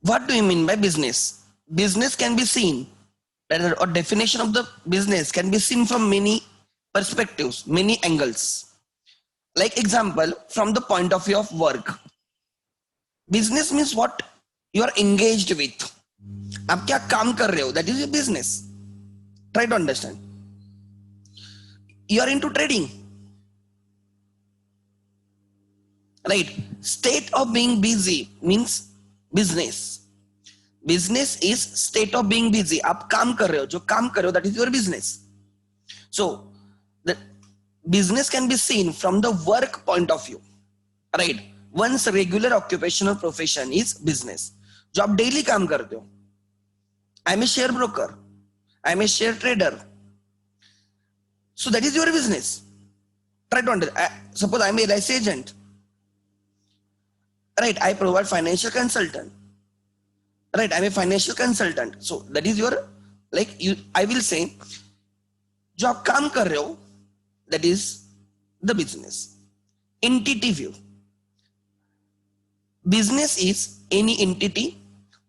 What do you mean by business? Business can be seen, or definition of the business can be seen from many perspectives, many angles. Like example, from the point of view of work, business means what you are engaged with. आप क्या काम कर रहे हो? That is your business. Try to understand. You are into trading, right? State of being busy means business. Business is state of being busy. आप काम कर रहे हो, जो काम कर रहे हो, that is your business. So the business can be seen from the work point of view, right? One's regular occupational profession is business. जो आप daily काम करते हो, I am a share broker, I am a share trader. So that is your business. Try to understand. Suppose I am a LIC agent, right? I provide financial consultant, right? I am a financial consultant. So that is your, like you, I will say, जो आप काम कर रहे हो, that is the business. Entity view. Business is any entity,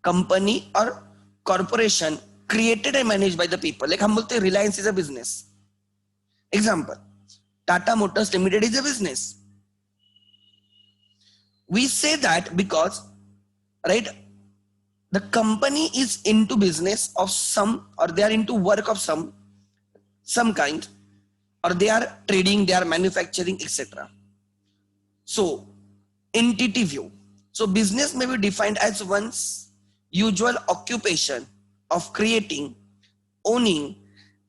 company or corporation created and managed by the people. Like हम बोलते हैं Reliance is a business. Example, Tata Motors Limited is a business. We say that because, right, the company is into business of some, or they are into work of some kind, or they are trading, they are manufacturing, etc. So entity view. So business may be defined as one's usual occupation of creating, owning,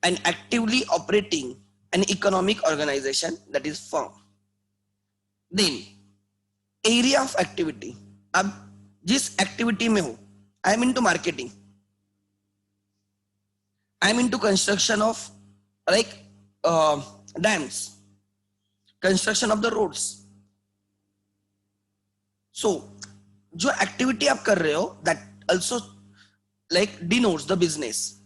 and actively operating an economic organization, that is firm. Then area of activity. अब जिस activity में हो, I am into marketing, I am into construction of, like, dams, construction of the roads. So जो activity आप कर रहे हो, that also like denotes the business.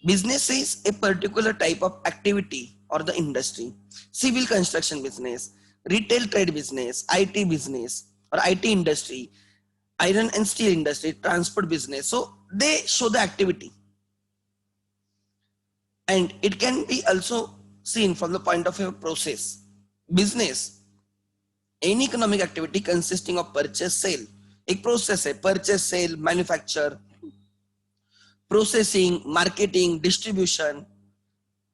Business is a particular type of activity or the industry. Civil construction business, retail trade business, IT business or IT industry, iron and steel industry, transport business. So they show the activity. And it can be also seen from the point of view of process. Business, any economic activity consisting of purchase, sale. एक process है, purchase, sale, manufacture, processing, marketing, distribution,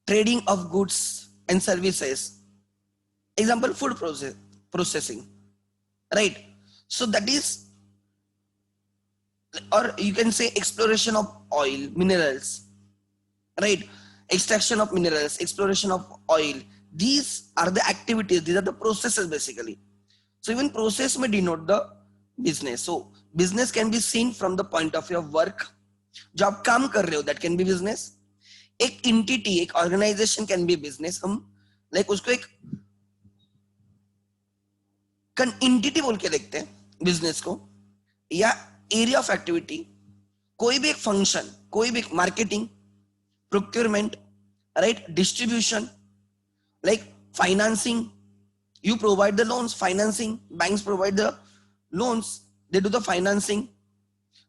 trading of goods and services. Example, food processing, right? So that is, or you can say exploration of oil, minerals, right? Extraction of minerals, exploration of oil. These are the activities, these are the processes basically. So even process may denote the business. So business can be seen from the point of view of work. जो आप काम कर रहे हो, that can be business. एक entity, एक organization can be business. हम like उसको एक entity बोल के देखते हैं business को, या area of activity, कोई भी एक function, कोई भी marketing, procurement, right, distribution, like financing, you provide the loans, financing, banks provide the loans, they do the financing.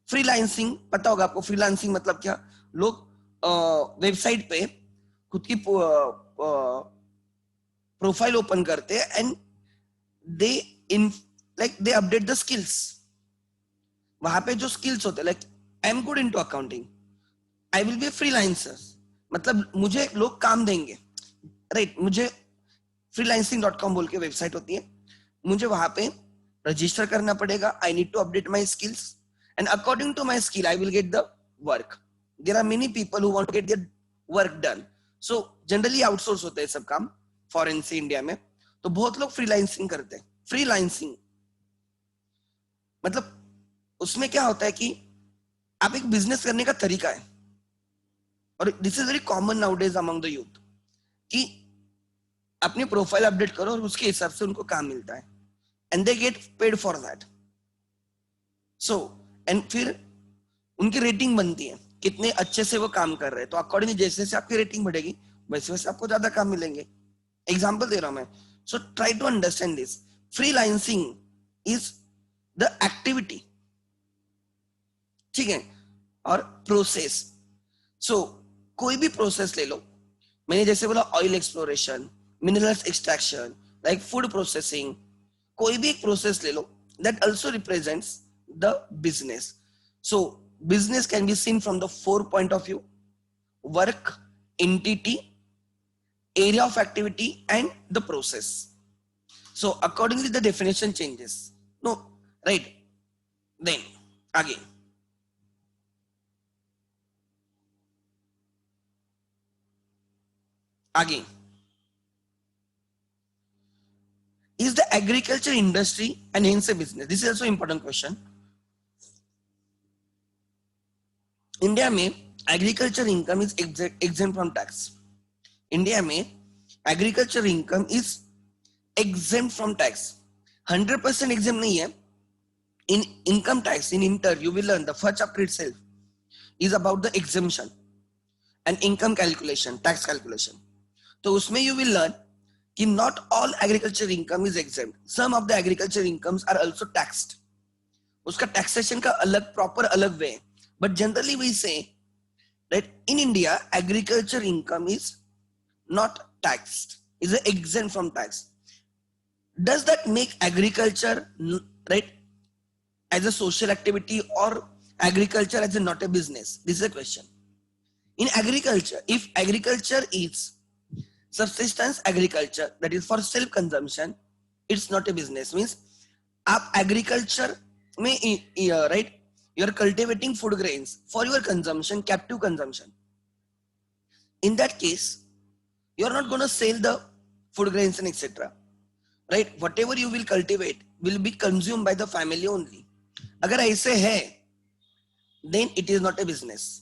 Freelancing पता होगा आपको, फ्रीलांसिंग मतलब क्या, लोग वेबसाइट पे खुद की प्रोफाइल ओपन करते हैं and they in like they update the skills. वहां पे जो स्किल्स होते हैं, like I am good into accounting, I will B freelancer, मतलब मुझे लोग काम देंगे, राइट? मुझे freelancing.com बोल के वेबसाइट होती है, मुझे वहां पे रजिस्टर करना पड़ेगा. I need to update my skills and according to my skill I will get the work. There are many people who want to get their work done, so generally outsource होते हैं सब काम foreign से India में, तो बहुत लोग freelancing करते हैं. फ्रीलांसिंग मतलब उसमें क्या होता है कि आप एक बिजनेस करने का तरीका है, और this is very common nowadays among the youth, कि अपनी प्रोफाइल अपडेट करो और उसके हिसाब से उनको काम मिलता है, and they get paid for that. So and फिर उनकी रेटिंग बनती है, कितने अच्छे से वो काम कर रहे हैं, तो अकॉर्डिंग जैसे जैसे आपकी रेटिंग बढ़ेगी वैसे वैसे आपको ज्यादा काम मिलेंगे. एग्जांपल दे रहा हूं मैं. So try to understand this. Freelancing is the activity ठीक है, और प्रोसेस। सो कोई भी प्रोसेस ले लो, मैंने जैसे बोला oil exploration, minerals extraction, like food processing, कोई भी एक प्रोसेस ले लो, that also represents the business. So business can be seen from the 4 point of view: work, entity, area of activity, and the process. So accordingly the definition changes. No, right? Then again, is the agriculture industry and hence a business? This is also important question. India में agriculture income is exempt from tax. India में agriculture income is exempt from tax. 100% exempt नहीं है. In income tax, in inter, you will learn the first chapter itself is about the exemption and income calculation, tax calculation. तो उसमें you will learn कि not all agriculture income is exempt. Some of the agriculture incomes are also taxed. उसका taxation का अलग proper अलग way. But generally we say that in India agriculture income is not taxed, is exempt from tax. Does that make agriculture right as a social activity or agriculture as a not a business? This is a question. In agriculture, if agriculture is subsistence agriculture, that is for self consumption, it's not a business. Means आप agriculture में right, you are cultivating food grains for your consumption, captive consumption. In that case you are not going to sell the food grains and etc, right? Whatever you will cultivate will be consumed by the family only. अगर ऐसे है then it is not a business.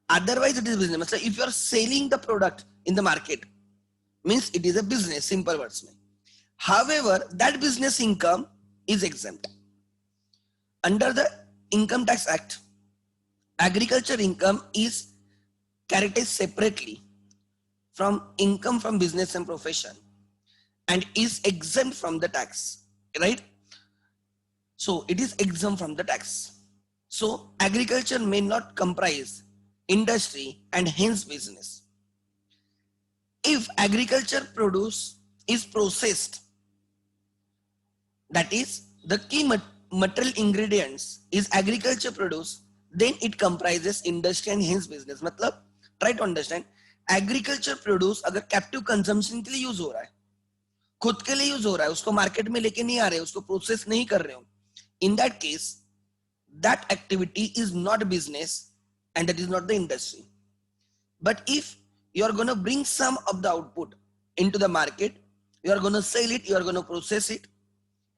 Otherwise it is business. मतलब if you are selling the product in the market means it is a business, simple words में. However, that business income is exempt. Under the Income Tax Act, agriculture income is characterized separately from income from business and profession and is exempt from the tax, right? So it is exempt from the tax. So agriculture may not comprise industry and hence business. If agriculture produce is processed, that is the key material ingredients is agriculture produce, then it comprises industry and hence business. मतलब try to understand, agriculture produce अगर captive consumption के लिए use हो रहा है, खुद के लिए यूज हो रहा है, उसको मार्केट में लेके नहीं आ रहे, उसको प्रोसेस नहीं कर रहे हो, in that case that activity is not business and that is not the industry. But if you are going to bring some of the output into the market, you are going to sell it, you are going to process it,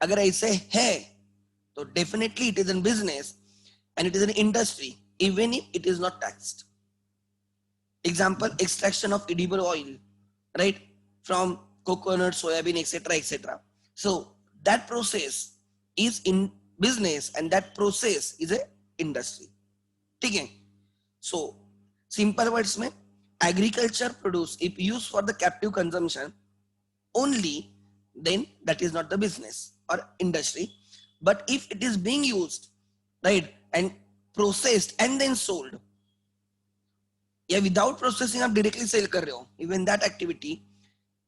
अगर ऐसे है तो definitely it is in business and it is an industry even if it is not taxed. Example, extraction of edible oil, right, from coconut, soybean, etc, etc. So that process is in business and that process is a industry. ठीक है? So simple words में agriculture produce if used for the captive consumption only, then that is not the business or industry. But if it is being used, right, and processed and then sold, या without processing आप directly sell कर रहे हो, even that activity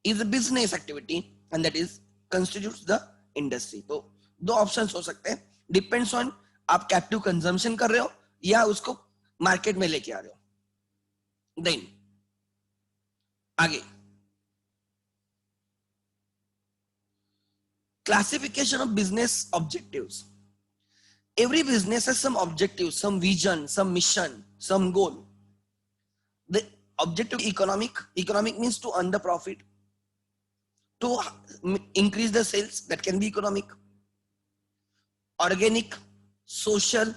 is a business activity and that is constitutes the industry. तो दो options हो सकते हैं, डिपेंड्स ऑन आप कैप्टिव कंजम्पशन कर रहे हो या उसको मार्केट में लेके आ रहे हो. देन आगे classification of business objectives. Every business has some objective, some vision, some mission, some goal. The objective economic means to earn the profit, to increase the sales, that can be economic. Organic, social,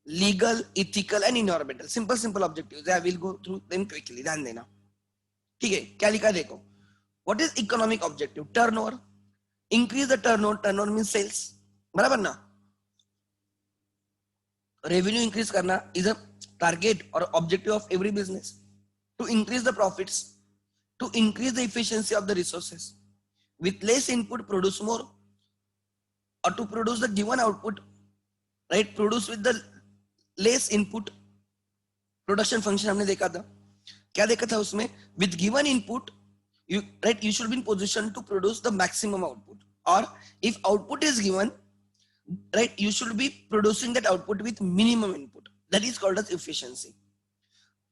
legal, ethical and environmental. Simple objectives. I will go through them quickly. ध्यान देना. ठीक है, क्या लिखा देखो. What is economic objective? Turnover. Increase the turnover. Turnover means sales. बराबर ना? Revenue increase करना is a target or objective of every business. To increase the profits, to increase the efficiency of the resources. With less input, produce more, or to produce the given output, right? Produce with the less input production function हमने देखा था, क्या देखा था उसमें, with given input you right you should be in position to produce the maximum output, or if output is given, right, you should be producing that output with minimum input. That is called as efficiency,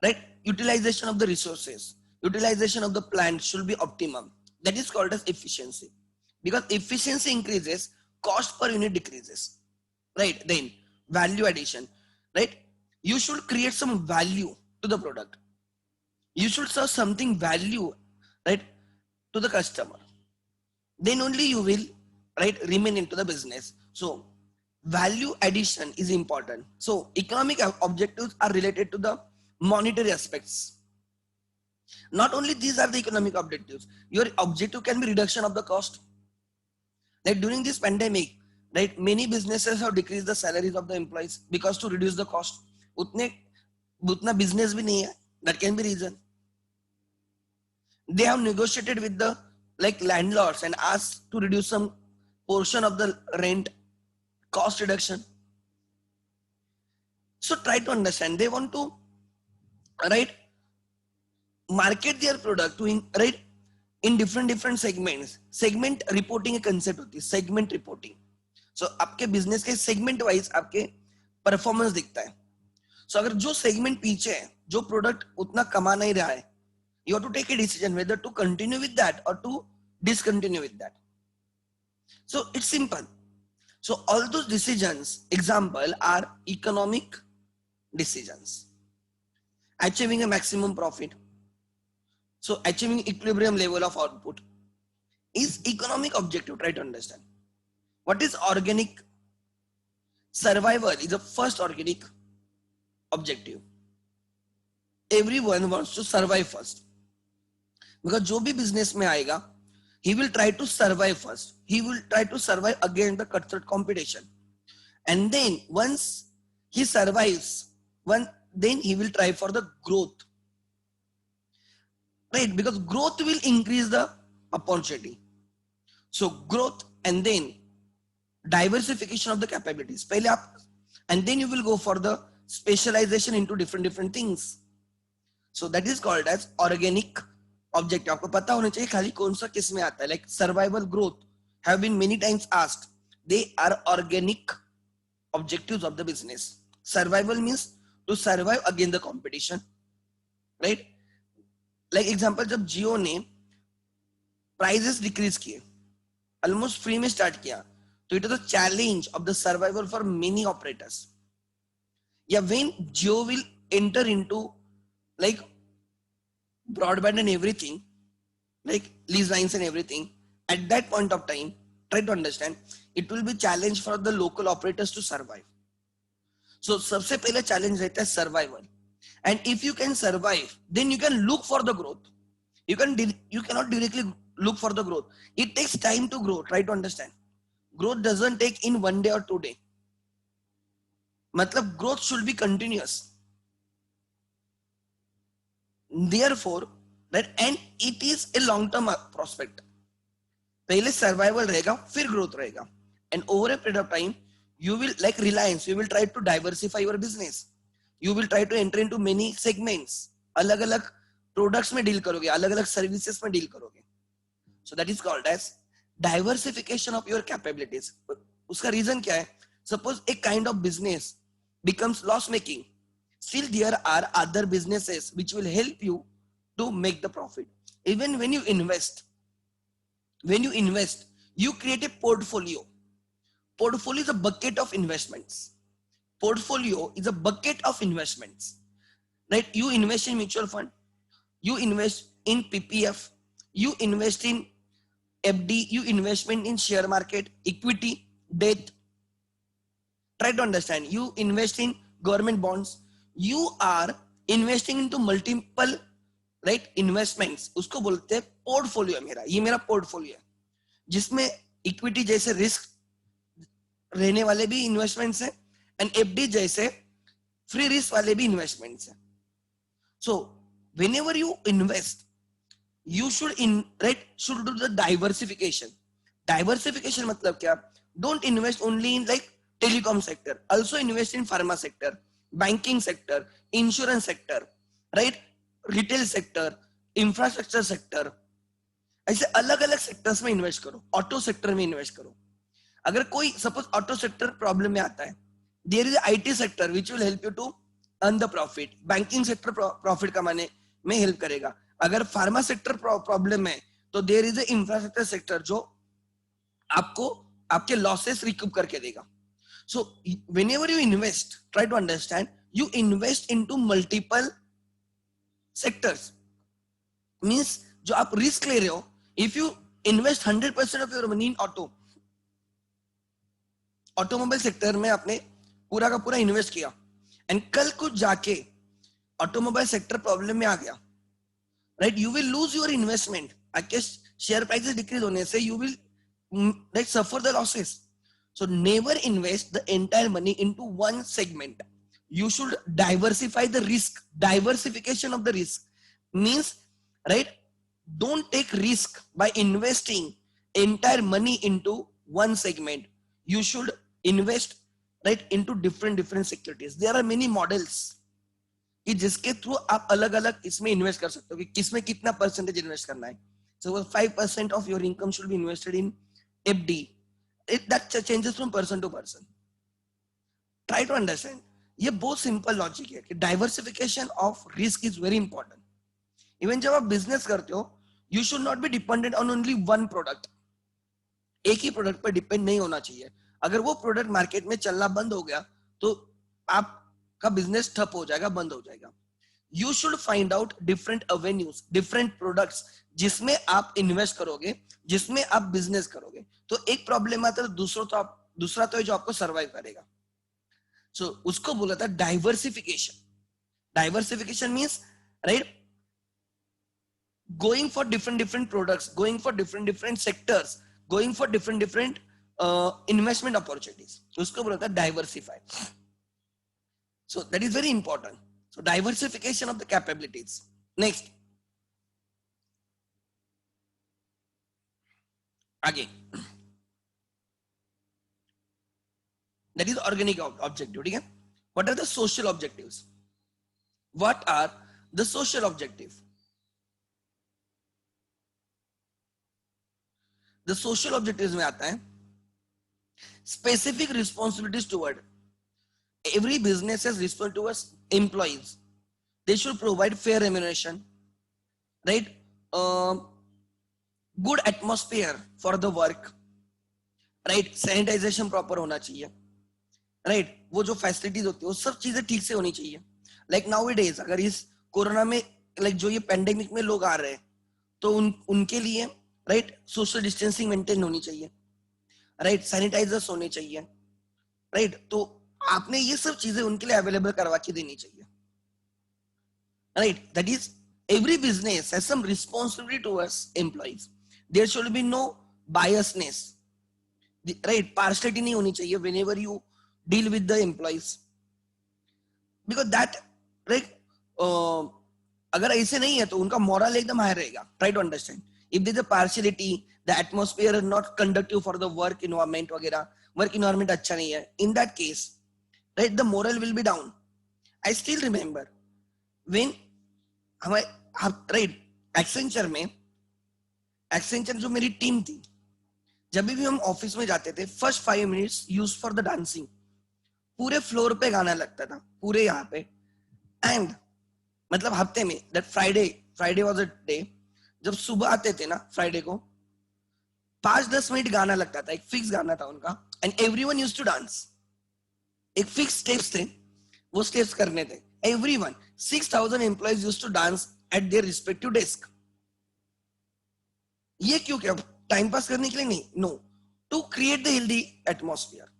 right? Utilization of the resources, utilization of the plant should be optimum. That is called as efficiency, because efficiency increases, cost per unit decreases, right? Then value addition, right? You should create some value to the product, you should serve something value, right, to the customer, then only you will, right, remain into the business. So value addition is important. So economic objectives are related to the monetary aspects. Not only these are the economic objectives, your objective can be reduction of the cost. Like during this pandemic, right, many businesses have decreased the salaries of the employees because to reduce the cost. उतना business भी नहीं है, that can be reason. They have negotiated with the like landlords and asked to reduce some portion of the rent, cost reduction. So try to understand, they want to, right, market their product to right in different segments. Segment reporting एक concept होती है, segment reporting. So आपके business के segment wise आपके performance दिखता है. So अगर जो segment पीछे है, जो product उतना कमा नहीं रहा है, you have to take a decision whether to continue with that or to discontinue with that. So it's simple. So all those decisions, example, are economic decisions. Achieving a maximum profit, so achieving equilibrium level of output is economic objective. Try to understand what is organic. Survival is the first organic objective. Everyone wants to survive first, because जो भी business में आएगा, he will try to survive first. He will try to survive against the cutthroat competition, and then once he survives, then he will try for the growth, right? Because growth will increase the opportunity. So growth and then diversification of the capabilities. पहले आप, and then you will go for the specialization into different things. So that is called as organic objective. आपको पता होना चाहिए खाली कौन सा किस में आता है. Like survival, growth have been many times asked. They are organic objectives of the business. Survival means to survive against the competition, right? Like example, जब जियो ने prices decrease किए, almost free में start किया, तो it is a challenge of the survival for many operators. Yeah, when Jio will enter into like broadband and everything, like lease lines and everything, at that point of time, try to understand, it will be challenge for the local operators to survive. So सबसे पहले challenge रहता है survival, and if you can survive, then you can look for the growth. You cannot directly look for the growth. It takes time to grow. Try to understand, growth doesn't take in 1 day or 2 days. मतलब growth should be continuous. Therefore, right, and it is a long term prospect. पहले survival रहेगा, फिर growth रहेगा, and over a period of time, you will, like Reliance, you will try to diversify your business. You will try to enter into many segments. अलग अलग products में deal करोगे, अलग अलग services में deal करोगे. So that is called as diversification of your capabilities. उसका reason क्या है? Suppose a kind of business becomes loss making, still there are other businesses which will help you to make the profit. Even when you invest, you create a portfolio. Portfolio is a bucket of investments. Portfolio is a bucket of investments, right? You invest in mutual fund, you invest in PPF, you invest in FD, you investment in share market, equity, debt. Try to understand, you invest in government bonds, you are investing into multiple, right, investments. उसको बोलते हैं portfolio. ये मेरा portfolio है, जिसमें equity जैसे risk रहने वाले भी investments हैं, and FD जैसे free risk वाले भी investments हैं. So whenever you invest, you should should do the diversification. Diversification मतलब क्या? Don't invest only in like telecom sector, also invest in pharma sector, banking sector, insurance sector, right, retail sector, infrastructure sector, ऐसे अलग अलग sectors में invest करो. Auto sector में invest करो. अगर कोई सपोज ऑटो सेक्टर प्रॉब्लम में आता है, there is IT sector which will help you to earn the profit. Banking sector profit कमाने में हेल्प करेगा. अगर फार्मा सेक्टर प्रॉब्लम है तो देयर इज इंफ्रास्ट्रक्चर सेक्टर जो आपको आपके लॉसेस रिकूप करके देगा. So whenever you invest, try to understand, you invest into multiple sectors. Means जो आप रिस्क ले रहे हो, if you invest 100% of your money in automobile sector में आपने पूरा का पूरा इन्वेस्ट किया, एंड कल को जाके ऑटोमोबाइल सेक्टर प्रॉब्लम में आ गया, right, you will lose your investment. आपके शेयर प्राइसेस डिक्रीज होने से you will like suffer the losses. So never invest the entire money into one segment. You should diversify the risk. Diversification of the risk means, right, don't take risk by investing entire money into one segment. You should invest, right, into different securities. There are many models कि जिसके through आप अलग अलग इसमें invest कर सकते हो कि किसमें कितना परसेंटेज इन्वेस्ट करना है. So 5% of your income should be invested in FD. That changes from person to person. Try to understand. ये बहुत सिंपल लॉजिक है कि diversification of risk is very important. Even जब आप बिजनेस करते हो, you should not be dependent on only one product. एक ही product पर डिपेंड नहीं होना चाहिए. अगर वो प्रोडक्ट मार्केट में चलना बंद हो गया तो आपका बिजनेस ठप हो जाएगा, बंद हो जाएगा. You should find out different avenues, different products जिसमें आप इन्वेस्ट करोगे, जिसमें आप बिजनेस करोगे. तो एक प्रॉब्लम आता है तो दूसरा तो है जो आपको सर्वाइव करेगा. सो उसको बोला था diversification. Diversification means, right, going for different products, going for different sectors, going for different investment opportunities. उसको बोला था diversify. So that is very important. So diversification of the capabilities. Next, आगे, that is organic objective. ठीक है. What are the social objectives? What are the social objective? The social objectives में आता है specific responsibilities toward every business has responsibility towards employees. They should provide fair remuneration, right? Good atmosphere for the work, right? Sanitization proper होना चाहिए, right. वो जो facilities होती है वो सब चीजें ठीक से होनी चाहिए. लाइक नाउ डेज अगर इस कोरोना में, लाइक जो ये पेंडेमिक में लोग आ रहे हैं तो उनके लिए, राइट, सोशल डिस्टेंसिंग मेंटेन होनी चाहिए, राइट, सैनिटाइजर्स होने चाहिए, राइट. तो आपने ये सब चीजें उनके लिए अवेलेबल करवा के देनी चाहिए, right. That is every business has some responsibility towards employees. There should be no biasness, right. Partiality नहीं होनी चाहिए whenever you deal with the employees, because that, like, अगर ऐसे नहीं है तो उनका मोरल एकदम हाई रहेगा. Try to understand. If there is a partiality, the atmosphere is not conducive for the work environment वगैरह, work environment अच्छा नहीं है, in that case, right, the moral will be down. I still remember when हमारे, right, Accenture जो मेरी team थी, जब भी हम ऑफिस में जाते थे, first 5 minutes use for the dancing. पूरे फ्लोर पे गाना लगता था, पूरे यहाँ पे. एंड मतलब हफ्ते में, that Friday was a day, जब सुबह आते थे ना फ्राइडे को, 5-10 मिनट गाना लगता था. एक फिक्स गाना था उनका, and everyone used to dance. एक फिक्स स्टेप्स थे, वो स्टेप्स करने थे. Everyone, 6000 employees used to dance at their respective desk. ये क्यों किया? टाइम पास करने के लिए नहीं, no, to create the healthy atmosphere.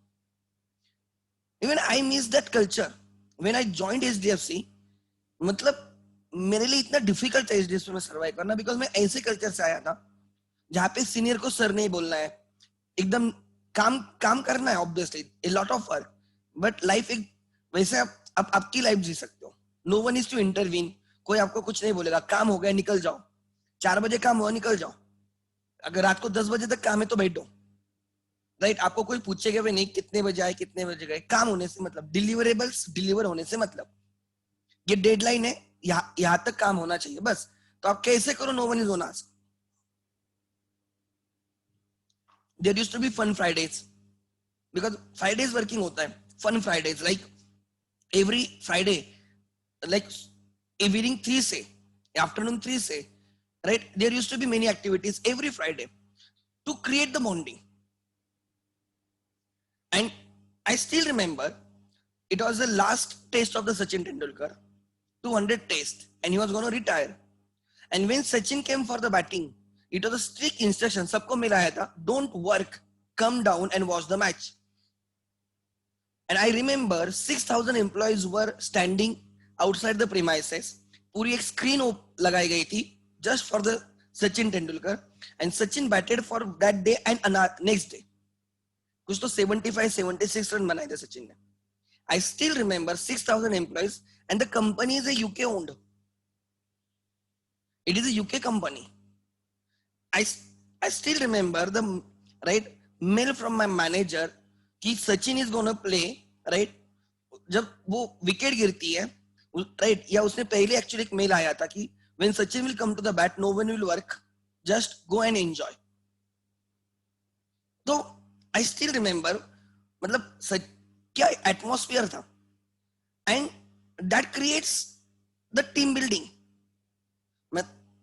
Even I miss that culture when I joined HDFC. मतलब मेरे लिए इतना डिफिकल्ट था HDFC में सर्वाइव करना, बिकॉज मैं ऐसे कल्चर से आया था जहाँ पे सीनियर को सर नहीं बोलना है, एकदम काम करना है, obviously a lot of work, but life एक वैसे आप आपकी लाइफ जी सकते हो. No one is to intervene. कोई आपको कुछ नहीं बोलेगा. काम हो गया, निकल जाओ. 4 बजे काम हुआ, निकल जाओ. अगर रात को 10 बजे तक काम है तो बैठो. राइट आपको कोई पूछेगा भी नहीं कितने बजे आए कितने बजे गए, काम होने से मतलब, डिलीवरेबल्स डिलीवर होने से मतलब, ये डेडलाइन है, यहाँ तक काम होना चाहिए बस। तो आप कैसे करो, no one is on ask. There used to be fun Fridays, because Fridays working होता है, fun Fridays like every Friday, like evening 3 से afternoon 3 से, right, there used to be many activities every Friday to create the bonding. And I still remember it was the last test of the Sachin Tendulkar, 200 test, and he was going to retire. And when Sachin came for the batting, it was a strict instruction, सबको मिलाया था, don't work, come down and watch the match. And I remember 6,000 employees were standing outside the premises. पूरी एक screen लगाई गई थी just for the Sachin Tendulkar, and Sachin batted for that day and next day. कुछ तो 75-76 run बनाए थे सचिन ने. I still remember 6,000 employees, and the company is a UK owned. It is a UK company. I still remember the right mail from my manager कि Sachin is gonna play, right, जब वो wicket गिरती है, right, या उसने पहले actually एक mail आया था कि when Sachin will come to the bat, no one will work, just go and enjoy. तो I still remember, मतलब क्या एटमॉस्फेयर था, and that creates the team building.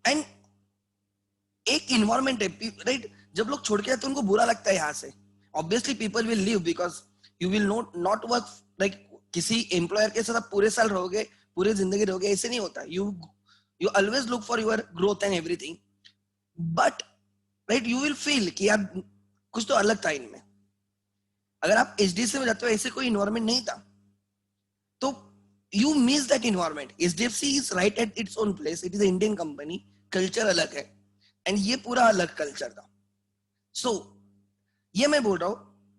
and एक इन्वायरमेंट है, राइट, जब लोग छोड़ के जाते हैं उनको बुरा लगता है यहाँ से, obviously people will leave because you will not work, like किसी एम्प्लॉयर के साथ आप पूरे साल रहोगे, पूरी जिंदगी रहोगे, ऐसे नहीं होता, you always look for your growth and everything, but right you will feel कि यार कुछ तो अलग था इनमें। अगर आप एचडीएफसी में जाते हो ऐसे कोई इन्वायरमेंट नहीं था, तो you miss that environment. HDFC is right at its own place, it is Indian company, culture अलग है, एंड ये पूरा अलग कल्चर था। सो ये मैं बोल रहा हूं,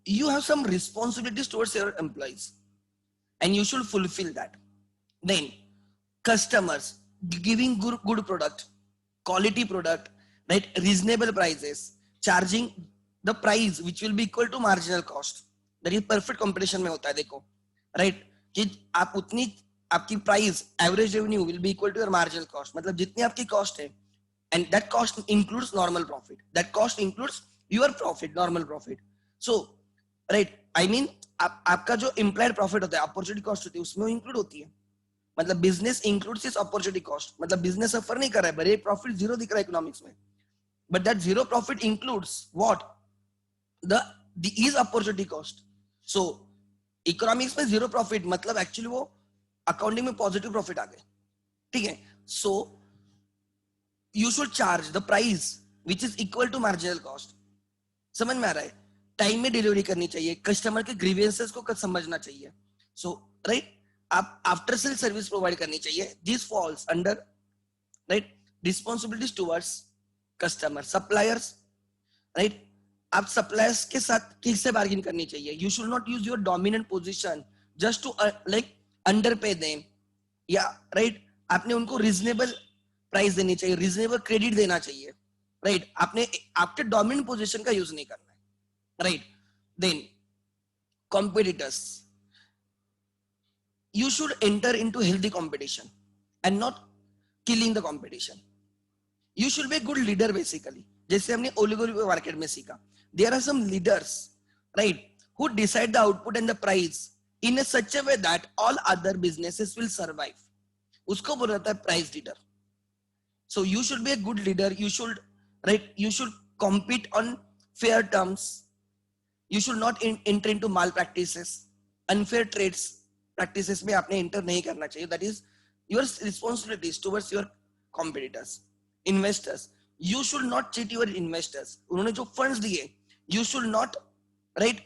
you have some responsibilities towards your employees and you should fulfill that. Then customers, giving good product, quality product, right, reasonable prices, charging the price which will be equal to marginal cost, that is perfect competition में होता है, देखो, right, कि आप उतनी आपकी price, average revenue will be equal to your marginal cost, मतलब जितनी आपकी कॉस्ट है, and that cost includes normal profit, that cost includes your profit, normal profit. So right, I mean आपका जो implied profit होता है, opportunity cost होती है, उसमें इंक्लूड होती है, मतलब बिजनेस इंक्लूड्स इस opportunity cost, मतलब बिजनेस सफर नहीं कर रहा है, बड़े प्रॉफिट जीरो दिख रहा है इकोनॉमिक्स में, but that zero profit includes what, the is opportunity cost. So economics में जीरो प्रॉफिट मतलब एक्चुअली वो अकाउंटिंग में पॉजिटिव प्रॉफिट आ गए, ठीक है। सो you should charge the price which is equal to marginal cost. समझ में आ रहा है, टाइम में डिलीवरी करनी चाहिए, कस्टमर के ग्रीवेंसेस को समझना चाहिए, सो राइट, आप आफ्टर सेल सर्विस प्रोवाइड करनी चाहिए, this falls under right responsibilities towards customer, suppliers, right, आप सप्लायर्स के साथ ठीक से बार्गेन करनी चाहिए, you should not use your dominant position just to like under pay them, या राइट आपने उनको रीजनेबल प्राइस देनी चाहिए, रीजनेबल क्रेडिट देना चाहिए, राइट, आपने आपके डोमिनेंट पोजीशन का यूज नहीं करना है, right. Then competitors, you should enter into healthy competition and not killing the competition. You should be a good leader basically, जैसे हमने ओलिगोलिगो मार्केट में सीखा, there are some leaders, right, who decide the output and the price in a such a way that all other businesses will survive, उसको बोला जाता है price leader. So you should be a good leader, you should, right, you should compete on fair terms, you should not enter into malpractices, unfair trades practices में आपने enter नहीं करना चाहिए, that is your responsibilities towards your competitors. Investors, you should not cheat your investors, उन्होंने जो funds दिए, you should not, right,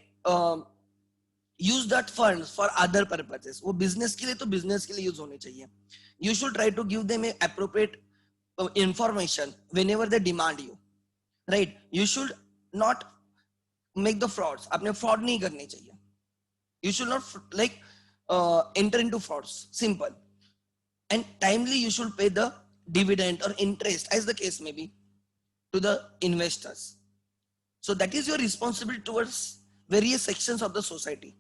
use that funds for other purposes, वो business के लिए तो business के लिए use होने चाहिए, you should try to give them a appropriate information whenever they demand you, right, you should not make the frauds, आपने fraud नहीं करनी चाहिए, you should not like enter into frauds, simple, and timely you should pay the dividend or interest as the case may be to the investors. So that is your responsibility towards various sections of the society.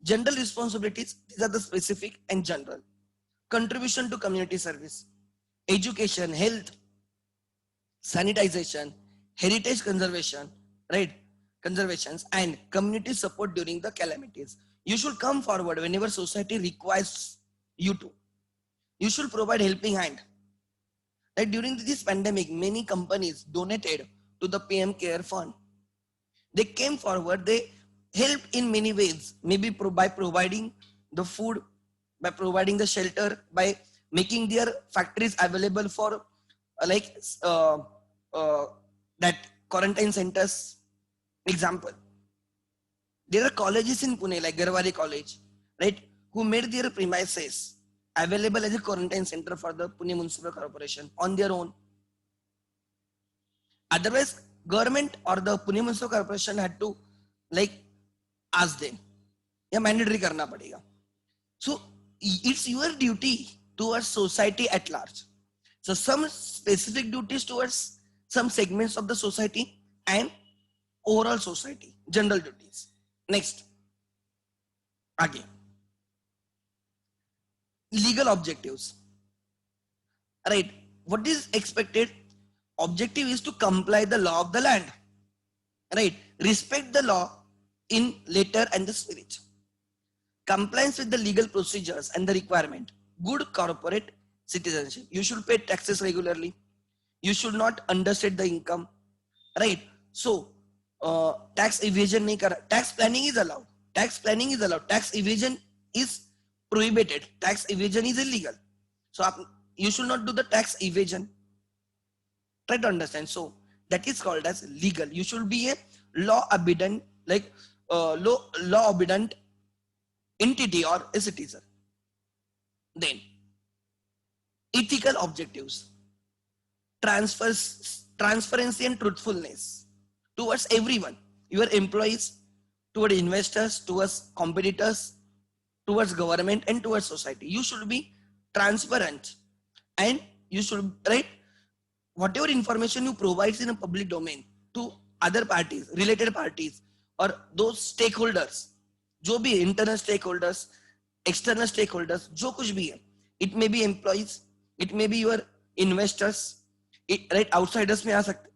General responsibilities, these are the specific and general. Contribution to community service, education, health, sanitization, heritage conservation, right? Conservations and community support during the calamities. You should come forward whenever society requires you to. You should provide helping hand. Right? During this pandemic, many companies donated to the PM Care Fund. They came forward, they helped in many ways, maybe by providing the food, by providing the shelter, by making their factories available for like that quarantine centers. Example, there are colleges in Pune like Garwari College, right, who made their premises available as a quarantine center for the Pune Municipal Corporation on their own. Otherwise, government or the Pune Municipal Corporation had to like ask them. या mandatory करना पड़ेगा. So it's your duty towards society at large. So some specific duties towards some segments of the society and overall society, general duties. Next, again, legal objectives. Right, what is expected? Objective is to comply the law of the land. Right, respect the law in letter and the spirit. Compliance with the legal procedures and the requirement. Good corporate citizenship. You should pay taxes regularly. You should not understate the income. Right. So tax evasion nahi kara. Tax planning is allowed. Tax planning is allowed. Tax evasion is prohibited. Tax evasion is illegal. So you should not do the tax evasion. Try to understand. So that is called as legal. You should be a law abiding, like law abiding entity or a citizen. Then ethical objectives, transparency and truthfulness towards everyone, your employees, towards investors, towards competitors, towards government and towards society. You should be transparent and you should, right, whatever information you provide in a public domain to other parties, related parties or those stakeholders, जो भी internal stakeholders, external stakeholders, जो कुछ भी है, it may be employees, it may be your investors, right, outsiders में आ सकते,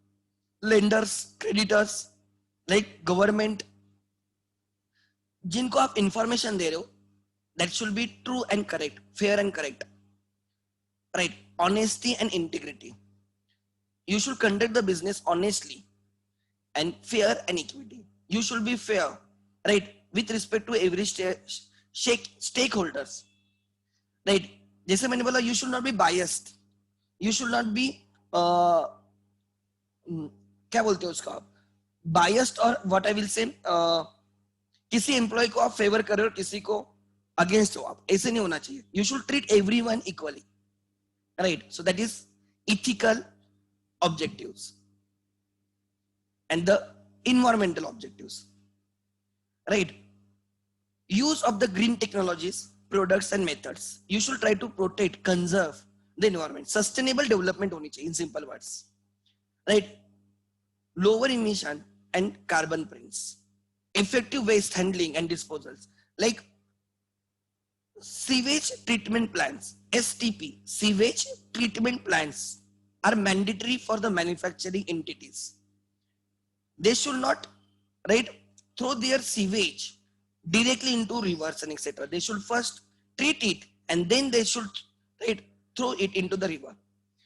lenders, creditors, like government, जिनको आप information दे रहे हो, that should be true and correct, fair and correct, right, honesty and integrity. You should conduct the business honestly and fair and equity. You should be fair, right, with respect to every stakeholders, right. जैसे मैंने बोला, you should not be biased, you should not be क्या बोलते हो उसका, biased, or what I will say, किसी employ को आप फेवर कर रहे हो, किसी को अगेंस्ट हो आप, ऐसे नहीं होना चाहिए. You should treat everyone equally, right. So that is ethical objectives and the environmental objectives, right. Use of the green technologies, products and methods. You should try to protect, conserve the environment. Sustainable development honi chahiye, in simple words, right. Lower emission and carbon prints. Effective waste handling and disposals, like sewage treatment plants, STP, sewage treatment plants are mandatory for the manufacturing entities. They should not, right, throw their sewage directly into rivers and etc. They should first treat it and then they should, right, throw it into the river.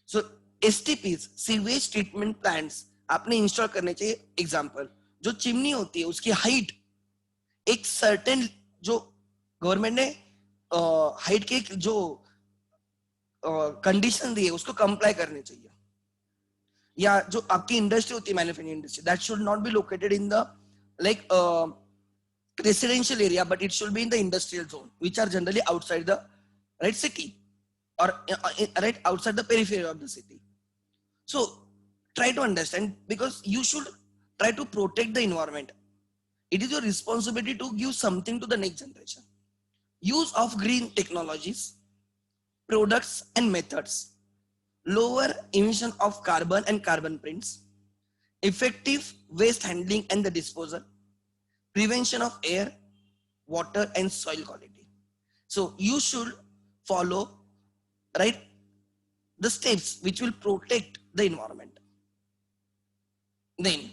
So STPs, sewage treatment plants, आपने install करने चाहिए. Example, जो chimney होती है उसकी height एक certain, जो government ने हाइट के जो कंडीशन दी है उसको कंप्लाई करने चाहिए. या जो आपकी इंडस्ट्री होती है, manufacturing industry, that should not be located in the like residential area, but it should be in the industrial zone, which are generally outside the right city or right outside the periphery of the city. So try to understand, because you should try to protect the environment. It is your responsibility to give something to the next generation. Use of green technologies, products and methods, lower emission of carbon and carbon prints, effective waste handling and the disposal, prevention of air, water and soil quality. So you should follow, right, the steps which will protect the environment. Then,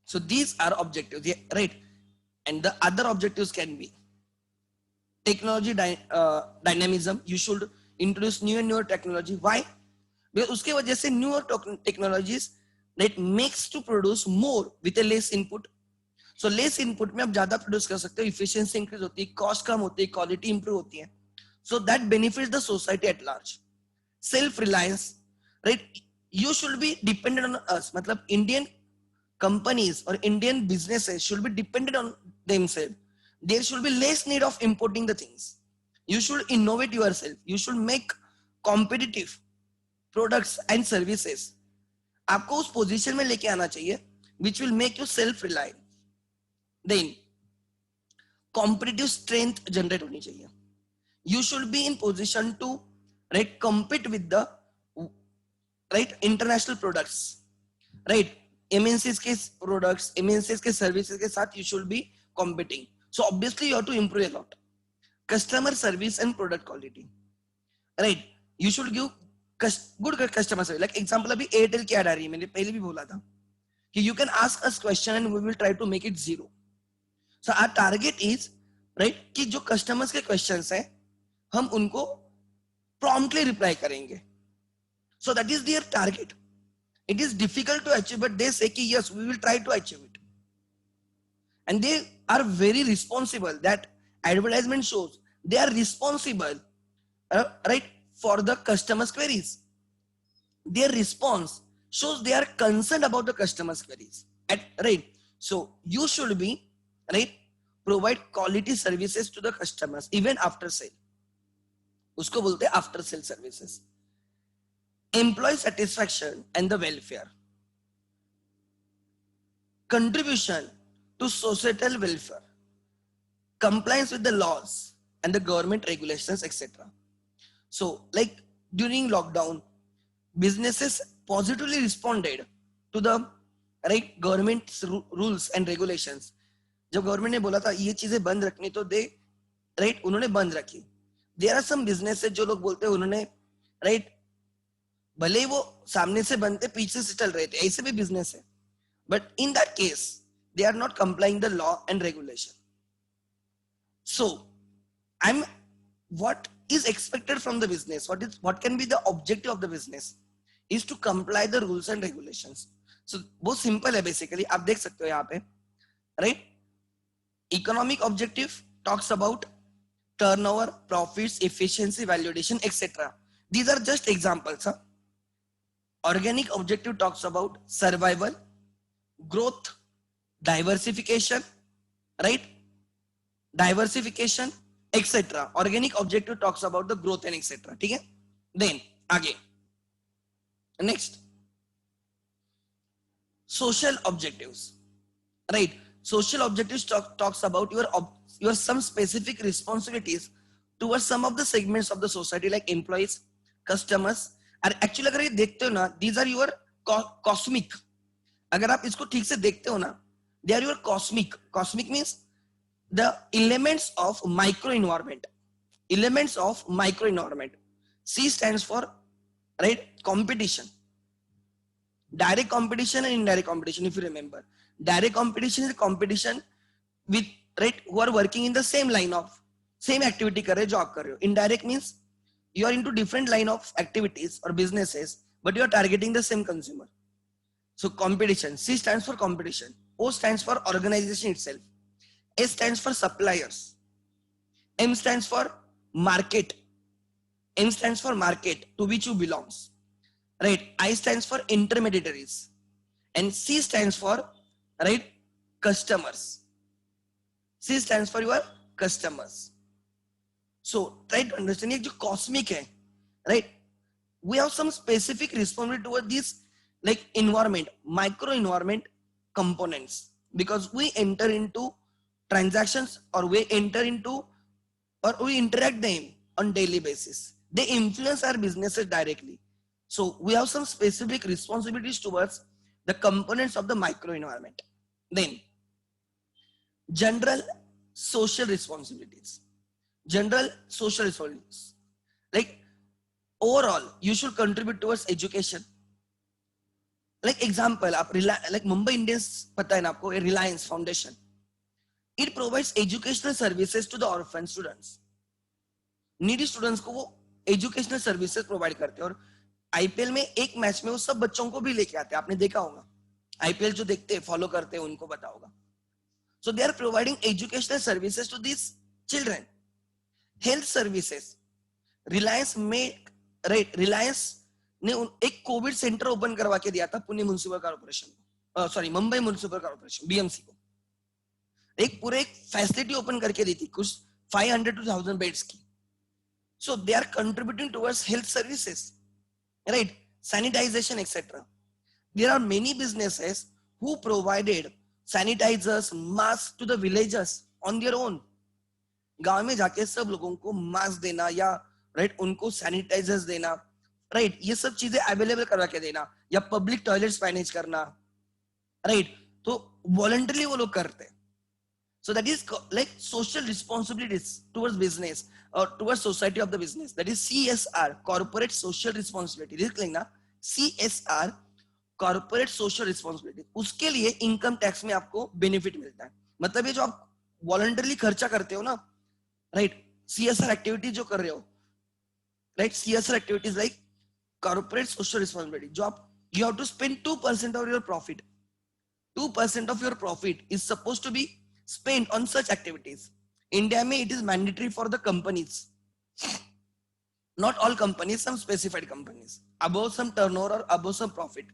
so these are objectives, yeah, right? And the other objectives can be technology dynamism. You should introduce new and newer technology. Why? Because उसके वजह से newer technologies that makes to produce more with a less input. So less input में आप ज्यादा produce कर सकते हो, efficiency increase होती है, cost कम होती है, quality improve होती है. So that benefits the society at large. Self reliance, right? You should be dependent on us. मतलब Indian companies or Indian businesses should be dependent on themselves. There should be less need of importing the things. You should innovate yourself. You should make competitive products and services. आपको उस position में लेके आना चाहिए which will make you self reliant. Then competitive strength generate होनी चाहिए. You should be in position to, right, compete with the, right, international products, right? MNCs के products, MNCs के services के साथ you should be competing. So obviously you have to improve a lot. Customer service and product quality, right? You should give good customer service. Like example अभी Airtel की ad आ रही है, मैंने पहले भी बोला था कि you can ask us question and we will try to make it zero. So our target is, right, कि जो customers के questions हैं हम उनको promptly reply करेंगे. So that is their target. It is difficult to achieve, but they say कि yes, we will try to achieve it. And they are very responsible. That advertisement shows they are responsible, right, for the customers' queries. Their response shows they are concerned about the customers' queries. Right. So you should be, right, provide quality services to the customers even after sale. उसको बोलते हैं after sale services. Employee satisfaction and the welfare. Contribution to societal welfare. Compliance with the laws and the government regulations, etc. So, like during lockdown, businesses positively responded to the, right, government's rules and regulations. जब government ने बोला था ये चीजें बंद रखनी तो दे, right, उन्होंने बंद रखी. देयर आर सम बिजनेसेस जो लोग बोलते हैं उन्होंने, राइट, भले ही वो सामने से बनते पीछे से चल रहे थे, ऐसे भी बिजनेस है, but in that case they are not complying the law and regulation. So I am, what is expected from the business, what can be the objective of the business is to comply the rules and regulations. So बहुत simple है basically, आप देख सकते हो यहाँ पे, right? Economic objective talks about turnover, profits, efficiency, valuation, etc. These are just examples. Huh? Organic objective talks about survival, growth, diversification, right? Diversification, etc. Organic objective talks about the growth and etc. ठीक है? Then आगे, next, social objectives, right? Social objectives talks about your some specific responsibilities towards some of the segments of the society like employees, customers. और actually अगर ये देखते हो ना, these are your cosmic. अगर आप इसको ठीक से देखते हो ना, they are your cosmic. Cosmic means the elements of micro environment. Elements of micro environment. C stands for, right, competition. Direct competition and indirect competition, if you remember. Direct competition is competition with, right, who are working in the same line of same activity कर रहे जो आप कर रहे हो. Indirect means you are into different line of activities or businesses, but you are targeting the same consumer. So competition. C stands for competition. O stands for organization itself. S stands for suppliers. M stands for market. M stands for market to which you belongs. Right. I stands for intermediaries. And C stands for, right, customers. C stands for your customers. So try to understand ये जो cosmic है, right? We have some specific responsibility toward this, like environment, micro environment components, because we enter into transactions or we enter into or we interact them on daily basis. They influence our businesses directly. So we have some specific responsibilities towards the components of the micro environment. Then general social responsibilities. General social responsibilities. Like overall, you should contribute towards education. Like example, like Mumbai Indians, पता है ना आपको, a Reliance Foundation. It provides educational services to the orphan students. Needy students को वो educational services provide करते हैं. और IPL में एक मैच में वो सब बच्चों को भी लेके आते हैं. आपने देखा होगा, आईपीएल जो देखते हैं, फॉलो करते हैं, उनको पता होगा. So they are providing educational services to these children. Health services. Reliance में, right, Reliance ने एक कोविड सेंटर ओपन करवा के दिया था Pune municipal corporation, sorry Mumbai municipal corporation, BMC को. एक पूरे एक फैसिलिटी ओपन करके दी थी, कुछ 500 to 1000 बेड्स की. So they are contributing towards health services, right? Sanitization, etc. There are many businesses who provided sanitizers, masks to the villagers on their own. गांव में जाके सब लोगों को मास्क देना या राइट उनको सैनिटाइजर्स देना, राइट, ये सब चीजें अवेलेबल करवा के देना, या पब्लिक टॉयलेट्स मैनेज करना, राइट, तो वॉलंटरली वो लोग करते हैं. So that is like social responsibilities towards business or towards society of the business. That is CSR, corporate social responsibility. देख लेना, CSR, corporate social responsibility. उसके लिए इनकम टैक्स में आपको बेनिफिट मिलता है. मतलब ये जो आप वॉलंटरली खर्चा करते हो ना, राइट, CSR एक्टिविटी जो कर रहे हो, right, CSR activities like corporate social responsibility, जो आप you have to spend 2% of your profit. 2% of your profit is supposed to be spent on such activities. India में it is mandatory for the companies. Not all companies, some specified companies. Above some turnover or above some profit.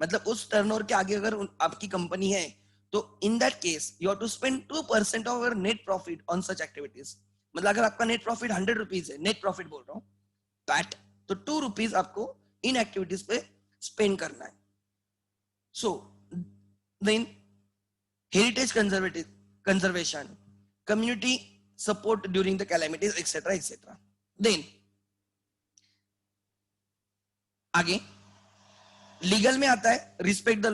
मतलब उस turnover के आगे अगर आपकी company है, तो in that case you have to spend 2% of your net profit on such activities. मतलब अगर आपका net profit 100 rupees है, net profit बोल रहा हूँ, PAT, तो 2 rupees आपको इन एक्टिविटीज पे स्पेंड करना है. So then heritage conservation, community support during the calamities, etc., etc. Then आगे लीगल में आता है respect the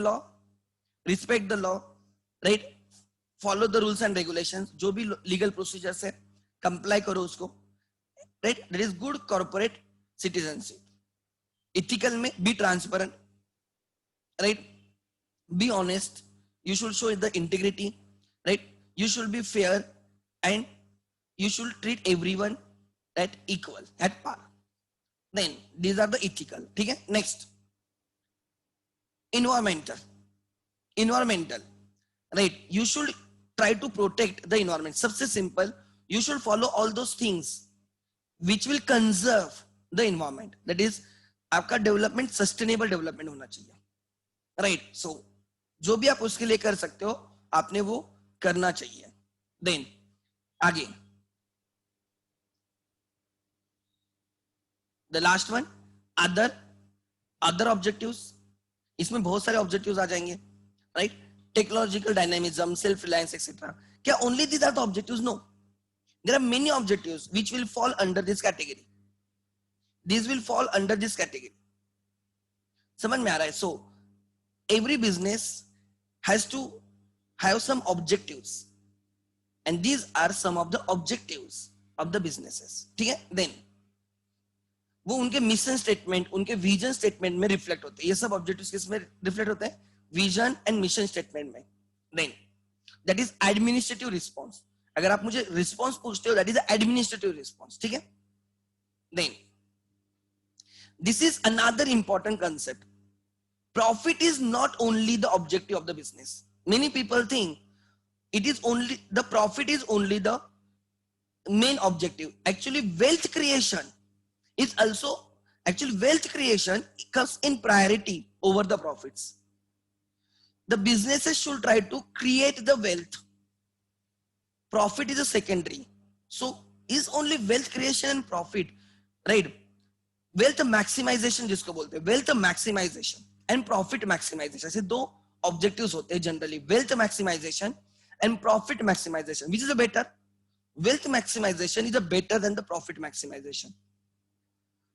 law, right, follow the rules and regulations. जो भी legal procedures है comply करो उसको, right. There is good corporate citizenship. Ethical में be transparent, right, be honest. You should show the integrity, right? You should be fair, and you should treat everyone at equal, at par. Then these are the ethical. ठीक है? Next, environmental, right? You should try to protect the environment. सबसे simple, you should follow all those things which will conserve the environment. That is, आपका development sustainable development होना चाहिए, right? So जो भी आप उसके लिए कर सकते हो, आपने वो करना चाहिए. देन आगे the last one, other objectives. इसमें बहुत सारे ऑब्जेक्टिव्स आ जाएंगे, right. Technological dynamism, self reliance, etcetera. क्या only these are the objectives? No, there are many objectives which will fall under this category. This will fall under this category. समझ में आ रहा है? सो every business has to have some objectives, and these are some of the objectives of the businesses. ठीक है? Then वो उनके mission statement, उनके vision statement में रिफ्लेक्ट होते हैं. ये सब ऑब्जेक्टिव्स किसमें रिफ्लेक्ट होते हैं? विजन एंड मिशन स्टेटमेंट में. Then that is administrative response. अगर आप मुझे रिस्पॉन्स पूछते हो, दैट इज एडमिनिस्ट्रेटिव रिस्पॉन्स. ठीक है? Then this is another important concept. Profit is not only the objective of the business. Many people think it is only the profit is only the main objective. Actually, wealth creation is also, actually wealth creation comes in priority over the profits. The businesses should try to create the wealth. Profit is a secondary. So is only wealth creation and profit, right? Wealth maximization जिसको बोलते हैं, wealth maximization and profit maximization, ऐसे दो objectives होते हैं generally. Wealth maximization and profit maximization. Which is a better? Wealth maximization is a better than the profit maximization.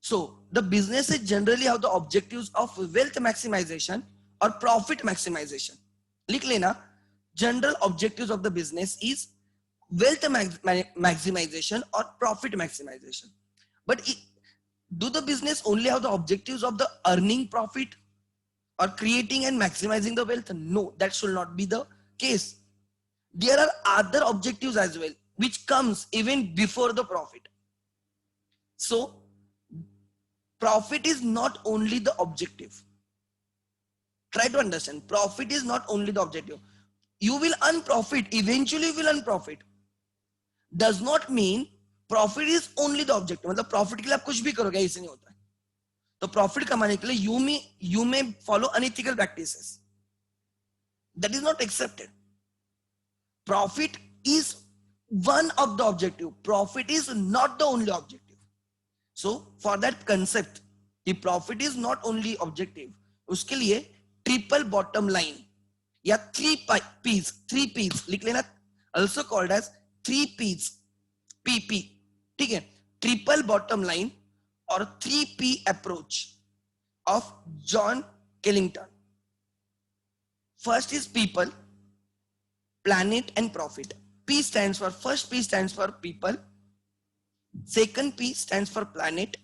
So the businesses generally have the objectives of wealth maximization और profit maximization. लिख लेना, general objectives of the business is wealth maximization or profit maximization. But do the business only have the objectives of the earning profit or creating and maximizing the wealth? No, that should not be the case. There are other objectives as well which comes even before the profit. So profit is not only the objective. Try to understand, profit is not only the objective. You will earn profit, eventually you will earn profit. Does not mean profit is only the objective. मतलब profit के लिए आप कुछ भी करोगे, ऐसे नहीं होता है. तो प्रॉफिट कमाने के लिए you may follow unethical practices. That is not accepted. Profit is one of the objective. Profit is not the only objective. So for that concept, if profit is not only objective, उसके लिए triple bottom line या 3 P's लिख लेना, also called as 3 P's, PP, ठीक है, triple bottom line और 3P approach of John Kellington. First is people, planet and profit. P stands for, first P stands for people, second P stands for planet,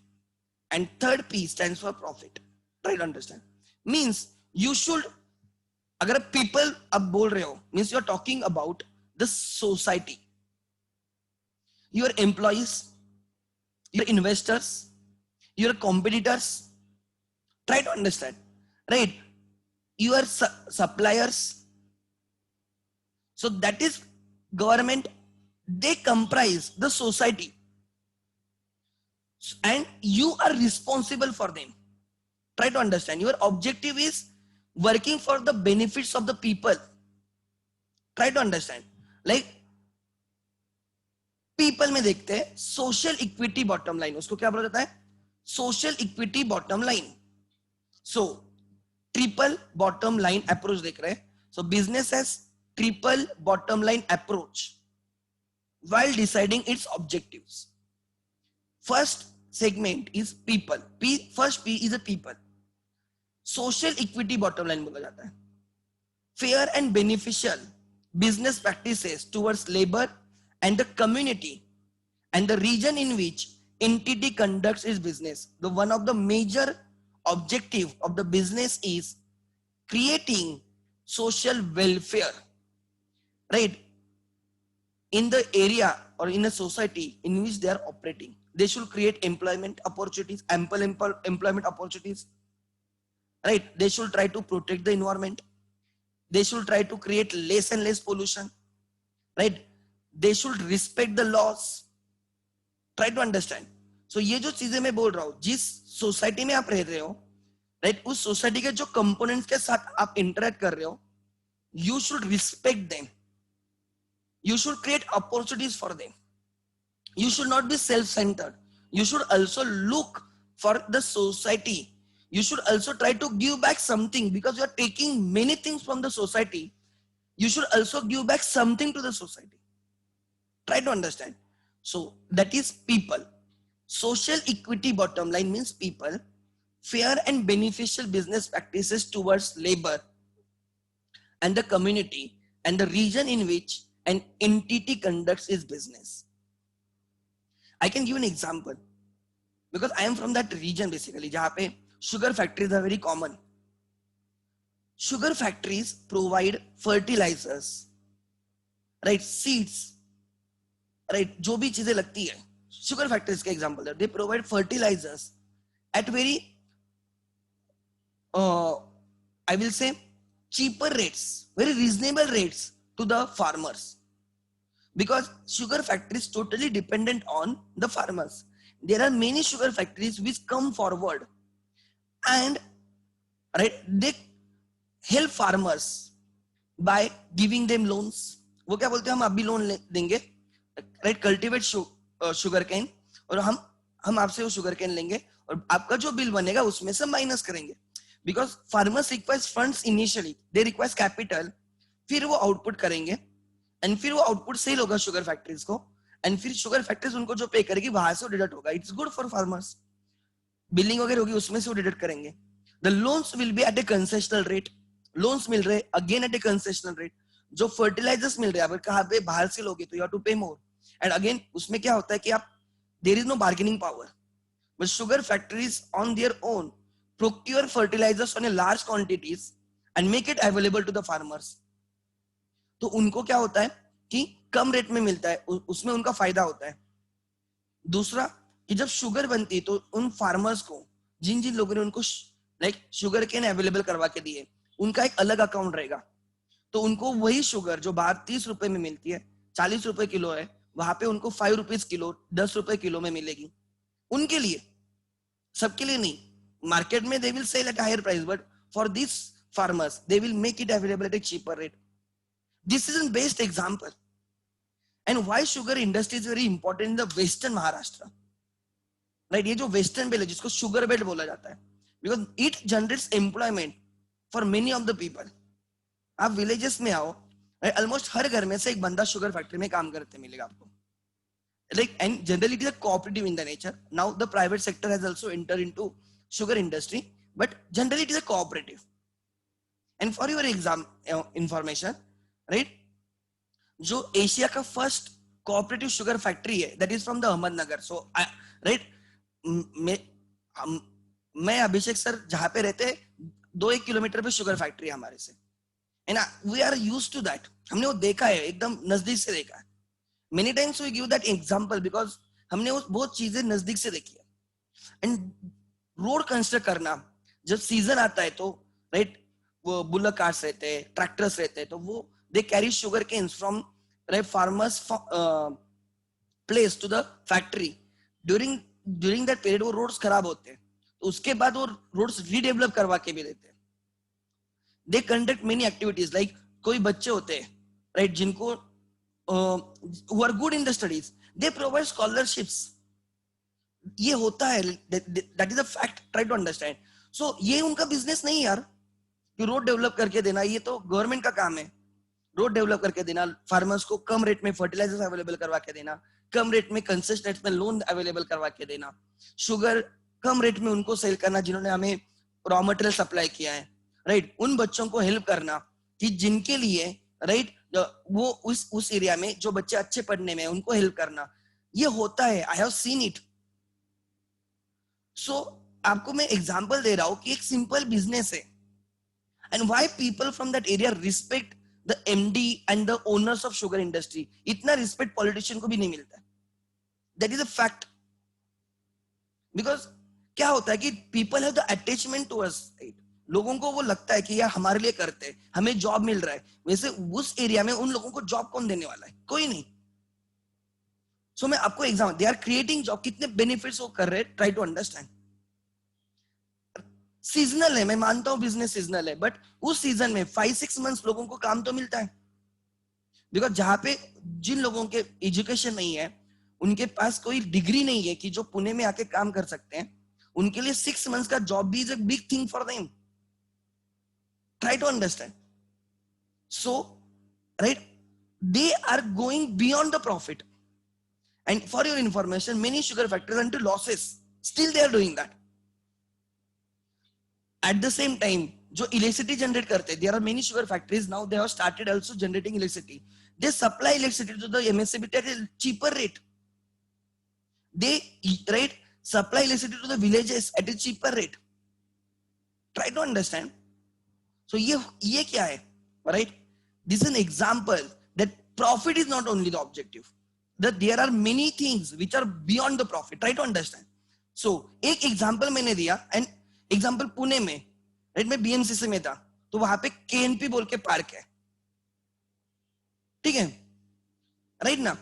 and third P stands for profit. Try to understand. Means you should, अगर people अब बोल रहे हो, means you are talking about the society. Your employees, your investors, your competitors. Try to understand, right? Your suppliers. So that is government. They comprise the society, and you are responsible for them. Try to understand. Your objective is working for the benefits of the people. Try to understand. Like people में देखते हैं social equity bottom line, उसको क्या बोला जाता है? Social equity bottom line. सो triple bottom line approach देख रहे हैं. सो business has triple bottom line approach while deciding its objectives. First segment is people. First P is a people. Social equity bottom line बोला जाता है. Fair and beneficial business practices towards labor and the community and the region in which entity conducts its business. The one of the major objective of the business is creating social welfare, right, in the area or in a society in which they are operating. They should create employment opportunities, ample employment opportunities, right? They should try to protect the environment. They should try to create less and less pollution, right? They should respect the laws. Try to understand. So ये जो चीजें मैं बोल रहा हूँ, जिस society में आप रह रहे हो, राइट, उस सोसाइटी के जो कंपोनेंट्स के साथ आप इंटरेक्ट कर रहे हो, you should respect them. You should create opportunities for them. You should not be self-centered. You should also look for the society. You should also try to give back something, because you are taking many things from the society. You should also give back something to the society. Try to understand. So that is people. Social equity bottom line means people. Fair and beneficial business practices towards labor and the community and the region in which an entity conducts its business. I can give an example because I am from that region basically, जहाँ पे sugar factories are very common. Sugar factories provide fertilizers, right, seeds, right, जो भी चीजें लगती है, sugar factories के example है, they provide fertilizers at very I will say cheaper rates, very reasonable rates to the farmers, because sugar factories totally dependent on the farmers. There are many sugar factories which come forward and, right, they help farmers by giving them loans. वो क्या बोलते हैं, हम अभी loan देंगे, right, cultivate sugar cane, और हम आपसे वो sugar cane लेंगे और आपका जो बिल बनेगा उसमें से माइनस करेंगे. Because farmers requires funds initially, they requires capital, फिर वो आउटपुट करेंगे एंड फिर वो आउटपुट सेल होगा शुगर फैक्ट्रीज को, एंड फिर शुगर फैक्ट्रीज उनको जो पे करेगी वहां से वो डिडक्ट होगा. It's good for farmers. Billing वगैरह होगी उसमें से वो डिडक्ट करेंगे. The loans will be at a concessional rate. Loans मिल रहे again at a concessional rate, जो फर्टिलाइजर्स मिल रहे हैं अगर कहाँ पे बाहर से लोगे तो यू हैव टू पे मोर, एंड अगेन उसमें क्या होता है कि आप there is no bargaining power, but sugar factories on their own procure fertilizers on a large quantities and make it available to the farmers. तो उनको क्या होता है कि कम रेट में मिलता है, उसमें उनका फायदा होता है। दूसरा कि जब शुगर बनती है तो उन फार्मर्स को, जिन जिन लोगों ने उनको लाइक शुगर केन अवेलेबल करवा के दिए, उनका एक अलग अकाउंट रहेगा, तो उनको वही शुगर जो बाहर 30 रुपए में मिलती है, 40 रुपए किलो है, वहां पे उनको 5 रुपीज किलो, 10 रुपए किलो में मिलेगी। उनके लिए, सबके लिए नहीं। मार्केट में they will sell at higher price, but for this farmers they will make it available at a cheaper rate. This is an best example and why sugar industry is very important in the western Maharashtra, right. ये जो western belt है जिसको sugar belt बोला जाता है, because it generates employment for many of the people. आप villages में आओ, ऑलमोस्ट हर घर में से एक बंदा शुगर फैक्ट्री में काम करते मिलेगा आपको, like, and generally it is a cooperative in the nature. Now the private sector has also entered into sugar industry, but generally it is a cooperative. And for your exam information, right, जो Asia का first cooperative sugar factory है that is from the Ahmednagar. So right, मैं अभिषेक sir जहां पे रहते हैं 2-1 kilometre पे sugar factory है हमारे से, and we are used to that. हमने वो देखा है, एकदम नजदीक से देखा है। Many times we give that example because हमने वो बहुत चीजें नजदीक से देखी है। एंड रोड कंस्ट्रक्ट करना, जब सीजन आता है तो राइट, वो बुलक कार्स रहते हैं, ट्रैक्टर्स रहते हैं, तो वो they carry sugar canes from right farmers place to the factory. During that period वो रोड्स खराब होते हैं, तो उसके बाद वो रोड्स रीडेवलप करवा के भी देते हैं। They conduct many activities, like कोई बच्चे होते हैं राइट जिनको who are good in the studies, they provide scholarships। ये होता है, that is a fact, try to understand। so ये उनका बिजनेस नहीं यार कि रोड डेवलप करके देना, ये तो गवर्नमेंट का काम है। रोड डेवलप करके देना, फार्मर्स को कम रेट में फर्टिलाइजर्स अवेलेबल करवा के देना, कम रेट में कंसेशन रेट में लोन अवेलेबल करवा के देना, शुगर कम रेट में उनको सेल करना जिन्होंने हमें रॉ मटेरियल सप्लाई किया है, राइट। उन बच्चों को हेल्प करना कि जिनके लिए राइट वो उस एरिया में जो बच्चे अच्छे पढ़ने में उनको हेल्प करना, ये होता है। I have seen it. So आपको मैं एग्जांपल दे रहा हूं कि एक सिंपल बिजनेस है, and why people from that area respect the MD and the owners of sugar industry. इतना रिस्पेक्ट पॉलिटिशियन को भी नहीं मिलता है, that is a fact. Because क्या होता है कि people have the attachment to us, लोगों को वो लगता है कि यार हमारे लिए करते हैं, हमें जॉब मिल रहा है। वैसे उस एरिया में उन लोगों को जॉब कौन देने वाला है? कोई नहीं। सो मैं आपको example, they are creating job, कितने बेनिफिट्स वो कर रहे हैं, ट्राई टू अंडरस्टैंड। सीजनल है, मैं मानता हूं बिजनेस सीजनल है, बट उस सीजन में 5-6 मंथ्स लोगों को काम तो मिलता है। बिकॉज जहां पे जिन लोगों के एजुकेशन नहीं है, उनके पास कोई डिग्री नहीं है कि जो पुणे में आके काम कर सकते हैं, उनके लिए 6 मंथ्स का जॉब भी is a big thing for them. Try to understand. So, right, they are going beyond the profit. And for your information, many sugar factories are into losses. Still, they are doing that. At the same time, जो electricity generate करते, there are many sugar factories now. They have started also generating electricity. They supply electricity to the MSCB at a cheaper rate. They right supply electricity to the villages at a cheaper rate. Try to understand. So ये क्या है, right? This is an example that profit is not only the objective, that there are many things which are beyond the profit. Try to understand. So एक example मैंने दिया, and example Pune में, right? मैं BMCC में था, तो वहां पे KNP बोल के पार्क है, ठीक है, right ना?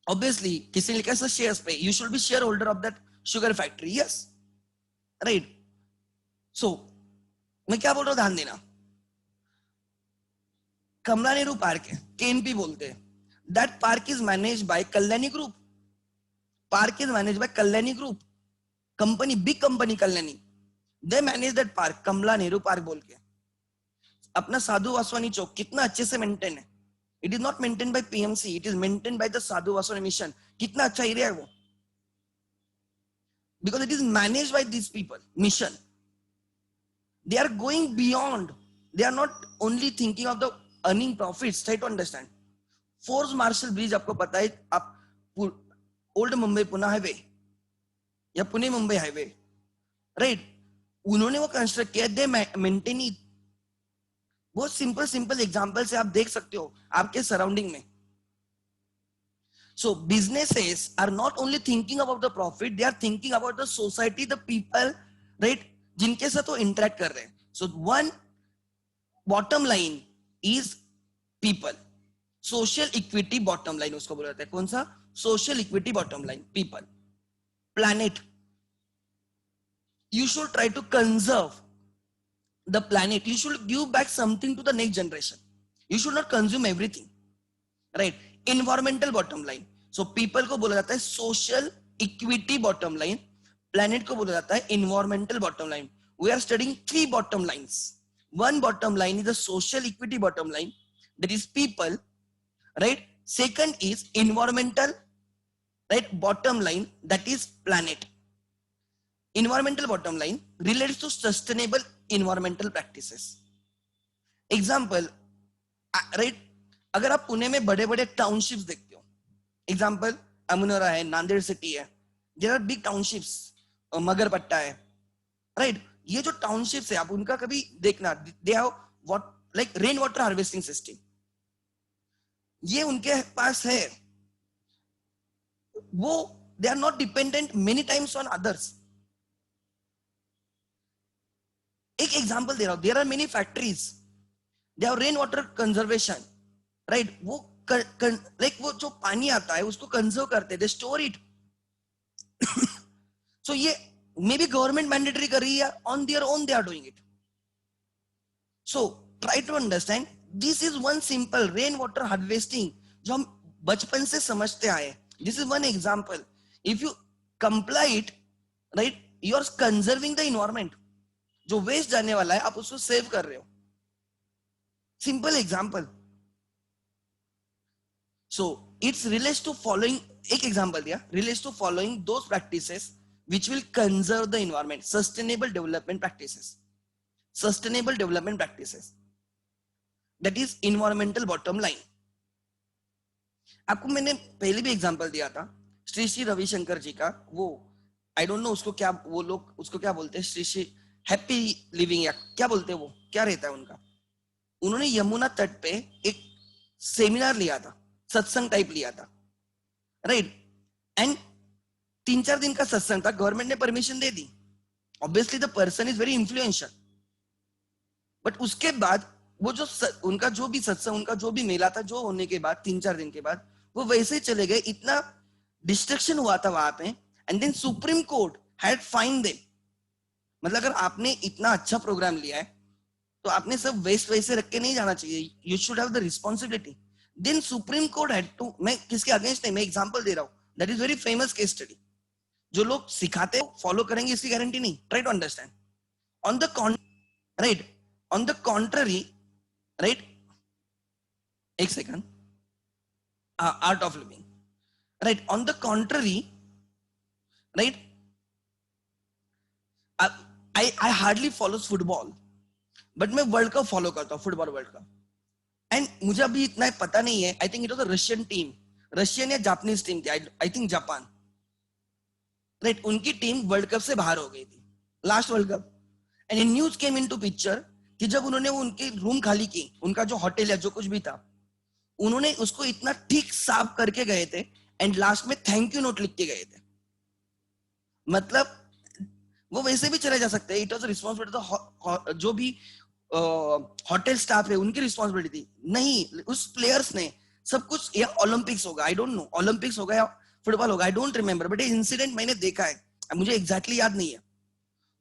Obviously किसी ने लिखा शेयर्स पे, you should be shareholder of that sugar factory, yes, right? So मैं क्या बोल रहा हूँ, ध्यान देना। कमला नेहरू पार्क है, केएनपी बोलते हैं, that park is managed by Kalyani group. Park is managed by Kalyani group, company, big company Kalyani, they manage that park, Kamala Nehru park बोल के। अपना साधु वासवानी चौक कितना अच्छे से मेंटेन है। It is not maintain by PMC, it is maintain by the Sadhu Vaswani mission. कितना अच्छा area है वो, because it is managed by this people mission. They are going beyond they are not only thinking of the earning profits. Try to understand. Force marshal bridge आपको पता है, आप old Mumbai Pune highway या Pune Mumbai highway, right, उन्होंने वो construct किया, दे maintain it. बहुत simple simple example से आप देख सकते हो आपके सराउंडिंग में। So businesses are not only thinking about the profit, they are thinking about the society, the people, right, जिनके साथ वो interact कर रहे हैं। So one bottom line is people. Social equity bottom line उसको बोला जाता है। कौन सा? Social equity bottom line, people. Planet. You should try to conserve the planet. You should give back something to the next generation. You should not consume everything, right? Environmental bottom line. So people को बोला जाता है social equity bottom line. Planet को बोला जाता है environmental bottom line. We are studying three bottom lines. One bottom line is the social equity bottom line, that is people, right? Second is environmental, right, bottom line, that is planet. Environmental bottom line relates to sustainable environmental practices. Example, right, अगर आप पुणे में बड़े बड़े townships देखते हो, example Amanora है, Nanded city है, there are big townships, Magarpatta है, राइट। ये जो टाउनशिप्स है आप उनका कभी देखना, they have what like rain water harvesting system, ये उनके पास है, वो they are not dependent many times on others. एक एग्जाम्पल दे रहा हूं, there are many factories, they have rain water conservation, right, वो लाइक वो जो पानी आता है उसको कंजर्व करते हैं, दे स्टोर इट। सो ये मे बी गवर्नमेंट मैंडेटरी कर रही है, on their own they are doing it. So try to understand, this is one simple rain water harvesting जो हम बचपन से समझते आए। This is one example, if you comply it, right, you are conserving the environment. जो waste जाने वाला है आप उसको सेव कर रहे हो, simple example. So it's relates to following, एक example दिया, relates to following those practices which will conserve the environment, sustainable development practices, sustainable development practices, that is environmental bottom line. आपको मैंने पहले भी एग्जांपल दिया था श्री श्री रविशंकर जी का, वो आई डोंट नो उसको क्या, वो लोग उसको क्या बोलते हैं, श्री श्री हैप्पी लिविंग या क्या बोलते हैं, वो क्या रहता है उनका। उन्होंने यमुना तट पे एक सेमिनार लिया था, सत्संग टाइप लिया था, राइट, एंड 3-4 दिन का सत्संग था, गवर्नमेंट ने permission they the, obviously the person is very influential, but उसके बाद वो जो उनका जो भी सत्संग, उनका जो भी मेला था, जो होने के बाद 3-4 दिन के बाद वो वैसे ही चले गए, इतना डिस्ट्रक्शन हुआ था वहां पे, and then supreme court had fine them. मतलब अगर आपने इतना अच्छा प्रोग्राम लिया है तो आपने सब वेस्ट वैसे रख के नहीं जाना चाहिए, you should have the responsibility. Then Supreme Court had to, मैं किसके अगेंस्ट नहीं, मैं एग्जांपल दे रहा हूं, that is very famous case study. जो लोग सिखाते हो फॉलो करेंगे इसकी गारंटी नहीं, try to understand. On the right, on the contrary, right, एक second, Art of Living, right, on the contrary, right, I hardly follows football, but मैं world cup follow करता हूँ, फुटबॉल वर्ल्ड कप, एंड मुझे अभी इतना पता नहीं है, I think it was a Russian team, Russian या जापानीज टीम थी, आई थिंक जापान, राइट, उनकी टीम वर्ल्ड कप से बाहर हो गई थी, last world cup, and news came into picture कि जब उन्होंने वो उनकी रूम खाली की, उनका जो होटल या जो कुछ भी था, उन्होंने उसको इतना ठीक साफ करके गए थे, एंड लास्ट में थैंक यू नोट लिख के गए थे। मतलब वो वैसे भी चले जा सकते हैं, इट वाज रिस्पॉन्सिबिलिटी जो भी होटल स्टाफ है उनकी रिस्पॉन्सिबिलिटी थी, नहीं, उस प्लेयर्स ने सब कुछ, या ओलंपिक्स होगा, आई डोंट नो, ओलंपिक्स होगा या फुटबॉल होगा, आई डोंट रिमेम्बर, बट ये इंसिडेंट मैंने देखा है, मुझे एग्जैक्टली याद नहीं है।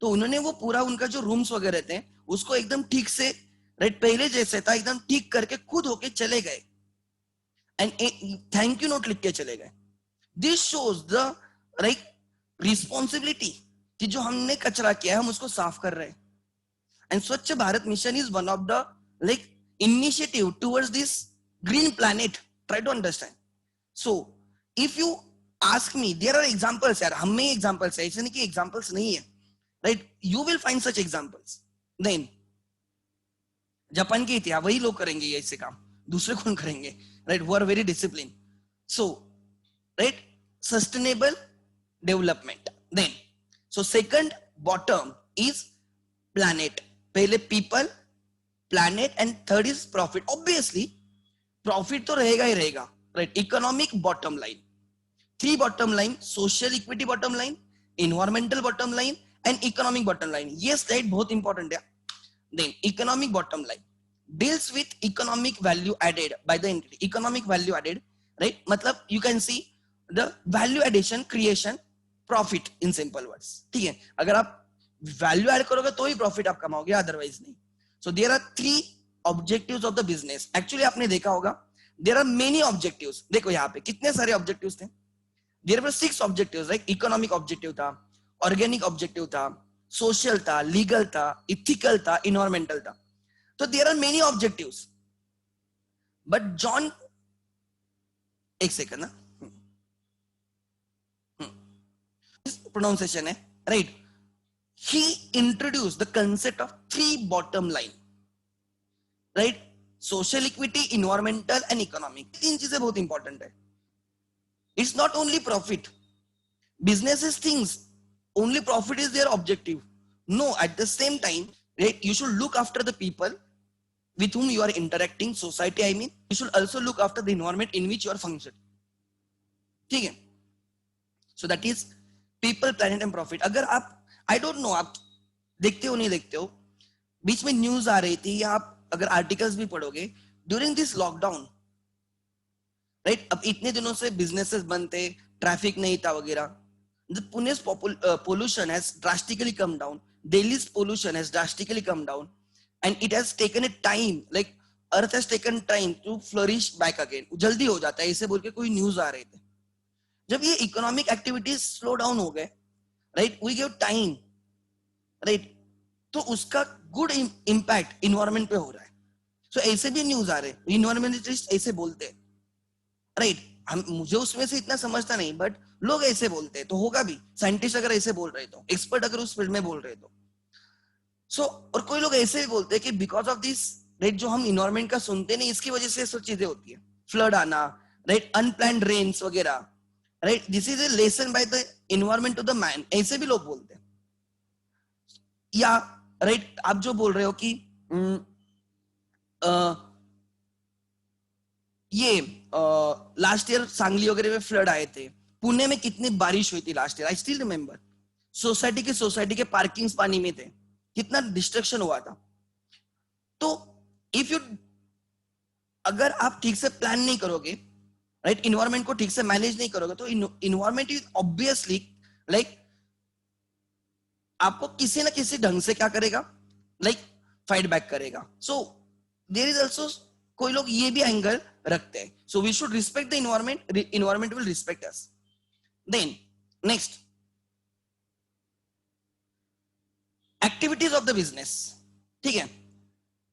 तो उन्होंने वो पूरा उनका जो रूम्स वगैरह थे उसको एकदम ठीक से, राइट, पहले जैसे था एकदम ठीक करके खुद होके चले गए, एंड थैंक यू नोट लिख के चले गए। This shows the right responsibility कि जो हमने कचरा किया है हम उसको साफ कर रहे हैं। And Swachh Bharat Mission is one of the like initiative towards this green planet. Try to understand. So, if you ask me, there are examples यार, हम में examples है, ऐसे नहीं कि examples नहीं है, right? You will find such examples. Then, Japan के इतिहास, वही लोग करेंगे ये ऐसे काम, दूसरे कौन करेंगे, राइट, वो are very discipline. So right, sustainable development. Then so second bottom is planet. पहले people, planet and third is profit. Obviously profit तो रहेगा ही रहेगा, right. Economic bottom line, three bottom line, social equity bottom line, environmental bottom line and economic bottom line. ये slide बहुत important है. Then economic bottom line deals with economic value added by the entity. Economic value added, right, मतलब you can see the value addition, creation, profit in simple words. ठीक है, अगर आप value add करोगे तो ही profit आप कमाओगे, otherwise नहीं. So there are three objectives of the business. Actually आपने देखा होगा there are many objectives. देखो यहाँ पे कितने सारे objectives थे. There were 6 objectives, right? Economic objective था, organic objective था, social था, legal था, ethical था, environmental था. So there are many objectives, but John, एक सेकंड ना, pronunciation है, right? He introduced the concept of three bottom line, right? Social equity, environmental and economic. तीन चीजें बहुत important है. It's not only profit. Businesses thinks only profit is their objective. No, at the same time, right? You should look after the people with whom you are interacting, society I mean. You should also look after the environment in which you are functioning. ठीक है, so that is people, planet and profit. अगर आप, I don't know आप देखते हो नहीं देखते हो, बीच में न्यूज आ रही थी या आप अगर आर्टिकल्स भी पढ़ोगे ड्यूरिंग दिस लॉकडाउन, राइट, अब इतने दिनों से बिजनेसेस बंद थे, ट्रैफिक नहीं था वगैरह. The Pune's pollution has drastically come down. Delhi's pollution has drastically come down. And it has taken a time, like earth has taken time to flourish back again. जल्दी हो जाता है ऐसे बोल के कोई न्यूज आ रहे थे. जब ये इकोनॉमिक एक्टिविटीज स्लो डाउन हो गए, right, we give time, right, तो उसका गुड इम्पैक्ट इन्वायरमेंट पे हो रहा है. सो ऐसे भी न्यूज आ रहे हैं, इन्वायरमेंटलिस्ट ऐसे बोलते हैं, राइट. हम, मुझे उसमें से इतना समझता नहीं, बट लोग ऐसे बोलते हैं तो होगा भी. साइंटिस्ट अगर ऐसे बोल रहे तो, एक्सपर्ट अगर उस फील्ड में बोल रहे तो. सो और कोई लोग ऐसे भी बोलते हैं कि बिकॉज ऑफ दिस, राइट, जो हम इन्वायरमेंट का सुनते नहीं, इसकी वजह से सब चीजें होती है, फ्लड आना, राइट, अनप्लान्ड रेन्स वगैरह, right, this is a lesson by the environment to the man, ऐसे भी लोग बोलते हैं. या राइट, आप जो बोल रहे हो कि ये लास्ट ईयर सांगली वगैरह में फ्लड आए थे, पुणे में कितनी बारिश हुई थी last year, I still remember. Society के पार्किंग्स पानी में थे, कितना डिस्ट्रक्शन हुआ था. तो इफ यू, अगर आप ठीक से प्लान नहीं करोगे, राइट, इन्वायरमेंट को ठीक से मैनेज नहीं करोगे, तो इन्वायरमेंट इज ऑब्वियसली लाइक आपको किसी ना किसी ढंग से क्या करेगा, लाइक फाइट बैक करेगा. सो देयर इज ऑल्सो, कोई लोग ये भी एंगल रखते हैं. So we should respect the environment, environment will respect us. Then next, activities of the business. ठीक है,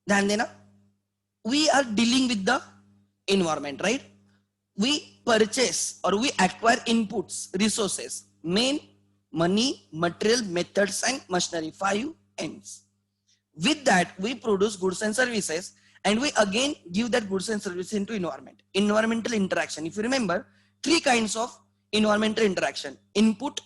ध्यान देना, we are dealing with the environment, right. We purchase or we acquire inputs, resources, main, money, material, methods and machinery, 5 M's. With that we produce goods and services, and we again give that goods and services into environment. Environmental interaction, if you remember, 3 kinds of environmental interaction: input,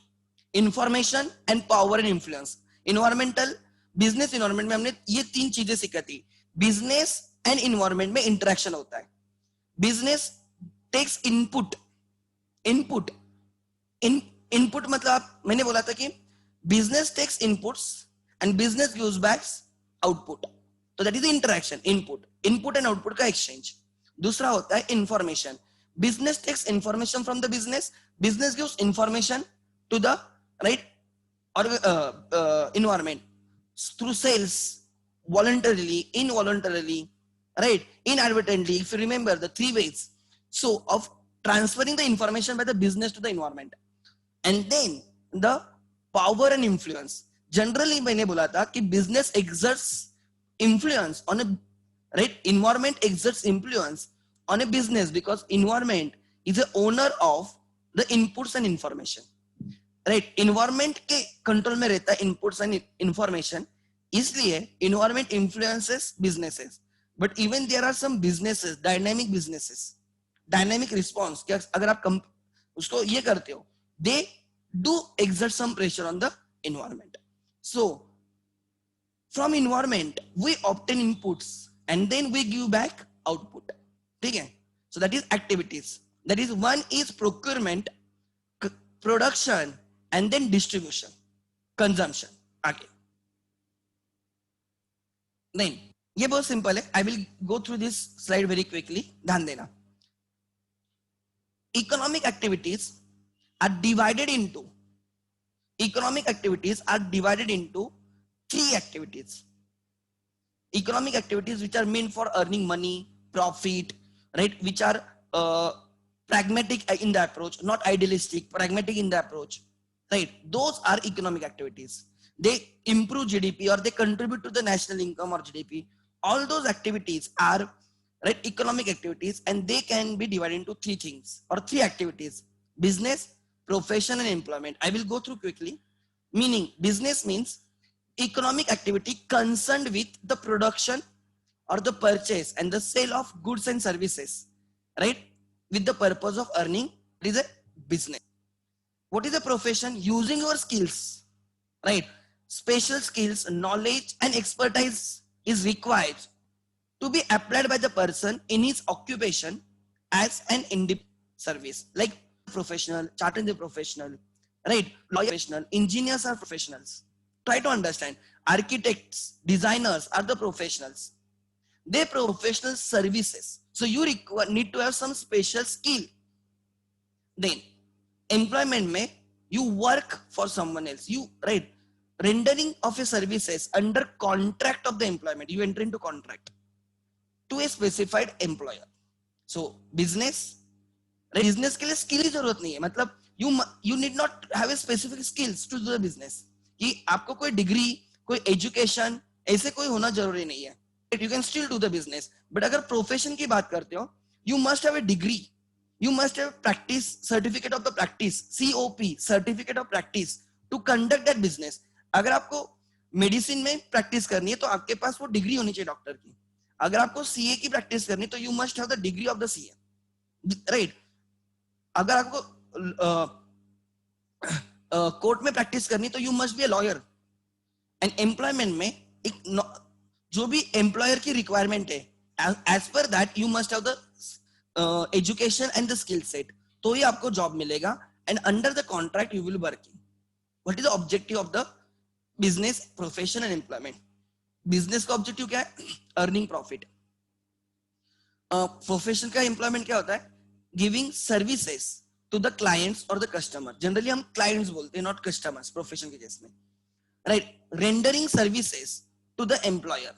information and power and influence. Environmental, business environment में हमने ये 3 चीजें सीखी थी. Business and environment में interaction होता है. Business takes input, input मतलब मैंने बोला था कि business takes inputs and business gives back output. तो that is the interaction, input and output का exchange. दूसरा होता है information. Business takes information from the business gives information to the right or environment through sales, voluntarily, involuntarily, right, inadvertently. If you remember the 3 ways, so of transferring the information by the business to the environment. And then the power and influence. Generally मैंने बोला था कि business exerts influence on a, right, environment exerts influence on a business because environment is the owner of the inputs and information, right. Environment के control में रहता है inputs and information, इसलिए environment influences businesses, but even there are some businesses, dynamic response, कि अगर आप उसको ये करते हो, they do exert some pressure on the environment. So from environment we obtain inputs and then we give back output. ठीक है? So that is activities. That is, one is procurement, production, and then distribution, consumption. आगे नहीं, ये बहुत simple है. I will go through this slide very quickly. ध्यान देना. Economic activities are divided into three activities. Economic activities which are meant for earning money, profit, right? Which are pragmatic in the approach, not idealistic, pragmatic in the approach, right? Those are economic activities. They improve GDP or they contribute to the national income or GDP. All those activities are, right, economic activities, and they can be divided into three things or three activities: business, profession, and employment. I will go through quickly. Meaning, business means economic activity concerned with the production or the purchase and the sale of goods and services, right, with the purpose of earning. It is a business. What is a profession? Using your skills, right? Special skills, knowledge, and expertise is required to be applied by the person in his occupation as an independent service. Like professional, chartered professional, right? Lawyer professional, engineers are professionals. Try to understand. Architects, designers are the professionals. They professional services. So you need to have some special skill. Then employment may you work for someone else. You, right, rendering of a services under contract of the employment. You enter into contract to a specified employer. So business, right? Business के लिए skill की जरूरत नहीं है. मतलब you need not have a specific skills to do the business. कि आपको कोई डिग्री, कोई एजुकेशन ऐसे कोई होना जरूरी नहीं है. You can still do the business. But अगर प्रोफेशन की बात करते हो, you must have a degree. You must have practice, certificate of the practice, COP, certificate of practice to conduct that business. अगर आपको मेडिसिन में प्रैक्टिस करनी है तो आपके पास वो डिग्री होनी चाहिए डॉक्टर की. अगर आपको सीए की प्रैक्टिस करनी है तो you must have the degree of the CA, right. अगर आपको कोर्ट में प्रैक्टिस करनी तो you must be a lawyer. And employment में एक जो भी एम्प्लॉयर की रिक्वायरमेंट है, as per that you must have the education and the skill set, तो ही आपको जॉब मिलेगा. And under the contract you will working. What is the objective of the business, profession and employment? Business का objective क्या है? Earning profit. Profession का employment क्या होता है? Giving services to the clients और द कस्टमर. जनरली हम clients बोलते हैं, नॉट कस्टमर्स, प्रोफेशन के केस में, right. Rendering services to the employer.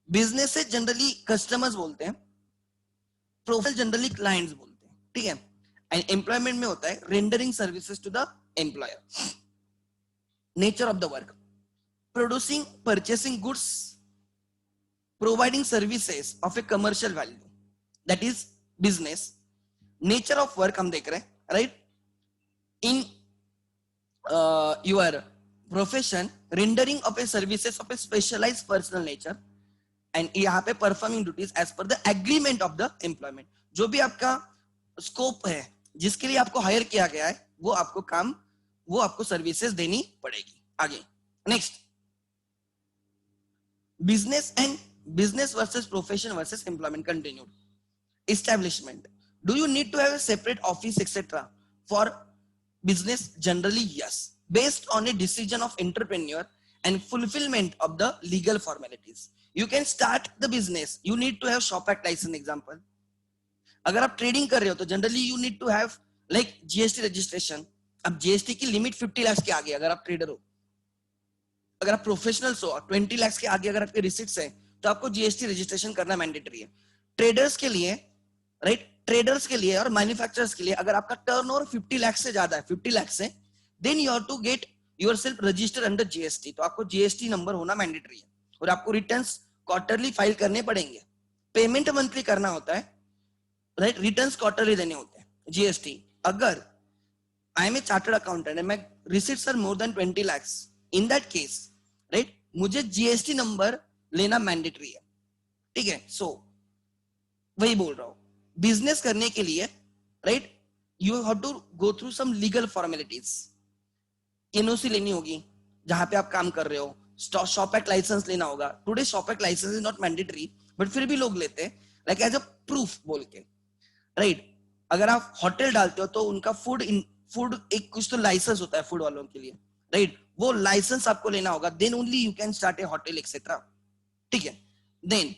Business से जनरली कस्टमर्स बोलते हैं, प्रोफेशनल जनरली क्लाइंट्स बोलते हैं, ठीक है. एंड एम्प्लॉयमेंट में होता है rendering services to the employer. Nature of the work: producing, purchasing goods, providing services of a commercial value, that is business. Nature of work हम देख रहे हैं, right? In your profession, rendering of a services of a specialized personal nature, and यहाँ पे performing duties as per the agreement of the employment. जो भी आपका scope है, जिसके लिए आपको हायर किया गया है, वो आपको काम, वो आपको सर्विसेज देनी पड़ेगी. आगे next, business and business versus profession versus employment continued. Establishment: do you need to have a separate office etc.? For business, generally yes, based on a decision of entrepreneur and fulfillment of the legal formalities. You can start the business, you need to have shop act license. Example, अगर आप trading कर रहे हो तो generally you need to have like GST registration. अब GST की limit 50 lakh के आगे अगर आप ट्रेडर हो, अगर आप प्रोफेशनल्स हो, 20 लाख के आगे अगर आपके रिसिट्स हैं, तो आपको जीएसटी रजिस्ट्रेशन करना मैंडेटरी है. ट्रेडर्स के लिए, राइट, ट्रेडर्स के लिए और मैन्युफैक्चरर्स के लिए अगर आपका टर्नओवर 50 लाख से ज्यादा है, 50 लाख से, then you have to get yourself registered under GST. तो आपको जीएसटी नंबर होना मैंडेटरी है और आपको रिटर्न्स क्वार्टरली फाइल करने पड़ेंगे. पेमेंट मंथली करना होता है, राइट. रिटर्न्स क्वार्टरली देने होते हैं. जीएसटी, अगर I am a chartered accountant and my receipts are more than 20 lakhs, in that case, right, मुझे जीएसटी नंबर लेना मैंडेटरी है, ठीक है। सो वही बोल रहा हूं, बिजनेस करने के लिए right you have to go through some legal formalities. NOC लेनी होगी जहां पे आप काम कर रहे हो, शॉप एक्ट लाइसेंस लेना होगा। Today shop act license is not mandatory, but फिर भी लोग लेते हैं लाइक एज अ प्रूफ बोल के, राइट। अगर आप होटल डालते हो तो उनका फूड एक कुछ तो लाइसेंस होता है फूड वालों के लिए, राइट। वो लाइसेंस आपको लेना होगा, then only you can start a hotel etcetera, ठीक है। Then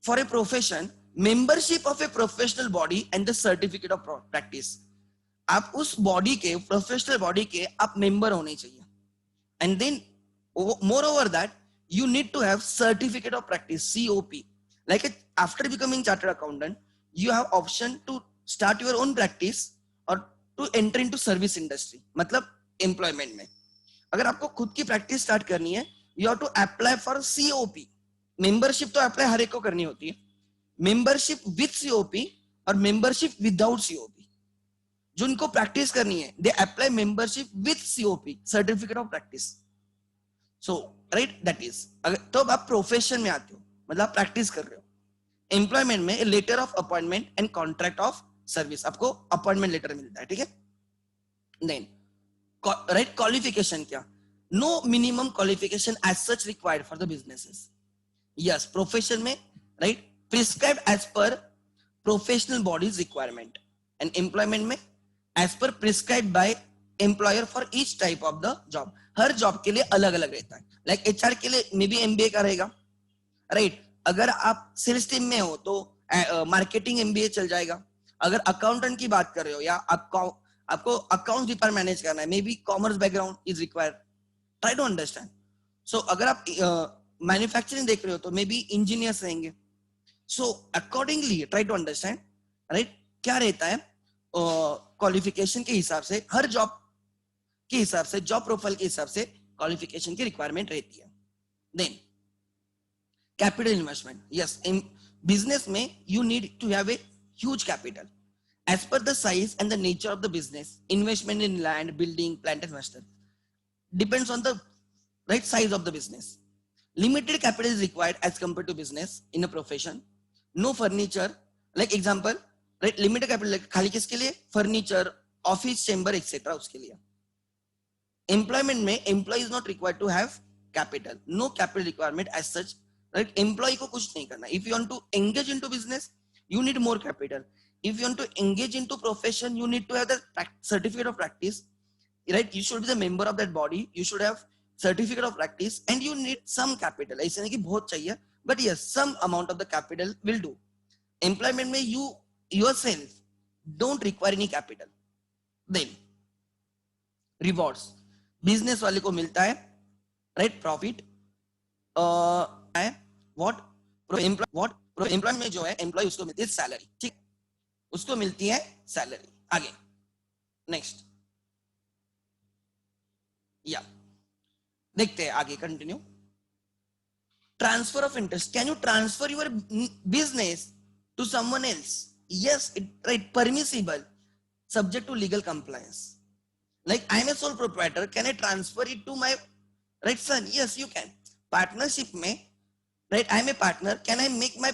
for a profession, membership of a professional body and the certificate of practice. आप उस बॉडी के, प्रोफेशनल बॉडी के आप मेंबर होने चाहिए। And then moreover that you need to have certificate of practice, COP. Like after becoming chartered accountant, you have option to start your own practice or to enter into service industry. मतलब employment में अगर आपको खुद की practice start करनी है, you have to apply for COP. Membership तो apply हर एक को करनी होती है, मेंबरशिप विद COP और मेंबरशिप विदाउट COP। जो उनको प्रैक्टिस करनी है, they apply membership with COP, certificate of practice. So right that is, अगर तो आप प्रोफेशन में आते हो, मतलब आप प्रैक्टिस कर रहे हो। एम्प्लॉयमेंट में letter of appointment and contract of service, आपको अपॉइंटमेंट लेटर मिलता है, ठीक है। देन राइट क्वालिफिकेशन क्या, no minimum qualification as such required for the businesses. Yes, profession में right prescribed as per professional bodies requirement, and employment में as per prescribed by employer for each type of the job. हर job के लिए अलग अलग रहता है। Like HR के लिए मे बी एमबीए का रहेगा, राइट। अगर आप सेल्स टीम में हो तो मार्केटिंग एमबीए चल जाएगा। अगर अकाउंटेंट की बात कर रहे हो या आपको अकाउंट डिपार्टमेंट मैनेज करना है, may be commerce background is required. Try to understand. So अगर आप मैन्युफैक्चरिंग देख रहे हो तो मे बी इंजीनियर्स रहेंगे। So accordingly try to understand, right, क्या रहता है क्वालिफिकेशन के हिसाब से, हर जॉब के हिसाब से, जॉब प्रोफाइल के हिसाब से क्वालिफिकेशन की रिक्वायरमेंट रहती है। Then capital investment, yes, in business में you need to have a huge capital as per the size and the nature of the business. Investment in land, building, plant and master depends on the right size of the business. Limited capital is required as compared to business in a profession. No furniture, like example, right, limited capital like खाली किसके लिए, furniture, office, chamber, etc. उसके लिए। Employment में employee is not required to have capital, no capital requirement as such, right। employee को कुछ नहीं करना। If you want to engage into business, you need more capital. If you want to engage into profession, you need to have the certificate of practice, right। You should be the member of that body, you should have certificate of practice and you need some capital. ऐसे नहीं कि बहुत चाहिए, but yes some amount of the capital will do. Employment में you yourself don't require any capital. Then rewards, business वाले को मिलता है राइट प्रॉफिट, व्हाट एम्प्लॉयमेंट में जो है एम्प्लॉय उसको मिलती है सैलरी, ठीक, उसको मिलती है सैलरी। आगे नेक्स्ट या देखते हैं आगे, continue. Transfer of interest, can you transfer your business to someone else? Yes, it right permissible subject to legal compliance. Like I am a sole proprietor, can I transfer it to my right son? Yes you can. Partnership में right I am a partner, can I make my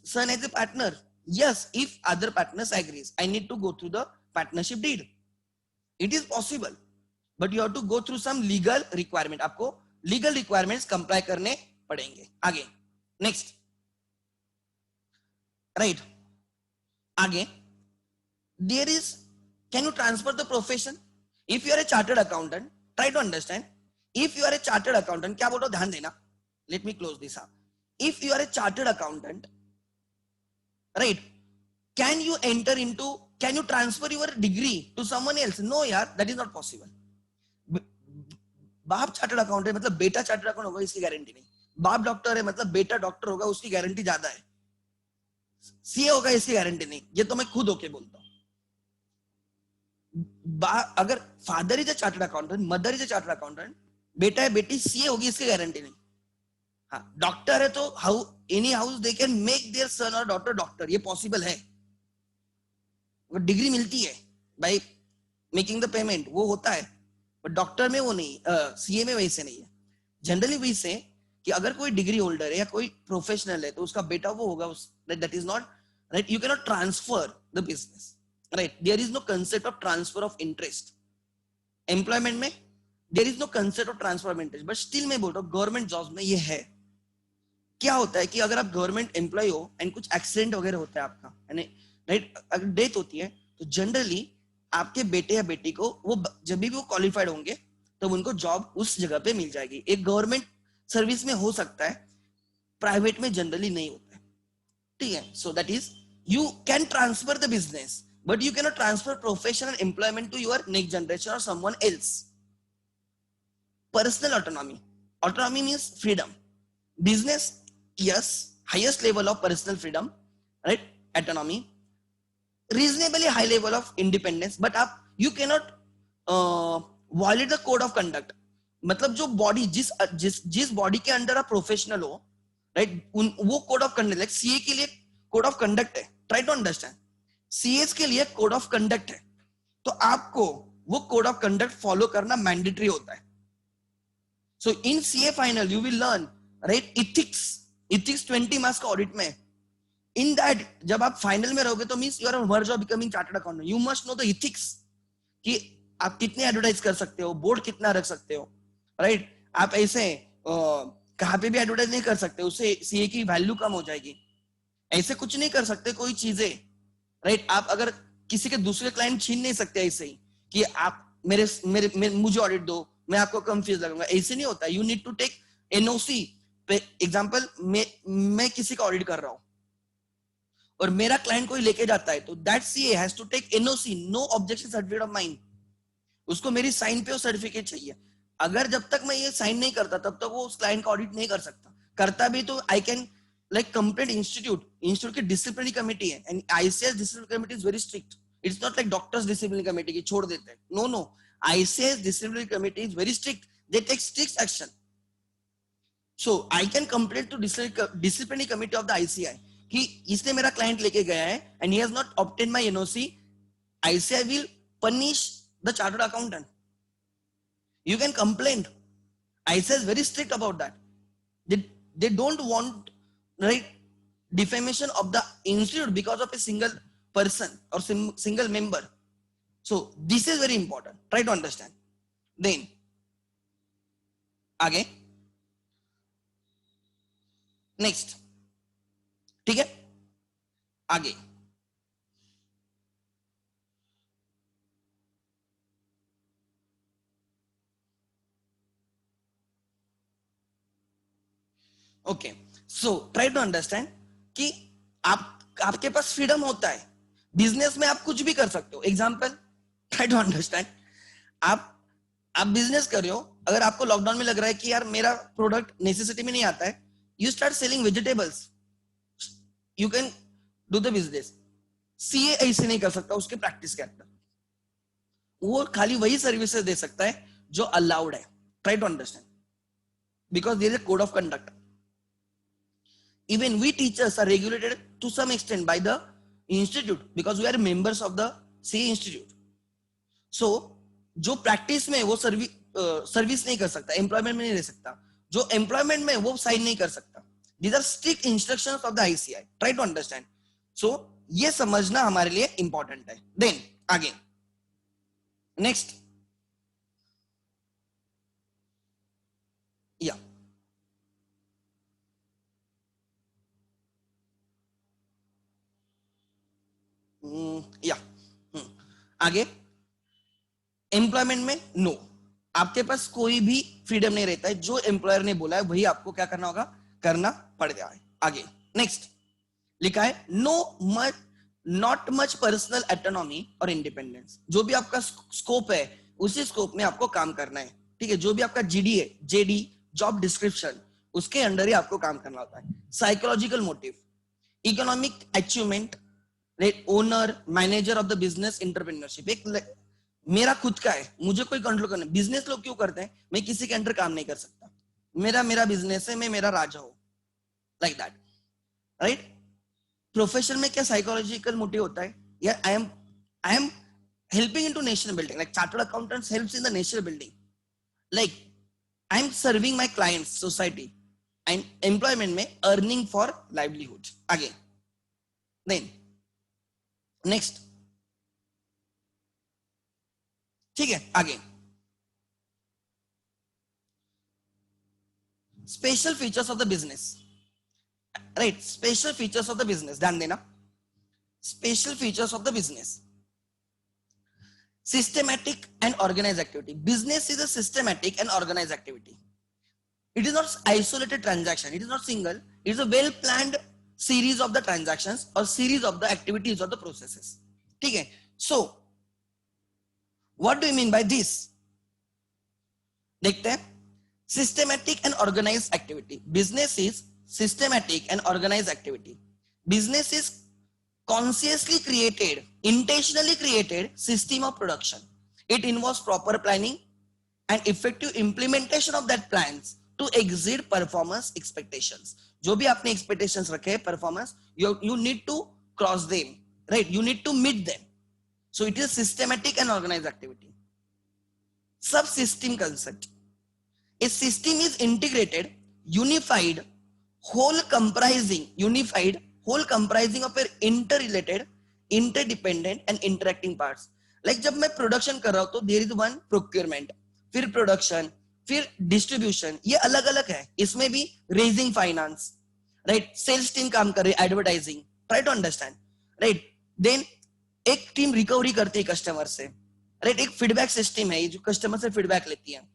son as a partner? Yes, if other partners agrees, I need to go through the partnership deed. It is possible, but you have to go through some legal requirement. आपको legal requirements comply करने पड़ेंगे। आगे next, right? आगे there is, can you transfer the profession? If you are a chartered accountant, try to understand. If you are a chartered accountant, क्या बोल रहा हूं ध्यान देना. Let me close this up. If you are a chartered accountant, right, can you transfer your degree to someone else? No यार, that is not possible. बाप chartered accountant है मतलब बेटा चार्टर्ड अकाउंटेंट होगा इसकी गारंटी नहीं। बाप डॉक्टर है मतलब बेटा डॉक्टर होगा उसकी गारंटी ज्यादा है। सीए होगा इसकी गारंटी नहीं, ये तो मैं खुद होके बोलता हूँ। अगर father is a chartered accountant, mother is a chartered accountant, बेटा है बेटी सीए होगी इसकी गारंटी नहीं। हाँ, डॉक्टर है तो how any house they can make their son और डॉटर डॉक्टर, ये पॉसिबल है। वो डिग्री मिलती है बाय मेकिंग द पेमेंट, वो होता है, बट डॉक्टर में वो नहीं, सीए में वैसे नहीं है। जनरली वी से कि अगर कोई डिग्री होल्डर है या कोई प्रोफेशनल है तो उसका बेटा वो होगा, that is not right. You can not transfer the business, right. There is no concept of transfer of interest. Employment में there is no concept of transfer of interest, but still मैं बोल रहा हूँ गवर्नमेंट जॉब में ये है. क्या होता है कि अगर आप गवर्नमेंट एम्प्लॉय हो एंड कुछ एक्सीडेंट वगैरह होता है आपका, राइट, अगर डेथ होती है तो जनरली आपके बेटे या बेटी को वो जब भी वो क्वालिफाइड होंगे तब उनको जॉब उस जगह पे मिल जाएगी. एक गवर्नमेंट सर्विस में हो सकता है, प्राइवेट में जनरली नहीं होता है. ठीक है. So that is you can transfer the business but you can not transfer professional employment to your next generation और someone else. Personal autonomy. Autonomy means freedom. Business, yes, highest level of personal freedom, right, autonomy, reasonably high level of independence, but आप you cannot violate the code of conduct. मतलब जो body जिस body के under आप professional हो, right, वो code of conduct, like CA के लिए कोड ऑफ कंडक्ट है. Try to understand. सीएस के लिए कोड ऑफ कंडक्ट है, तो आपको वो कोड ऑफ कंडक्ट फॉलो करना मैंडेटरी होता है. So in CA final you will learn, right, ethics 20 marks का ऑडिट में. इन दैट जब आप फाइनल में रहोगे तो means you are on verge of becoming chartered accountant. You must know the ethics कि आप कितने एडवर्टाइज कर सकते हो, बोर्ड कितना रख सकते हो, राइट. आप ऐसे कहां पे भी एडवर्टाइज नहीं कर सकते, उससे सीए की वैल्यू कम हो जाएगी. ऐसे कुछ नहीं कर सकते कोई चीजें, राइट. आप अगर किसी के दूसरे क्लाइंट छीन नहीं सकते ऐसे ही कि आप मुझे ऑडिट दो, मैं आपको कम फीस लगाऊंगा. ऐसे नहीं होता. You need to take NOC. Example, मैं किसी का ऑडिट कर रहा हूं और मेरा क्लाइंट कोई लेके जाता है तो that CA has to take NOC, no objection certificate of mind. उसको मेरी साइन पे वो सर्टिफिकेट चाहिए. अगर जब तक मैं ये साइन नहीं करता तब तक वो उस क्लाइंट का ऑडिट नहीं कर सकता. करता भी तो I can like complaint institute की डिसिप्लिनरी कमेटी है and ICS disciplinary committee is very strict. It's not like doctors disciplinary committee की छोड़ देते हैं. No no, ICS disciplinary committee is very strict. They take strict action. So I can complain to disciplinary committee of the ICI कि इसने मेरा client लेके गया है and he has not obtained my NOC. ICI will punish the chartered accountant. You can complain. ICI is very strict about that. They don't want, right, defamation of the institute because of a single person or single member. So this is very important. Try to understand. Then आगे next. ठीक है, आगे okay. So try to understand कि आपके पास freedom होता है. Business में आप कुछ भी कर सकते हो. Example, try to understand. आप बिजनेस कर रहे हो, अगर आपको लॉकडाउन में लग रहा है कि यार मेरा प्रोडक्ट नेसेसिटी में नहीं आता है, you start selling vegetables, you can do the business. CA ऐसे नहीं कर सकता उसके प्रैक्टिस के अंदर. वो खाली वही सर्विसेज दे सकता है जो अलाउड है. Try to understand because there is a code of conduct. Even we teachers are regulated to some extent by the institute because we are members of the CA institute. So जो practice में वो service नहीं कर सकता, employment में नहीं रह सकता, जो एम्प्लॉयमेंट में वो साइन नहीं कर सकता. These are strict instructions of the ICI. Try to understand. So ये समझना हमारे लिए इंपॉर्टेंट है. देन आगे नेक्स्ट. या आगे एम्प्लॉयमेंट में नो, आपके पास कोई भी फ्रीडम नहीं रहता है. जो एम्प्लॉयर ने बोला है वही आपको क्या करना होगा, करना पड़ेगा. आगे नेक्स्ट लिखा है no much, not much personal autonomy और इंडिपेंडेंस. जो भी आपका स्कोप है उसी स्कोप में आपको काम करना है. ठीक है, जो भी आपका जीडी है, जेडी जॉब डिस्क्रिप्शन, उसके अंडर ही आपको काम करना होता है. Psychological motive, economic achievement, owner manager of the business, entrepreneurship. एक मेरा खुद का है, मुझे कोई कंट्रोल करना. बिजनेस लोग क्यों करते हैं, मैं किसी के अंडर काम नहीं कर सकता, मेरा बिजनेस है, मैं मेरा राजा हूं, लाइक दैट, राइट. प्रोफेशन में क्या साइकोलॉजिकल मोटिव होता है, यार I am helping into national building, like chartered accountants helps in the national building. Like I am serving my clients society and employment में अर्निंग फॉर लाइवलीहुड. आगे then next. ठीक है, आगे special features of the business. Right, special features of the business, ध्यान देना. Special features of the business. Systematic and organized activity. Business is a systematic and organized activity. It is not isolated transaction. It is not single. It is a well planned series of the transactions or series of the activities or the processes. ठीक है. So what do you mean by this? देखते हैं. Systematic and organized activity. Business is systematic and organized activity. Business is consciously created, intentionally created system of production. It involves proper planning and effective implementation of that plans to exceed performance expectations. जो भी आपने expectations रखे हैं performance, you need to cross them, right? You need to meet them. So it is systematic and organized activity. Subsystem concept. A system is integrated, unified, whole comprising of interrelated, interdependent and interacting parts. Like जब मैं production कर रहा हूं तो there is one procurement, फिर production, फिर distribution, ये अलग अलग है. इसमें भी raising finance, right, sales team काम कर रही है, advertising, try to understand, right. Then एक टीम रिकवरी करती है कस्टमर से, राइट. एक फीडबैक सिस्टम है जो कस्टमर से फीडबैक लेती है,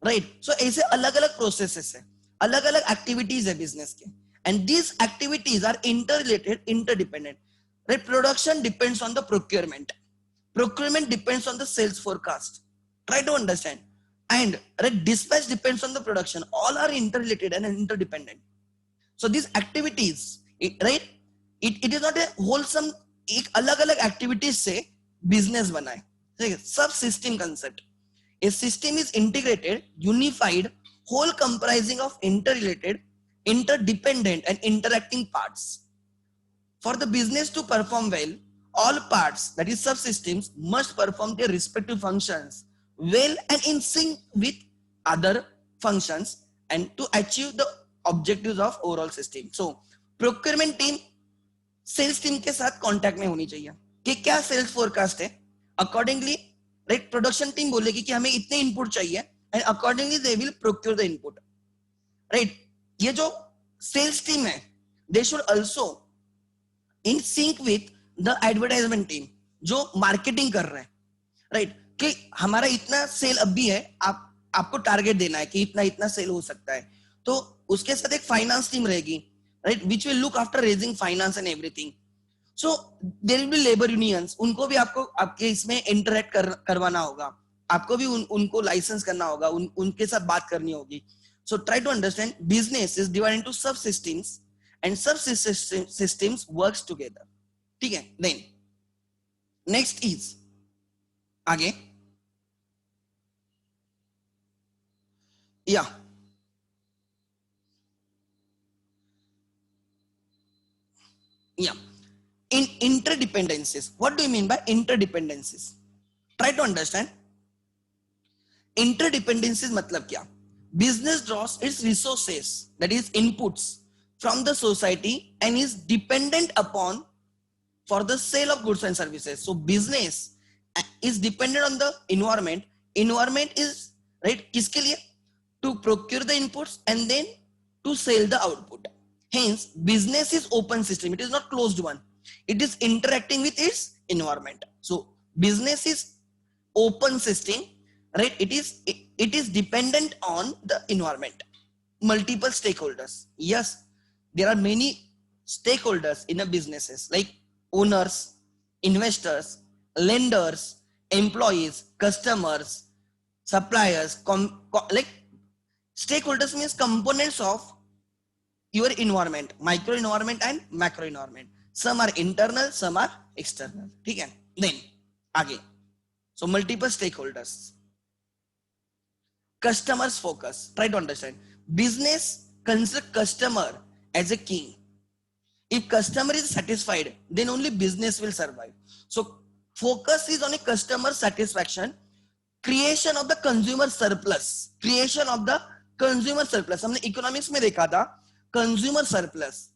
राइट. सो ऐसे अलग अलग प्रोसेसेस है, अलग अलग एक्टिविटीज है बिजनेस के. And these activities are interrelated, interdependent. Right? Production depends on the procurement. Procurement depends on the sales forecast. Try to understand. And right, dispatch depends on the production. All are interrelated and interdependent. So these activities, right? It is not a wholesome. एक अलग अलग activities से business बना है. Subsystem concept. A system is integrated, unified, whole comprising of interrelated, interdependent and interacting parts. For the business to perform well, all parts, that is subsystems, must perform their respective functions well and in sync with other functions and to achieve the objectives of overall system. So procurement team sales team के साथ contact में होनी चाहिए कि क्या sales forecast है, accordingly, right. Production team बोलेगी कि हमें इतने इनपुट चाहिए and accordingly they will procure the input, right. ये जो सेल्स टीम है, they should also in sync with the advertisement team जो मार्केटिंग कर रहे हैं, राइट. कि हमारा इतना सेल अभी है, आपको टारगेट देना है कि इतना इतना सेल हो सकता है. तो उसके साथ एक फाइनेंस टीम रहेगी, right, which will look after raising finance and everything. So there will be labour unions, उनको भी आपको आपके इसमें इंटरेक्ट करवाना होगा, आपको भी उनको लाइसेंस करना होगा, उनके साथ बात करनी होगी. So try to understand, business is divided into subsystems and subsystems works together. ठीक है. Then next is आगे, yeah, in interdependencies. What do you mean by interdependencies? Try to understand. Interdependencies मतलब क्या? Business draws its resources, that is inputs, from the society and is dependent upon for the sale of goods and services. So business is dependent on the environment. Environment is, right, किसके लिए? To procure the inputs and then to sell the output. Hence business is open system. It is not closed one. It is interacting with its environment. So business is open system, right. It is dependent on the environment. Multiple stakeholders. Yes, there are many stakeholders in a businesses like owners, investors, lenders, employees, customers, suppliers. Like stakeholders means components of your environment, micro environment and macro environment. Some are internal, some are external. ठीक है. Then आगे, so multiple stakeholders. Customers focus. Try to understand. Business consider customer as a king. If customer is satisfied, then only business will survive. So focus is on a customer satisfaction, creation of the consumer surplus, creation of the consumer surplus हमने economics में देखा था, consumer surplus,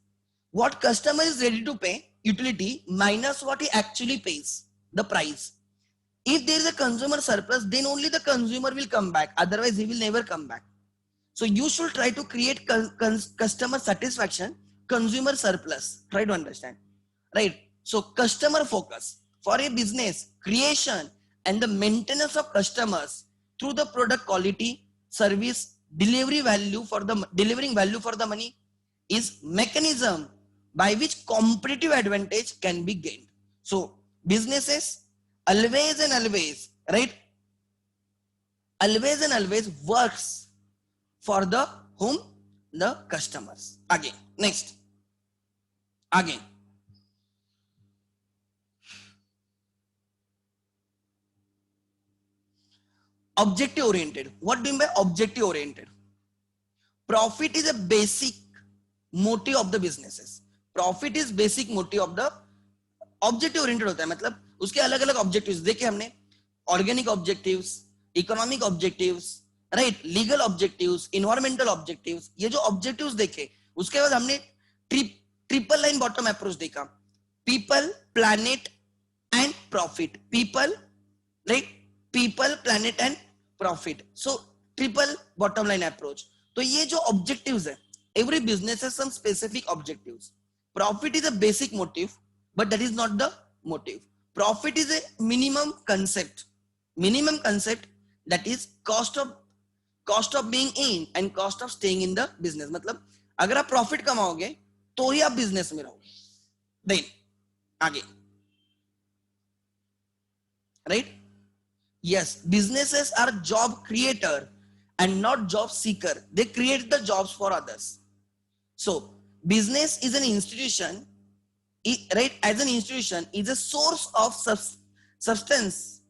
what customer is ready to pay utility minus what he actually pays, the price. If there is a consumer surplus, then only the consumer will come back, otherwise he will never come back. So you should try to create customer satisfaction, consumer surplus, try to understand, right? So customer focus for a business, creation and the maintenance of customers through the product quality, service, delivering value for the money is mechanism by which competitive advantage can be gained. So businesses always and always, right, always and always works for the whom, the customers. Again, next, again, objective oriented. What do you mean by objective oriented? Profit is a basic motive of the businesses. Profit is basic motive of the, objective oriented होता है मतलब उसके अलग अलग objectives देखे हमने, organic objectives, economic objectives, right, legal objectives, environmental objectives, ये जो ऑब्जेक्टिव्स देखे उसके बाद हमने ट्रिपल लाइन बॉटम अप्रोच देखा, people, planet and profit, people, right, people, planet and profit, so triple bottom line approach. तो ये जो ऑब्जेक्टिव्स है, every business has some specific objectives. Profit is a basic motive, but that is not the motive. Profit is a minimum concept that is cost of being in and cost of staying in the business. मतलब अगर आप profit कमाओगे तो ही आप business में रहोगे. Then आगे, right? Yes, businesses are job creator and not job seeker. They create the jobs for others. So business is an institution, right? As an institution is a source of sustenance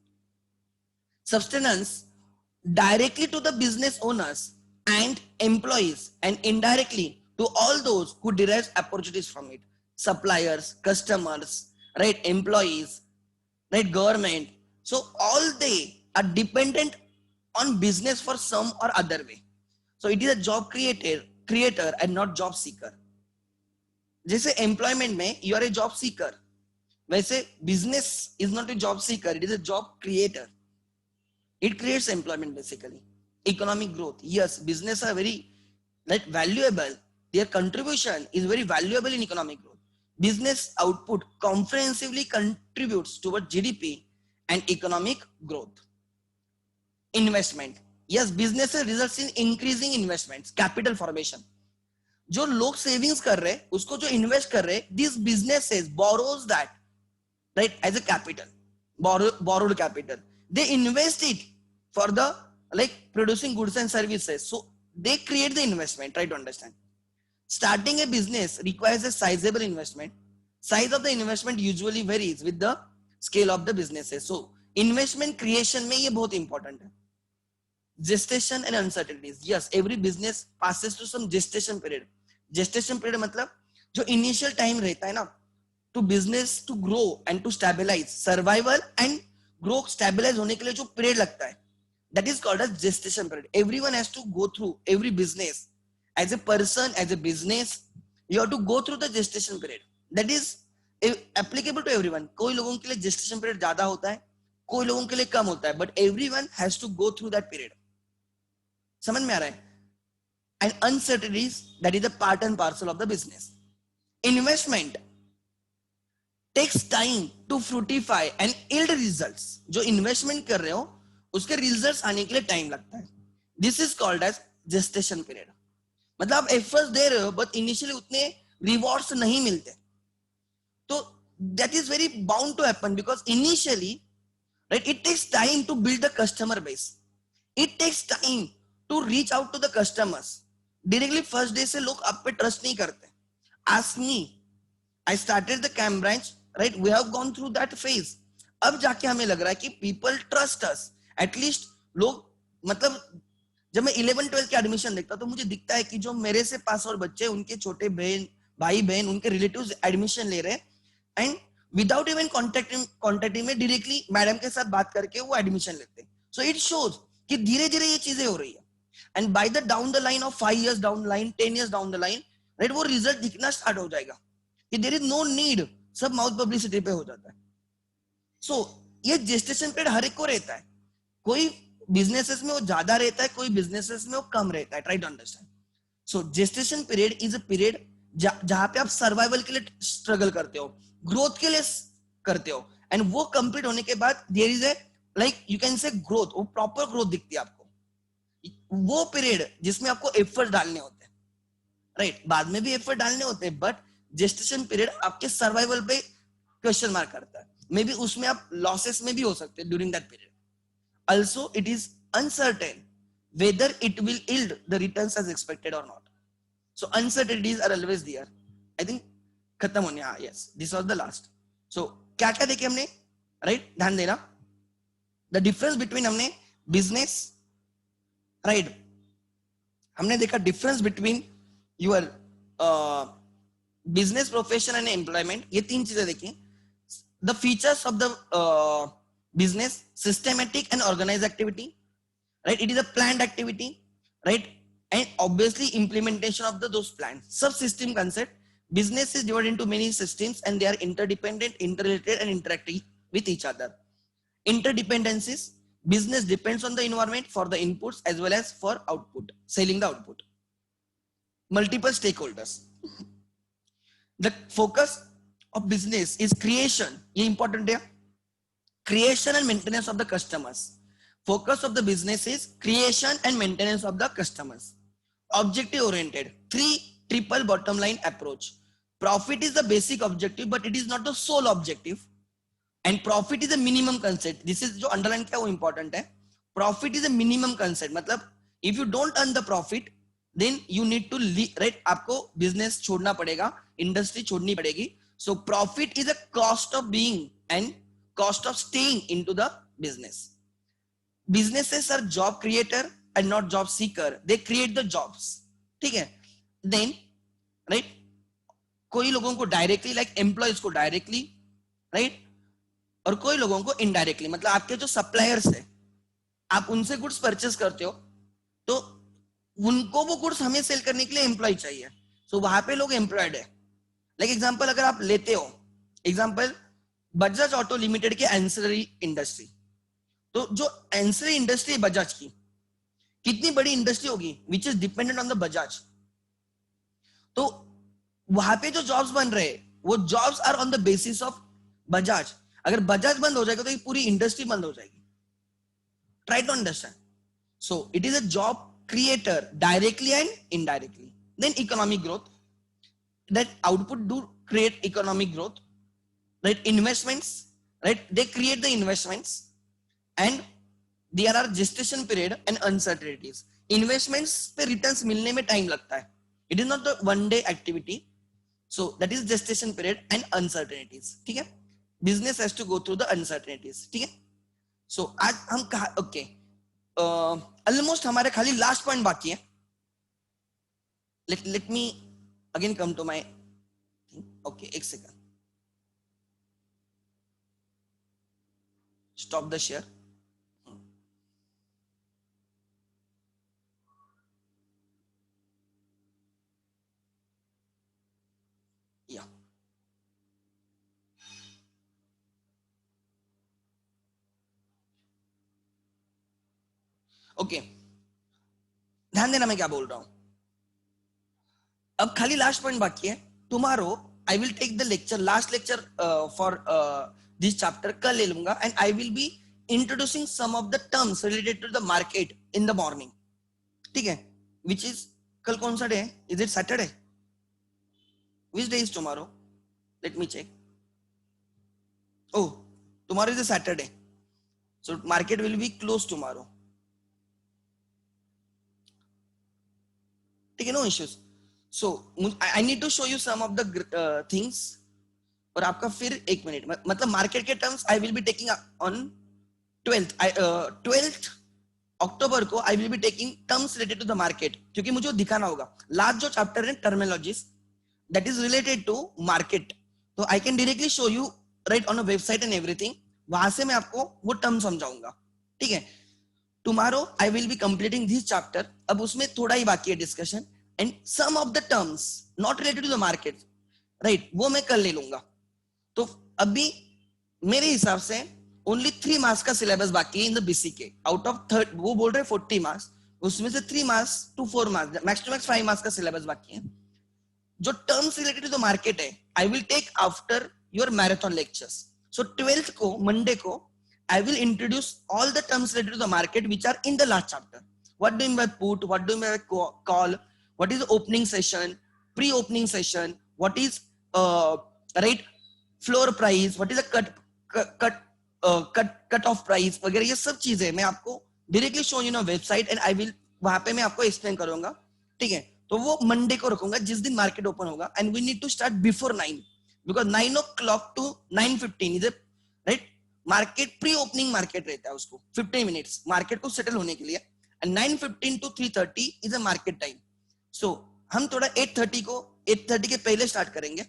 directly to the business owners and employees, and indirectly to all those who derive opportunities from it, suppliers, customers, right, employees, right, government. So all they are dependent on business for some or other way. So it is a job creator and not job seeker. जैसे employment में you are a job seeker, वैसे business is not a job seeker, it is a job creator. It creates employment basically. Economic growth, yes, business are very like valuable, their contribution is very valuable in economic growth. Business output comprehensively contributes toward GDP and economic growth. Investment, yes, businesses results in increasing investments, capital formation. जो लोग savings कर रहे हैं उसको जो invest कर रहे हैं, this businesses borrows that, right, as a capital, borrowed capital. They invest it for the like producing goods and services. So they create the investment. Try to understand. Starting a business requires a sizable investment. Size of the investment usually varies with the scale of the businesses. So investment creation में ये बहुत important है. Gestation and uncertainties. Yes, every business passes through some gestation period. Gestation period मतलब जो initial time रहता है ना, to business to grow and to stabilize, survival and grow stabilize होने के लिए जो period लगता है, that is called as gestation period. Everyone has to go through, every business, as a person, as a business, you have to go through the gestation period. That is applicable to everyone. कोई लोगों के लिए gestation period ज़्यादा होता है, कोई लोगों के लिए कम होता है, but everyone has to go through that period. समझ में आ रहा है? And uncertainties, that is a part and parcel of the business. Investment takes time to fructify and yield results. जो investment कर रहे हो उसके रिजल्ट्स आने के लिए टाइम लगता है. This is called as gestation period. मतलब आप एफर्ट्स दे रहे हो बट इनिशियली उतने रिवॉर्ड्स नहीं मिलते. तो that is very bound to happen because initially, right, it takes time to build the customer base. It takes time to reach out to the customers. Directly first day से लोग आप पे trust नहीं करते. Ask me, I started the Camp branch, right, we have gone through that phase. अब जाके हमें लग रहा है कि पीपल ट्रस्ट अस. एटलीस्ट लोग, मतलब जब मैं 11-12 के एडमिशन देखता तो मुझे दिखता है कि जो मेरे से पास और बच्चे, उनके छोटे बहन, भाई बहन, उनके रिलेटिव्स एडमिशन ले रहे हैं एंड विदाउट इवन कॉन्टेक्टिंग में डायरेक्टली मैडम के साथ बात करके वो एडमिशन लेते हैं. सो इट शोज कि धीरे धीरे ये चीजें हो रही है. And by the down the line of 5 years down the line, 10 years down the line, right, वो रिजल्ट दिखना स्टार्ट हो जाएगा कि देयर इज नो नीड, सब माउथ पब्लिसिटी पे हो जाता है. सो ये जेस्टेशन पीरियड हर एक को रहता है. कोई बिजनेसेस में वो ज्यादा रहता है, कोई बिजनेसेस में वो कम रहता है. Try to understand. So gestation period is a period जहां पे आप सर्वाइवल के लिए स्ट्रगल करते हो, ग्रोथ के लिए करते हो, एंड वो कंप्लीट होने के बाद there is a like you can say growth, वो प्रॉपर ग्रोथ दिखती है आपको. वो पीरियड जिसमें आपको एफर्ट डालने होते हैं, राइट, बाद में भी एफर्ट डालने होते हैं, बट जेस्टेशन पीरियड आपके सर्वाइवल पे क्वेश्चन मार्क करता है. मे बी उसमें आप लॉसेस में भी हो सकते हैं during that period. Also it is uncertain whether it will yield the returns as expected or not. So uncertainties are always there. I think खत्म होने. हाँ, yes, this was the last. So क्या क्या देखे हमने, राइट, ध्यान देना. The difference between हमने बिजनेस, राइट, हमने देखा difference between your business, profession and employment. ये तीन चीजें देखी. The features of the business, systematic and organise activity, right, it is a planned activity, right, and obviously implementation of those plans. Subsystem concept. Business is divided into many systems and they are interdependent, interrelated and interacting with each other. Interdependencies. Business depends on the environment for the inputs as well as for output, selling the output. Multiple stakeholders. The focus of business is creation. ये important है. Creation and maintenance of the customers. Focus of the business is creation and maintenance of the customers. Objective oriented. 3 triple bottom line approach. Profit is the basic objective, but it is not the sole objective. And profit is a minimum concept. This is जो underline क्या वो important है. Profit is a minimum concept. मतलब if you don't earn the profit, then you need to leave, right? आपको business छोड़ना पड़ेगा, industry छोड़नी पड़ेगी. So profit is a cost of being and cost of staying into the business. Businesses are job creator and not job seeker. They create the jobs. ठीक है. Then, right, कोई लोगों को डायरेक्टली, लाइक एम्प्लॉयज को directly, right, और कोई लोगों को इनडायरेक्टली, मतलब आपके जो सप्लायर्स है, आप उनसे गुड्स परचेस करते हो, तो उनको वो गुड्स हमें सेल करने के लिए एम्प्लॉय चाहिए. सो वहां पे लोग एम्प्लॉयड है. लाइक एग्जांपल अगर आप लेते हो, एग्जांपल बजाज ऑटो लिमिटेड के एंसिलरी इंडस्ट्री. तो जो एंसिलरी इंडस्ट्री है बजाज की, कितनी बड़ी इंडस्ट्री होगी which is dependent on the Bajaj. तो वहां पे जो जॉब्स बन रहे हैं, वो jobs are on the basis of Bajaj. अगर बजाज बंद हो जाएगा तो ये पूरी इंडस्ट्री बंद हो जाएगी. Try to understand. So it is a job creator directly and indirectly. Then economic growth. That output do create economic growth, right. Investments, right, they create the investments. And there are gestation period and uncertainties. Investments पे returns मिलने में time लगता है. It is not the one day activity. So that is gestation period and uncertainties. ठीक है. Business has to go through the uncertainties. ठीक है. So आज हम कहा, okay, almost हमारे खाली last point बाकी है. Let me again come to my thing. Okay, एक second. Stop the share. Yeah. Okay. ध्यान देना मैं क्या बोल रहा हूं. अब खाली लास्ट पॉइंट बाकी है. Tomorrow I will take the lecture, last lecture for this chapter कल ले लूंगा, and I will be introducing some of the terms related to the market in the morning. ठीक है. विच इज, कल कौन सा डे है? Is it Saturday? Which day is tomorrow? Let me check. Oh, tomorrow is a Saturday, so market will be closed tomorrow. ठीक है, no issues. So I need to show you some of the things. और आपका फिर एक minute, मतलब market के terms I will be taking on 12th October को. I will be taking terms related to the market, क्योंकि मुझे दिखाना होगा. लास्ट जो चैप्टर है terminologies, that is related to market, तो I can directly show you right on a website and everything. वहां से मैं आपको वो टर्म समझाऊंगा. ठीक है. Tomorrow I will be completing this chapter. अब उसमें थोड़ा ही बाकी है discussion, and some of the terms not related to the market, right, वो मैं कल ले लूंगा. तो अभी मेरे हिसाब से ओनली 3 मार्क्स का सिलेबस बाकी है in the BCK. Out of third, वो बोल रहे 40 मार्क्स, उसमें से 3 marks to 4 marks, max to max 5 marks का सिलेबस बाकी है. जो terms related to the market है, I will take after your marathon lectures. So 12th को, मंडे को, I will introduce all the terms related to the market which are in the last chapter. What do you mean by put? What do you mean by call? What is the opening session? Pre-opening session? What is right floor price? What is the cut off price? वगैरह ये सब चीजें मैं आपको directly show you on website and I will वहां पे मैं आपको explain करूंगा. ठीक है, तो वो मंडे को रखूंगा जिस दिन मार्केट ओपन होगा. And we need to start before 9 because 9 o'clock to 9:15 is a right. Market pre opening market रहता है, उसको 15 मिनट्स मार्केट को सेटल होने के लिए, and 9:15 to 3:30 is a market time. So हम थोड़ा 8:30 के पहले स्टार्ट करेंगे,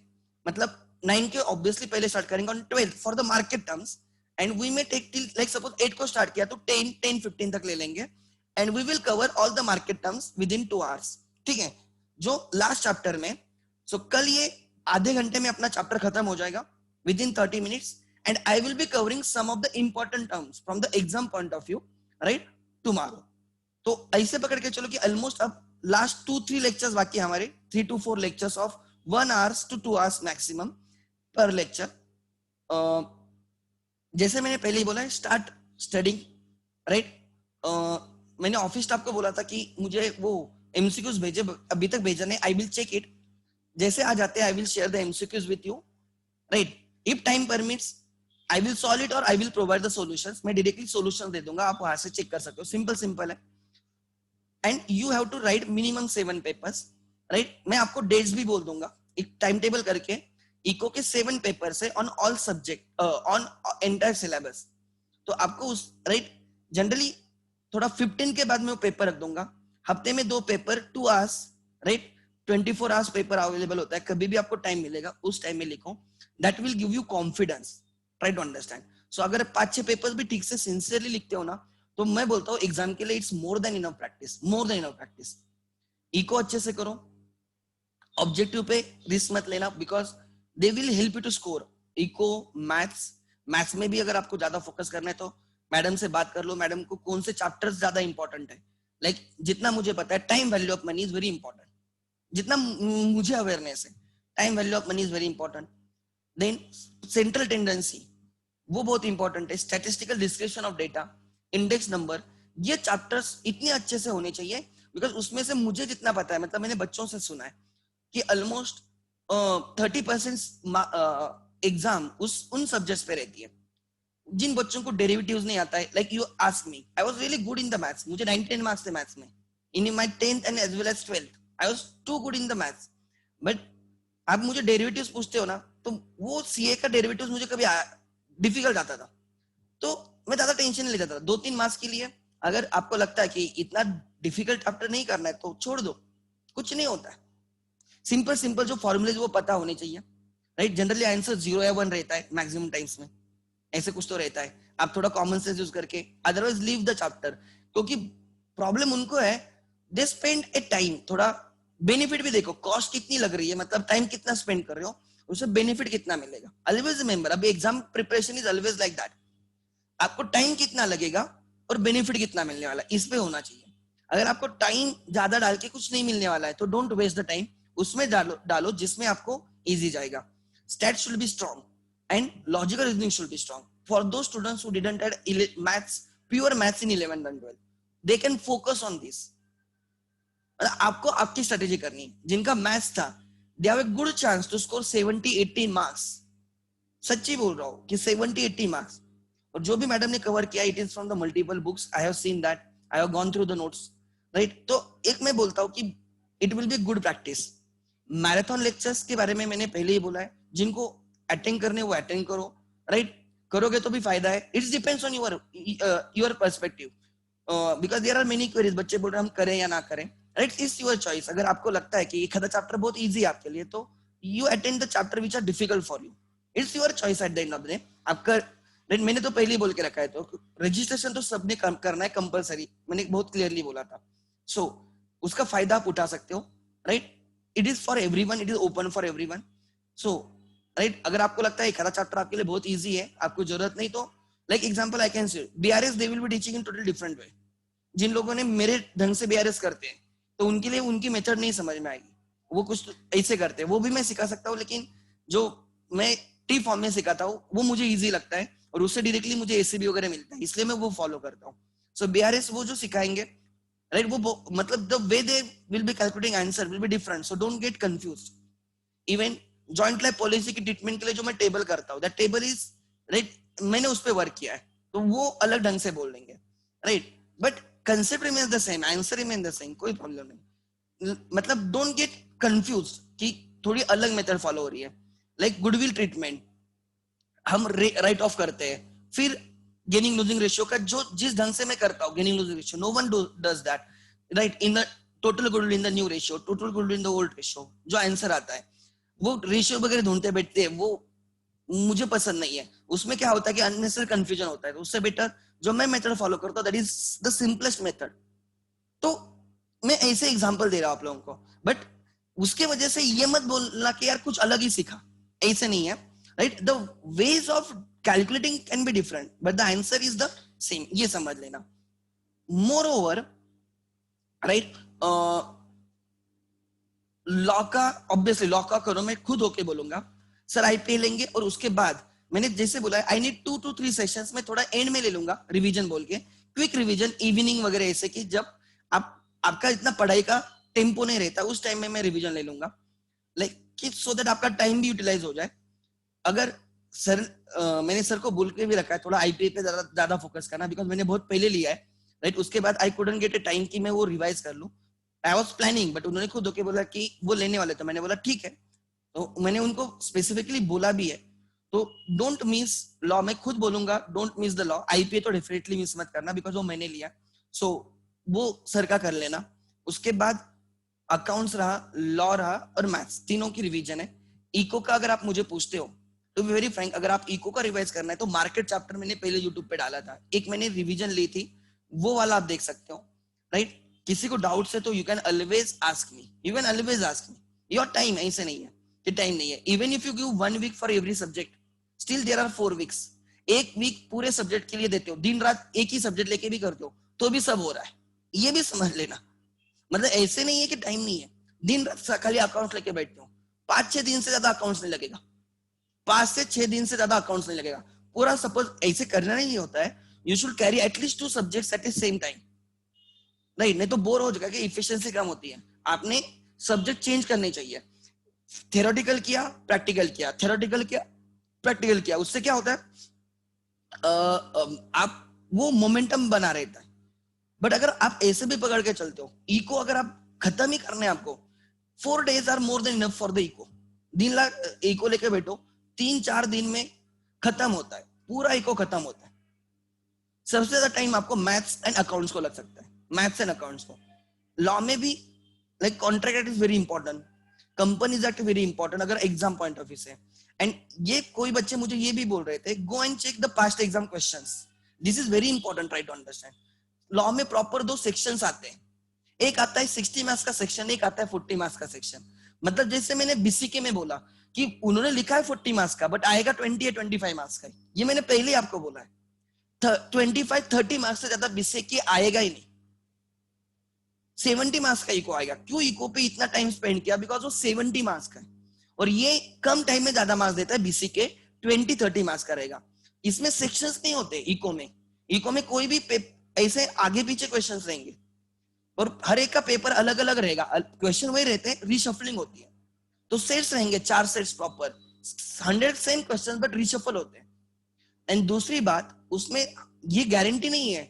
मतलब 9 के ऑब्वियसली पहले स्टार्ट करेंगे on 12 for the market terms, and we may take till like suppose 8 को स्टार्ट किया तो 10:15 तक ले लेंगे, and we will cover all the market terms within 2 hours. ठीक है, जो लास्ट चैप्टर में, सो कल ये आधे घंटे में अपना चैप्टर खत्म हो जाएगा with in 30 minutes. And I will be covering some of the important terms from the exam point of view, right, tomorrow. तो ऐसे पकड़ के चलो कि almost अब last 2-3 lectures बाकी हमारे, 3 to 4 lectures of 1 hour to 2 hours maximum per lecture. जैसे मैंने पहले ही बोला है, start studying, right. मैंने ऑफिस स्टाफ को बोला था कि मुझे वो MCQs भेजे, अभी तक भेजा नहीं. I will check it. जैसे आ जाते हैं I will share the MCQs with you, right. If time permits, I will solve it or I will provide the solutions. मैं directly solution दे दूंगा, आप वहां से चेक कर सकते हो. सिंपल है. And you have to write minimum 7 papers, right? मैं आपको dates भी बोल दूंगा, एक टाइम टेबल करके. इको के 7 पेपर्स है on all subject, on entire syllabus. तो आपको उस राइट जनरली थोड़ा 15 के बाद में वो पेपर रख दूंगा. हफ्ते में 2 paper, 2 hours, right. 24 hours paper available होता है, कभी भी आपको टाइम मिलेगा उस टाइम में लिखो. That will give you confidence. Try to understand. So अगर 5-6 पेपर्स भी ठीक से सिंसियरली लिखते हो ना, तो मैं बोलता हूँ एग्जाम के लिए it's more than enough practice, more than enough practice. Eco अच्छे से करो, ऑब्जेक्टिव पे रिस्क मत लेना because they will help you to score. Eco, maths में भी अगर आपको ज्यादा फोकस करना है तो मैडम से बात कर लो, मैडम को कौन से चैप्टर्स ज्यादा इंपॉर्टेंट है. लाइक जितना मुझे पता है time value of money is very important, जितना मुझे अवेयरनेस है time value of money is very important. Then central tendency वो बहुत इंपॉर्टेंट है. Statistical description of data, index number, ये चैप्टर्स इतने अच्छे से होने चाहिए बिकॉज उसमें से मुझे जितना पता है, मतलब मैंने बच्चों से सुना है कि ऑलमोस्ट 30% एग्जाम उन सब्जेक्ट्स पे रहती है जिन बच्चों को डेरिवेटिव्स नहीं आता है. Like you ask me, I was really good in the maths, मुझे 99 मार्क्स थे मैथ्स में in my 10th and as well as 12th. I was too good in the maths, but आप मुझे डेरिवेटिव्स पूछते हो ना, तो वो सीए का डेरिवेटिव्स मुझे कभी डिफिकल्ट आता था, तो मैं ज्यादा टेंशन नहीं लेता था. 2-3 मार्क्स के लिए अगर आपको लगता है कि इतना डिफिकल्ट चैप्टर नहीं करना है तो छोड़ दो, कुछ नहीं होता है. सिंपल जो फॉर्मूलेज वो पता होने चाहिए, राइट. जनरली आंसर 0 या 1 रहता है मैक्सिमम टाइम्स में, ऐसे कुछ तो रहता है. आप थोड़ा कॉमन सेंस यूज करके, अदरवाइज लीव द चैप्टर. क्योंकि प्रॉब्लम उनको है, दे स्पेंड ए टाइम. थोड़ा बेनिफिट भी देखो, कॉस्ट कितनी लग रही है, मतलब टाइम कितना स्पेंड कर रहे हो, उससे बेनिफिट कितना मिलेगा. ऑलवेज रिमेंबर, अभी exam preparation is always like that. आपको टाइम कितना लगेगा और बेनिफिट कितना मिलने वाला है, इस पे होना चाहिए. अगर आपको टाइम ज्यादा डाल के कुछ नहीं मिलने वाला है तो डोंट वेस्ट द टाइम, उसमें डालो जिसमें आपको इजी जाएगा. Stat should be strong and logical reasoning should be strong. For those students who didn't had maths, pure maths in 11th and 12th, they can focus on this. आपको आपकी strategy करनी है. जिनका मैथ्स था, they have a good chance to score 70-80 marks. सच्ची बोल रहा हूँ कि 70-80 marks. और जो भी मैडम ने कवर किया, it is from the multiple books. I have seen that. I have gone through the notes. Right? तो एक मैं बोलता हूँ कि it will be good practice. Marathon lectures के बारे में मैंने पहले ही बोला है, जिनको अटेंड करने वो अटेंड करो, राइट. करोगे तो भी फायदा है. It depends on your perspective because there are many queries. बच्चे बोल रहे हैं हम करें या ना करें, राइट. It's your choice. अगर आपको लगता है कि एक आधा चैप्टर बहुत इजी है आपके लिए, तो you attend the chapter which are difficult for you. It's your choice at the end of the day. आपका राइट, मैंने तो पहले ही बोल के रखा है, तो रजिस्ट्रेशन तो सबने करना है कंपलसरी, मैंने बहुत क्लियरली बोला था। सो उसका फायदा आप उठा सकते हो, right, it is for everyone, it is open for everyone. So right, अगर आपको लगता है एक आधा चैप्टर आपके लिए बहुत इजी है, आपको जरूरत नहीं, तो like example I can say BRS they will be teaching in total different way. जिन लोगों ने मेरे ढंग से बीआरएस करते हैं तो उनके लिए उनकी मेथड नहीं समझ में आएगी, वो कुछ ऐसे करते हैं, वो भी मैं सिखा सकता हूँ, लेकिन जो मैं टी फॉर्म में सिखाता हूँ वो मुझे इजी लगता है और उससे डायरेक्टली मुझे एसीबी वगैरह मिलता है, इसलिए मैं वो फॉलो करता हूँ। सो बीआरएस वो जो सिखाएंगे, राइट, वो मतलब the way they will B calculating answer will be different, so don't get confused. Even joint life policy की ट्रीटमेंट के लिए जो मैं टेबल करता हूँ, दैट टेबल इज राइट, मैंने उस पर वर्क किया है, तो वो अलग ढंग से बोल देंगे, right, but concept remains the same, answer remain the same, कोई प्रॉब्लम नहीं। मतलब डोंट गेट कंफ्यूज कि थोड़ी अलग मेथड फॉलो हो रही है। लाइक गुडविल ट्रीटमेंट हम राइट ऑफ करते हैं, फिर गेनिंग लूजिंग रेशियो का जो जिस ढंग से मैं करता हूँ, gaining losing ratio, no one does that, right, in the total goodwill in the new ratio, total goodwill in the old ratio, जो आंसर आता है वो रेशियो वगैरह ढूंढते बैठते हैं, वो मुझे पसंद नहीं है। उसमें क्या होता है कि अननेसेसरी कंफ्यूजन होता है, तो उससे बेटर जो मैं मेथड फॉलो करता हूँ that is the simplest method. तो मैं ऐसे एग्जांपल दे रहा हूं आप लोगों को, बट उसके वजह से ये मत बोलना कि यार कुछ अलग ही सीखा, ऐसे नहीं है, right, the ways of calculating can be different but the answer is the same, ये समझ लेना। मोर ओवर, राइट, लॉ का ऑब्वियसली लॉ का करो, मैं खुद होके बोलूंगा सर आईपीए लेंगे, और उसके बाद मैंने जैसे बोला आई नीड 2 to 3 सेशंस में थोड़ा एंड में ले लूंगा रिवीजन बोल के, क्विक रिवीजन इवनिंग वगैरह, ऐसे कि जब आप आपका इतना पढ़ाई का टेम्पो नहीं रहता उस टाइम में मैं रिवीजन ले लूंगा, लाइक कि सो दैट आपका टाइम भी यूटिलाइज हो जाए। अगर सर मैंने सर को बोल के भी रखा है थोड़ा आईपीए पे ज्यादा फोकस करना, बिकॉज मैंने बहुत पहले लिया है, राइट, उसके बाद I couldn't get A time कि मैं वो रिवाइज कर लूं। आई वाज प्लानिंग, बट उन्होंने खुद होके बोला कि वो लेने वाले, तो मैंने बोला ठीक है, तो मैंने उनको स्पेसिफिकली बोला भी है। तो डोंट मिस लॉ, मैं खुद बोलूंगा don't miss the law, IPA तो डेफिनेटली मिस मत करना बिकॉज वो मैंने लिया, सो वो सर का कर लेना। उसके बाद अकाउंट्स रहा, लॉ रहा और मैथ्स, तीनों की रिवीजन है। इको का अगर आप मुझे पूछते हो तो वेरी फ्रैंक, अगर आप इको का रिवाइज करना है तो मार्केट चैप्टर मैंने पहले यूट्यूब पे डाला था, एक मैंने रिवीजन ली थी, वो वाला आप देख सकते हो, राइट। किसी को डाउट है तो you can always ask me, you can always ask me, your time, ऐसे नहीं है कि टाइम नहीं है। Even if you give 1 week for every subject, still there are 4 weeks, एक वीक पूरे सब्जेक्ट के लिए देते हो, दिन रात एक ही सब्जेक्ट लेके भी करते हो तो भी सब हो रहा है, ये भी समझ लेना। मतलब ऐसे नहीं है कि टाइम नहीं है, दिन रात खाली अकाउंट्स लेके बैठते हो, 5-6 दिन से ज्यादा अकाउंट्स नहीं लगेगा, 5 से 6 दिन से ज्यादा अकाउंट्स नहीं लगेगा पूरा। सपोज ऐसे करना नहीं होता है, you should carry at least 2 subjects at the same time, right, नहीं तो बोर हो जाएगा कि इफिशिएंसी कम होती है। आपने सब्जेक्ट चेंज करने चाहिए, थियोरेटिकल किया प्रैक्टिकल किया, थियोरेटिकल किया प्रैक्टिकल किया, उससे क्या होता है आप वो मोमेंटम बना रहता है। बट अगर आप ऐसे भी पकड़ के चलते हो, इको अगर आप खत्म ही करने आपको, 4 days are more than enough for the eco. दिन ला इको लेके बैठो, 3-4 दिन में खत्म होता है, पूरा इको खत्म होता है। सबसे ज्यादा टाइम आपको मैथ्स एंड अकाउंट्स को लग सकता है, मैथ्स एंड अकाउंट्स को। लॉ में भी like contract act is very important, companies act very important अगर एग्जाम पॉइंट ऑफ व्यू से। एंड ये कोई बच्चे मुझे ये भी बोल रहे थे, go and check the past exam questions, this is very important, try to understand. Law में प्रॉपर 2 सेक्शंस आते हैं, एक आता है 60 मार्क्स का सेक्शन, एक आता है 40 मार्क्स का सेक्शन। मतलब जैसे मैंने बीसीके में बोला कि उन्होंने लिखा है 40 मार्क्स का बट आएगा 20 या 25 मार्क्स का, ये मैंने पहले ही आपको बोला है। 25-30 मार्क्स से ज्यादा बीसीके आएगा ही नहीं, 70 मार्क्स का इको आएगा। क्यों इको पे इतना टाइम स्पेंड किया, बिकॉज वो 70 मार्क्स का है और ये कम टाइम में ज्यादा मार्क्स देता है, बीसीके 20-30 मार्क्स का रहेगा। इसमें सेक्शंस नहीं होते इको में, इको में कोई भी ऐसे आगे पीछे क्वेश्चंस रहेंगे और हर एक का पेपर अलग अलग रहेगा, क्वेश्चन वही रहते हैं, रीशफलिंग होती है। तो सेट्स रहेंगे 4 sets proper, 100 same question but reshuffle होते हैं। एंड दूसरी बात, उसमें ये गारंटी नहीं है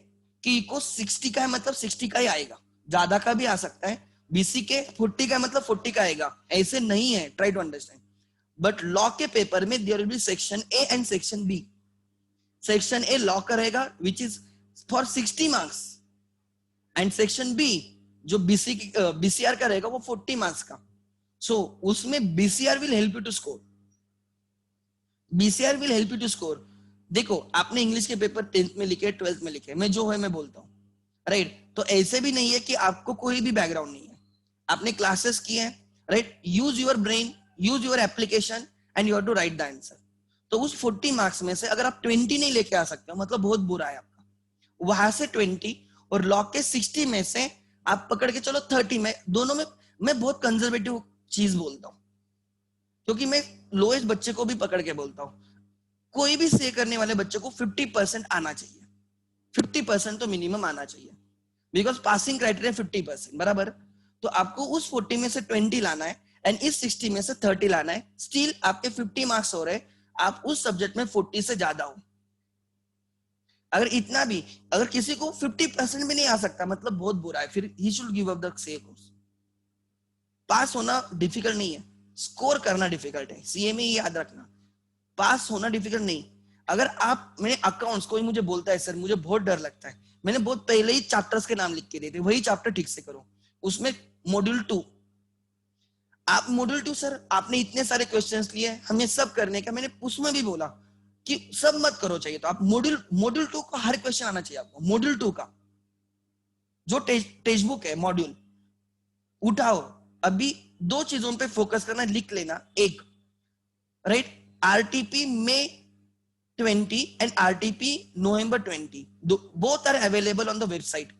कि इको 60 का है मतलब 60 का ही आएगा, ज्यादा का भी आ सकता है। बीसी के 40 का है मतलब 40 का आएगा, ऐसे नहीं है, try to understand. But law के पेपर में there will be section A and section B. Section A law का रहेगा which is for 60 marks, and section B जो बीसीआर का रहेगा वो 40 मार्क्स का। सो उसमें BCR will help you to score, BCR will help you to score. देखो आपने इंग्लिश के पेपर 10th में लिखे, 12th में लिखे, मैं जो है मैं बोलता हूँ, राइट? तो ऐसे भी नहीं है कि आपको कोई भी बैकग्राउंड नहीं है, आपने क्लासेस किए हैं, right? Use your brain, use your application and you have to write the answer. तो उस 40 मार्क्स में से अगर आप 20 नहीं लेके आ सकते हो, मतलब बहुत बुरा है आपका। वहां से 20 और लॉ के 60 में से आप पकड़ के चलो 30 में, दोनों में मैं बहुत कंजर्वेटिव चीज बोलता हूँ, क्योंकि मैं लोएस्ट बच्चे को भी पकड़ के बोलता हूँ, कोई भी से करने वाले बच्चे को 50% आना चाहिए, 50% तो मिनिमम आना चाहिए, बिकॉज पासिंग क्राइटेरिया 50% बराबर। तो आपको उस 40 में से 20 लाना है एंड इस 60 में से 30 लाना है, स्टिल आपके 50 मार्क्स हो रहे, आप उस सब्जेक्ट में 40 से ज्यादा हो। अगर इतना भी, अगर किसी को 50% भी नहीं आ सकता, मतलब बहुत बुरा है, फिर he should give up the CA course. Pass होना डिफिकल्ट नहीं है, स्कोर करना डिफिकल्ट है, सीए में ये याद रखना, पास होना डिफिकल्ट नहीं। अगर आप, मैंने अकाउंट्स, कोई मुझे बोलता है सर मुझे बहुत डर लगता है, मैंने बहुत पहले ही चैप्टर्स के नाम लिख के दिए थे, वही चैप्टर ठीक से करो। उसमें मॉड्यूल 2, आप मॉड्यूल 2 सर आपने इतने सारे क्वेश्चंस लिए, हमें सब करने का, मैंने उसमें भी बोला कि सब मत करो, चाहिए तो आप मॉड्यूल 2 का हर क्वेश्चन आना चाहिए आपको। मॉड्यूल 2 का जो टेक्स्ट बुक है मॉड्यूल उठाओ, अभी दो चीजों पे फोकस करना, लिख लेना। एक, राइट, आरटीपी में 20 and RTP November 20, both are available on the website।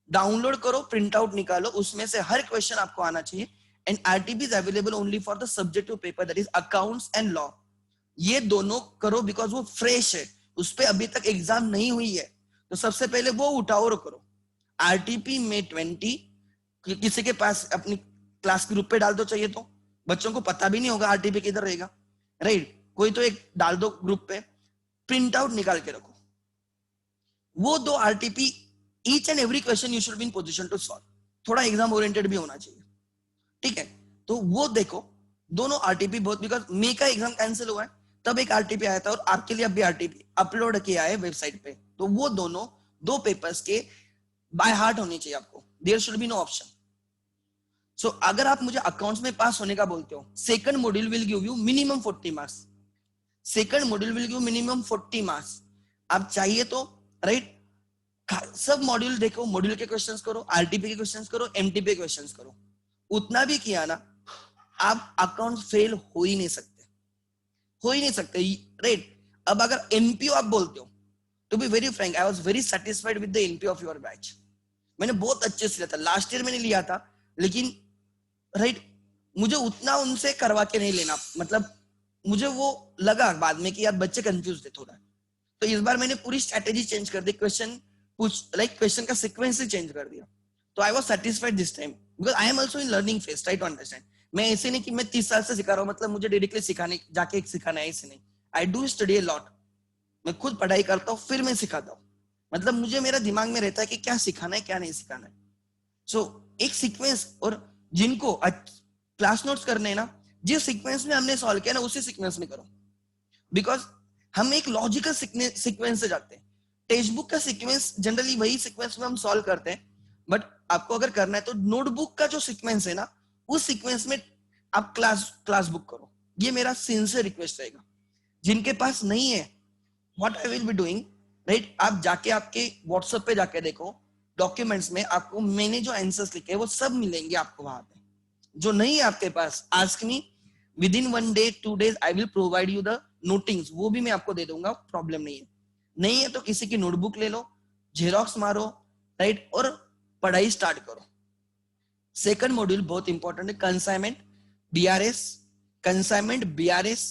Download करो, प्रिंट आउट निकालो, उसमें से हर क्वेश्चन आपको आना चाहिए। And RTP is available only for the subjective paper, that is accounts and law. ये दोनों करो बिकॉज वो फ्रेश है, उस पर अभी तक एग्जाम नहीं हुई है, तो सबसे पहले वो उठाओ और करो। RTP में 20, किसी के पास अपनी क्लास ग्रुप पे डाल दो, चाहिए तो बच्चों को पता भी नहीं होगा RTP किधर रहेगा, राइट? कोई तो एक डाल दो ग्रुप पे, प्रिंट आउट निकाल के रखो। वो दो RTP, each and every question you should be in position to solve. थोड़ा एग्जाम ओरिएंटेड भी होना चाहिए, ठीक है? तो वो देखो दोनों आरटीपी बहुत, बिकॉज मे का एग्जाम कैंसिल हुआ है, तब एक आरटीपी आया था और आपके लिए अभी आरटीपी अपलोड किया है वेबसाइट पे। तो वो दोनों दो पेपर्स के बाय हार्ट होने चाहिए आपको, there should be no option. So अगर आप मुझे अकाउंट्स में पास होने का बोलते हो, second module will give you minimum 40 marks, second module will give minimum 40 marks. आप चाहिए तो, राइट, सब मॉड्यूल देखो, मॉड्यूल के क्वेश्चंस करो, आरटीपी के क्वेश्चंस करो, एमटीपी के क्वेश्चंस करो। उतना भी किया ना, आप अकाउंट फेल हो ही नहीं सकते, हो ही नहीं सकते, राइट? अब अगर एमपीओ आप बोलते हो, to be very frank, I was very satisfied with the MPO of your batch. मैंने बहुत अच्छे से लिया था, लास्ट ईयर मैंने लिया था, लेकिन राइट, मुझे उतना उनसे करवा के नहीं लेना, मतलब मुझे वो लगा बाद में कि यार बच्चे कंफ्यूज थे थोड़ा, तो इस बार मैंने पूरी स्ट्रेटेजी चेंज कर दी, क्वेश्चन पूछ, लाइक क्वेश्चन का सीक्वेंस ही चेंज कर दिया। तो I was satisfied this time, because I am also in learning phase, try to understand. मैं ऐसे नहीं कि मैं 30 साल से सिखा रहा हूँ, मतलब मुझे डायरेक्टली सिखाने जाके सिखाना है, ऐसे नहीं। I do study a lot, मैं खुद पढ़ाई करता हूँ फिर मैं सिखाता हूँ, मतलब मुझे मेरा दिमाग में रहता है कि क्या सिखाना है क्या नहीं सिखाना है। सो एक सीक्वेंस, और जिनको क्लास नोट्स करने ना, जिस सीक्वेंस में हमने सॉल्व किया ना उसी सीक्वेंस में करो, बिकॉज हम एक लॉजिकल सीक्वेंस से जाते हैं। टेक्स्ट बुक का सीक्वेंस जनरली वही सीक्वेंस में हम सॉल्व करते हैं, बट आपको अगर करना है तो नोटबुक का जो सीक्वेंस है ना, उस सीक्वेंस में आप क्लास बुक करो। ये मेरा सिंसियर रिक्वेस्ट रहेगा। जिनके पास नहीं है, what I will be doing, right, आप जाके आपके व्हाट्सएप पे जाके देखो, डॉक्यूमेंट्स में आपको मैंने जो आंसर्स लिखे हैं वो सब मिलेंगे आपको वहां पे। जो नहीं है आपके पास, ask me, with in 1 day 2 days I will provide you the notings, वो भी मैं आपको दे दूंगा, प्रॉब्लम नहीं है। नहीं है तो किसी की नोटबुक ले लो, जेरोक्स मारो, राइट, और पढ़ाई स्टार्ट करो। सेकंड मॉड्यूल बहुत इंपॉर्टेंट है, consignment, BRS, consignment, BRS,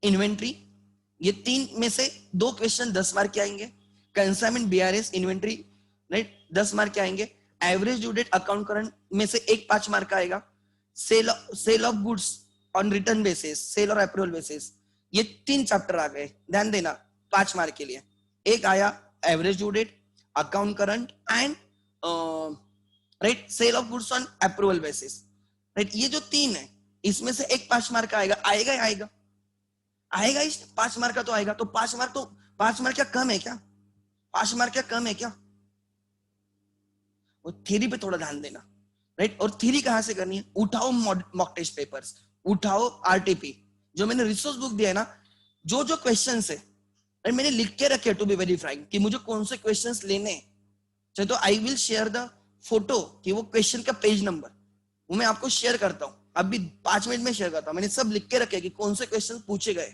inventory. ये तीन में से दो क्वेश्चन 10 मार्क के आएंगे, consignment, BRS, inventory, right, 10 mark के आएंगे। Average due date account current में से एक 5 मार्क का आएगा। Sale of goods on return basis, sale और अप्रूवल बेसिस, ये 3 चैप्टर आ गए, ध्यान देना, 5 मार्क के लिए। एक आया average due date, account current and right, sale of goods on approval basis, right. ये जो 3 है, इसमें से एक 5 मार्क का आएगा, आएगा ही आएगा, आएगा ही, 5 मार्क का तो आएगा। तो 5 मार्क, तो 5 मार्क क्या कम है क्या? 5 मार्क क्या कम है क्या? वो थ्योरी पे थोड़ा ध्यान देना, राइट। और थ्योरी कहां से करनी है? उठाओ मॉक टेस्ट पेपर्स, उठाओ आरटीपी, जो मैंने रिसोर्स बुक दिया है ना, जो जो क्वेश्चन है और मैंने लिख के रखे टू बी वेरी फ्रैंक कि मुझे कौन से क्वेश्चंस लेने हैं, चाहे तो I will share the photo कि वो क्वेश्चन का पेज नंबर वो मैं आपको शेयर करता हूँ, अभी 5 मिनट में शेयर करता हूँ। मैंने सब लिख के रखे कि कौन से क्वेश्चन पूछे गए,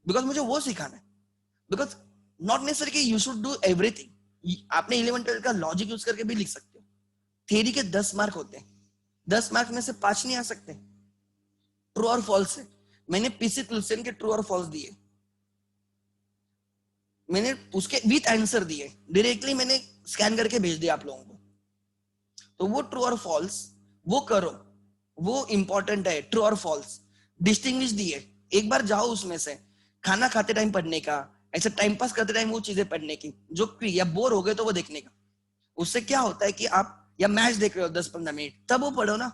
बिकॉज मुझे वो सिखाना है। बिकॉज नॉट नेसेसरी कि यू शुड डू एवरीथिंग। आपने 11 12 का लॉजिक यूज करके भी लिख सकते हो। थ्योरी के 10 मार्क होते हैं, 10 मार्क में से 5 नहीं आ सकते, ट्रू और फॉल्स है। मैंने पीसी तुलसेन के ट्रू और फॉल्स दिए, मैंने उसके विथ आंसर दिए, डायरेक्टली मैंने स्कैन करके भेज दिया आप लोगों को। तो वो ट्रू और फॉल्स वो करो, वो इंपॉर्टेंट है। ट्रू और फॉल्स डिस्टिंग्विश दिए, एक बार जाओ उसमें से, खाना खाते टाइम पढ़ने का, ऐसे टाइम पास करते टाइम वो चीजें पढ़ने की, जो या बोर हो गए तो वो देखने का। उससे क्या होता है कि आप या मैच देख रहे हो 10 15 मिनट, तब वो पढ़ो ना।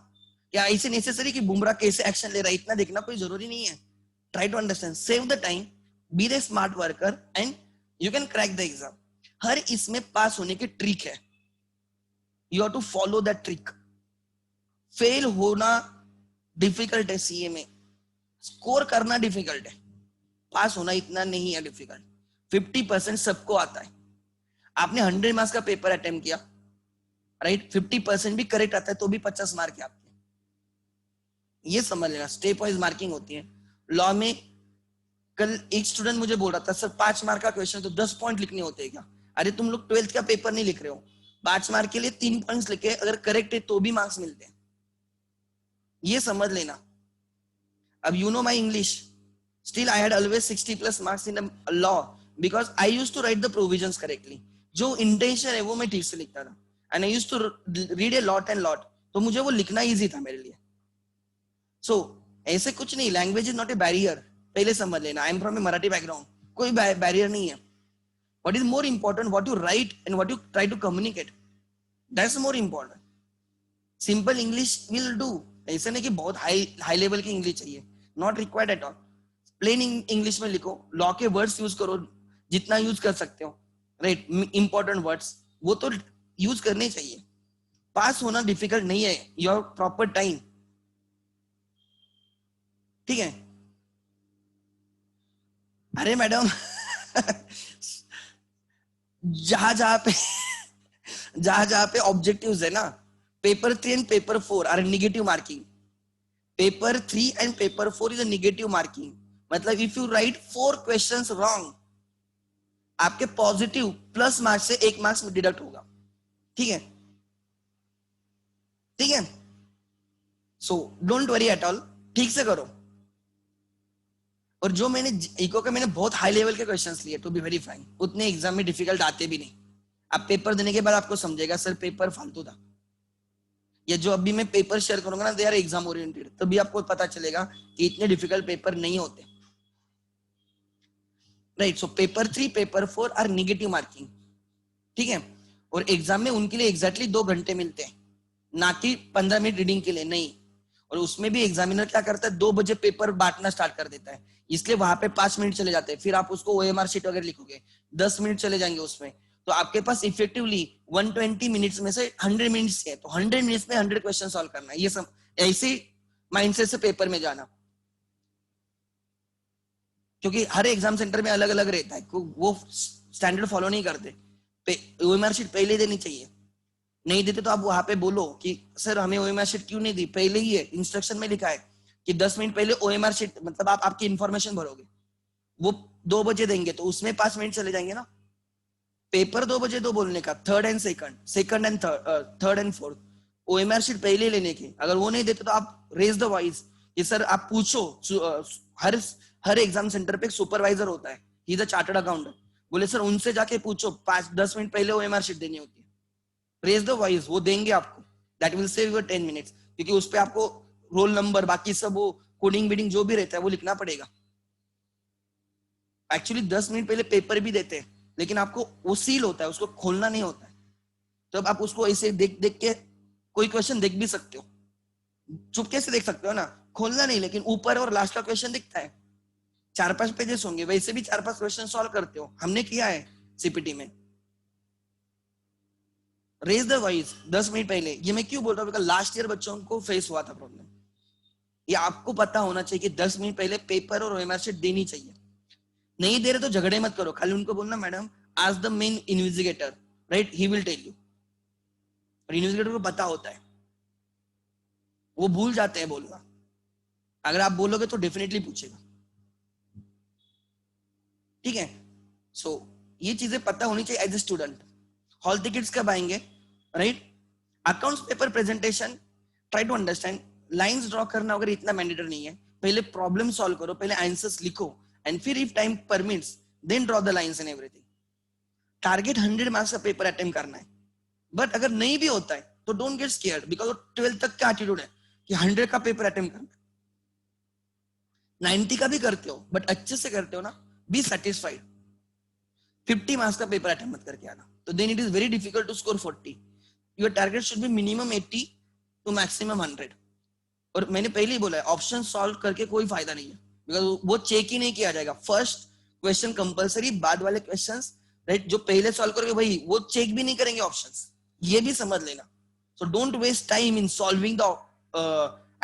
या ऐसे नेसेसरी कि बुमराह कैसे एक्शन ले रहा है इतना देखना कोई जरूरी नहीं है। Try to understand, save the time, be the smart worker and you can crack the exam. हर इसमें पास होने की ट्रिक है, you have to follow that trick. Fail होना डिफिकल्ट है सीए में, स्कोर करना डिफिकल्ट है, पास होना इतना नहीं है डिफिकल्ट। 50% सबको आता है। आपने 100 मार्क्स का पेपर अटेम्प्ट किया, राइट, 50% भी करेक्ट आता है तो भी 50 मार्क है आपके। ये समझ लेना, स्टेप वाइज मार्किंग होती है। लॉ में कल एक स्टूडेंट मुझे बोल रहा था, सर 5 मार्क का क्वेश्चन तो 10 पॉइंट लिखने होते हैं क्या? अरे तुम लोग 12th का पेपर नहीं लिख रहे हो, 5 मार्क के लिए 3 पॉइंट्स लिखे, अगर करेक्ट है तो भी मार्क्स मिलते हैं। ये समझ लेना। अब you know my English, still I had always 60+ marks in law because I used to write the provisions correctly. जो इंटेंशन है वो मैं ठीक से लिखता था, and I used to read a lot and lot, तो मुझे वो लिखना इजी था मेरे लिए। सो ऐसे कुछ नहीं, language is not a barrier, पहले समझ लेना। I am from a Marathi background, कोई बैरियर नहीं है। What is more important, what you write and what you try to communicate, that's more important. Simple English will do, ऐसे नहीं कि बहुत हाई लेवल की इंग्लिश चाहिए, not required at all. Plain English में लिखो, लॉ के वर्ड्स यूज करो जितना यूज कर सकते हो, राइट, इंपॉर्टेंट वर्ड्स वो तो यूज करने चाहिए। पास होना डिफिकल्ट नहीं है, योर प्रॉपर टाइम, ठीक है। अरे मैडम जहां जहां पे जहां पे ऑब्जेक्टिव्स है ना, paper 3 and paper 4 are negative marking. Paper 3 and paper 4 is a negative marking, मतलब if you write 4 questions wrong, आपके पॉजिटिव प्लस मार्क्स से 1 मार्क्स में डिडक्ट होगा, ठीक है, ठीक है। So don't worry at all, ठीक से करो। और जो मैंने इको के मैंने बहुत हाई लेवल के क्वेश्चंस लिए, टू बी वेरी फ्रैंक, उतने एग्जाम में डिफिकल्ट आते भी नहीं। आप पेपर देने के बाद आपको समझेगा सर पेपर फालतू था। या जो अभी मैं पेपर शेयर करूंगा ना, दे आर एग्जाम ओरिएंटेड, तभी आपको पता चलेगा कि इतने डिफिकल्ट पेपर नहीं होते, right. So paper 3 paper 4 are negative marking, ठीक है। और एग्जाम में उनके लिए एग्जैक्टली 2 घंटे मिलते हैं, ना कि 15 मिनट रीडिंग के लिए, नहीं। और उसमें भी एग्जामिनर क्या करता है, 2 बजे पेपर बांटना स्टार्ट कर देता है, इसलिए वहां पे 5 मिनट चले जाते हैं। फिर आप उसको ओएमआर शीट वगैरह लिखोगे, 10 मिनट चले जाएंगे उसमें। तो आपके पास इफेक्टिवली 120 मिनट्स में से 100 मिनट्स है, तो 100 मिनट्स में 100 क्वेश्चन सॉल्व करना है। ये सब ऐसे माइंडसेट से पेपर में जाना, क्योंकि हर एग्जाम सेंटर में अलग अलग रहता है, वो स्टैंडर्ड फॉलो नहीं करते। ओएमआर शीट पहले देनी चाहिए, नहीं देते तो आप वहां पे बोलो कि सर हमें ओएमआर शीट क्यों नहीं दी, पहले ही है इंस्ट्रक्शन में लिखा है कि 10 मिनट पहले ओएमआर शीट, मतलब आप आपकी इंफॉर्मेशन भरोगे, वो 2 बजे देंगे तो उसमें 5 मिनट चले जाएंगे ना। पेपर 2 बजे 2 बोलने का, third and second and third and fourth, OMR sheet पहले लेने की। अगर वो नहीं देते तो आप रेज द वॉइस कि सर आप पूछो। हर हर एग्जाम सेंटर पे एक सुपरवाइजर होता है, he is a chartered accountant, बोले सर उनसे जाके पूछो, 5-10 मिनट पहले ओएमआर शीट देनी होती है। रेज द वॉइस, वो देंगे आपको, that will save your 10 minutes, क्योंकि उस पे आपको रोल नंबर बाकी सब वो कोडिंग बीडिंग जो भी रहता है वो लिखना पड़ेगा। एक्चुअली 10 मिनट पहले पेपर भी देते हैं, लेकिन आपको वो सील होता है, उसको खोलना नहीं होता है। तो अब आप उसको ऐसे देख देख के कोई क्वेश्चन देख भी सकते हो, चुपके से देख सकते हो ना, खोलना नहीं, लेकिन ऊपर और लास्ट का क्वेश्चन दिखता है, 4-5 पेजेस होंगे, वैसे भी 4-5 क्वेश्चन सॉल्व करते हो, हमने किया है सीपीटी में। रेज द वॉइस 10 मिनट पहले, ये मैं क्यों बोल रहा हूँ, बिकॉज लास्ट ईयर बच्चों को फेस हुआ था प्रॉब्लम। ये आपको पता होना चाहिए कि 10 मिनट पहले पेपर और ओएमआर शीट देनी चाहिए। नहीं दे रहे तो झगड़े मत करो, खाली उनको बोलना मैडम आज the main investigator, right, he will tell you. और इन्वेस्टिगेटर को पता होता है, वो भूल जाते हैं बोलना। अगर आप बोलोगे तो डेफिनेटली पूछेगा, ठीक है। सो ये चीजें पता होनी चाहिए as a student. Hall tickets कब आएंगे, right. Accounts paper presentation, try to understand. Lines draw करना अगर इतना मैंडेटरी नहीं है, पहले प्रॉब्लम सॉल्व करो, पहले आंसर्स लिखो, एंड फिर if time permits then draw the lines and everything. Target 100 marks का पेपर अटेम्प्ट करना है, बट अगर नहीं भी होता है तो don't get scared, because 12th तक का एटीट्यूड है कि 100 का पेपर अटेम्प्ट करना है। 90 का भी करते हो बट अच्छे से करते हो ना, बी सेटिस्फाइड। 50 मार्क्स का पेपर अटेम्प्ट मत करके आना, तो then it is very difficult to score 40। Your target should be minimum 80 to maximum 100। और मैंने पहले ही बोला है, ऑप्शन सॉल्व करके कोई फायदा नहीं है, बिकॉज वो चेक ही नहीं किया जाएगा। फर्स्ट क्वेश्चन कंपलसरी, बाद वाले क्वेश्चंस, राइट, जो पहले सॉल्व करोगे भाई वो चेक भी नहीं करेंगे ऑप्शंस, ये भी समझ लेना। So don't waste time in solving the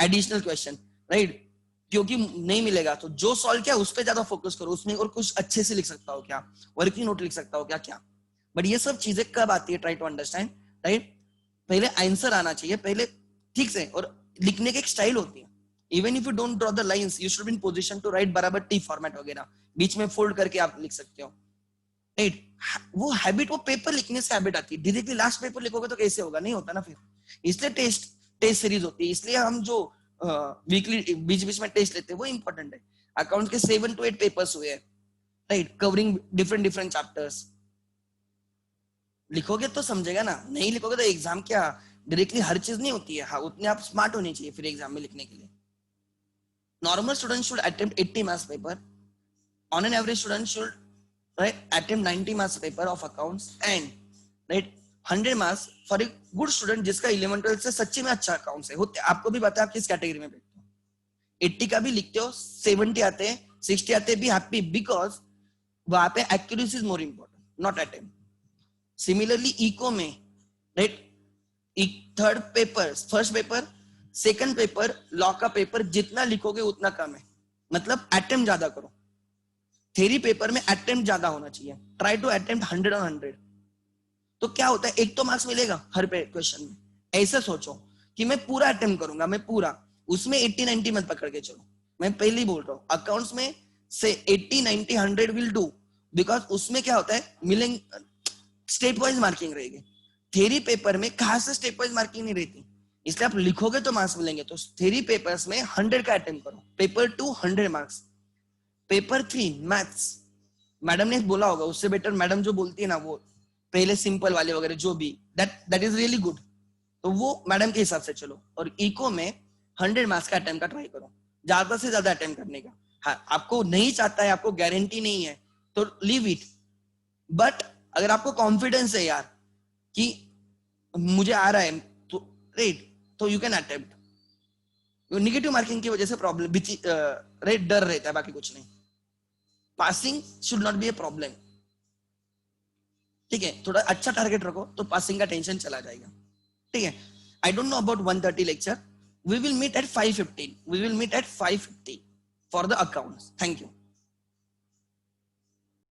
additional question, right, क्योंकि नहीं मिलेगा। तो जो सॉल्व किया उस पर ज्यादा फोकस करो, उसमें और कुछ अच्छे से लिख सकता हो क्या, वर्किंग नोट लिख सकता हो क्या क्या। बट ये सब चीजें कब आती है, ट्राई टू अंडरस्टैंड, राइट। पहले आंसर आना चाहिए, पहले ठीक से, और लिखने की एक स्टाइल होती है। Even if you don't draw the lines, you should be in position to write बराबर टी फॉर्मेट वगैरह, बीच में फोल्ड करके आप लिख सकते हो, राइट। वो हैबिट, वो पेपर लिखने से हैबिट आती है। डायरेक्टली लास्ट पेपर लिखोगे तो कैसे होगा, नहीं होता ना फिर। इसलिए टेस्ट सीरीज होती है, इसलिए हम जो वीकली बीच बीच में टेस्ट लेते हैं वो इंपॉर्टेंट है। अकाउंट के 7 to 8 पेपर्स हुए हैं, राइट, कवरिंग डिफरेंट चैप्टर्स। लिखोगे तो समझेगा ना, नहीं लिखोगे तो एग्जाम क्या, डायरेक्टली हर चीज नहीं होती है। हाँ, उतने आप स्मार्ट होनी चाहिए फिर एग्जाम में लिखने के लिए। Normal student should attempt 80 marks paper, on an average student should, right, attempt 90 marks paper of accounts, and right 100 marks for a good student जिसका 11 12 से सच्ची में अच्छा अकाउंट्स है। होते आपको भी पता है आप किस कैटेगरी में बैठते हो। 80 का भी लिखते हो, 70 आते हैं, 60 आते हैं, भी हैप्पी, बिकॉज वहां पे accuracy is more important, not attempt. Similarly eco में, right, third paper, first paper, second paper, law का पेपर, जितना लिखोगे उतना कम है, मतलब अटेम्प्ट ज्यादा करो। थ्योरी पेपर में अटेम्प्ट ज्यादा होना चाहिए, ट्राई टू अटेम्प्ट 100 on 100। तो क्या होता है, एक तो मार्क्स मिलेगा हर क्वेश्चन में। ऐसा सोचो कि मैं पूरा अटेम्प्ट करूंगा, मैं पूरा, उसमें 80 90 मत पकड़ के चलो। मैं पहले ही बोल रहा हूँ, अकाउंट्स में से 80 90 100 विल डू, बिकॉज उसमें क्या होता है, मिलेंगे स्टेप वाइज मार्किंग रहेगी। थ्योरी पेपर में कहां से स्टेप वाइज मार्किंग नहीं रहती, इसलिए आप लिखोगे तो मार्क्स मिलेंगे। तो थ्योरी पेपर्स में 100 का अटेम्प्ट करो, paper 2 100 marks, paper 3 maths, madam ने बोला होगा, उससे बेटर मैडम जो बोलती है ना, वो पहले सिंपल वाले वगैरह जो भी, दैट इज रियली गुड, तो वो मैडम के हिसाब से चलो। और इको में 100 मार्क्स का अटेम्प्ट का ट्राई करो, ज्यादा से ज्यादा अटेम्प्ट करने का। हाँ, आपको नहीं चाहता है, आपको गारंटी नहीं है तो लीव इट, बट अगर आपको कॉन्फिडेंस है यार कि मुझे आ रहा है, तो राइट, तो you can attempt. Negative marking की वजह से प्रॉब्लम, राइट, डर रहता है, बाकी कुछ नहीं। Passing should not be a problem, ठीक है। थोड़ा अच्छा टारगेट रखो तो पासिंग का टेंशन चला जाएगा, ठीक है। I don't know about 130 lecture, we will meet at 5:15, we will meet at 5:50 for the accounts. Thank you.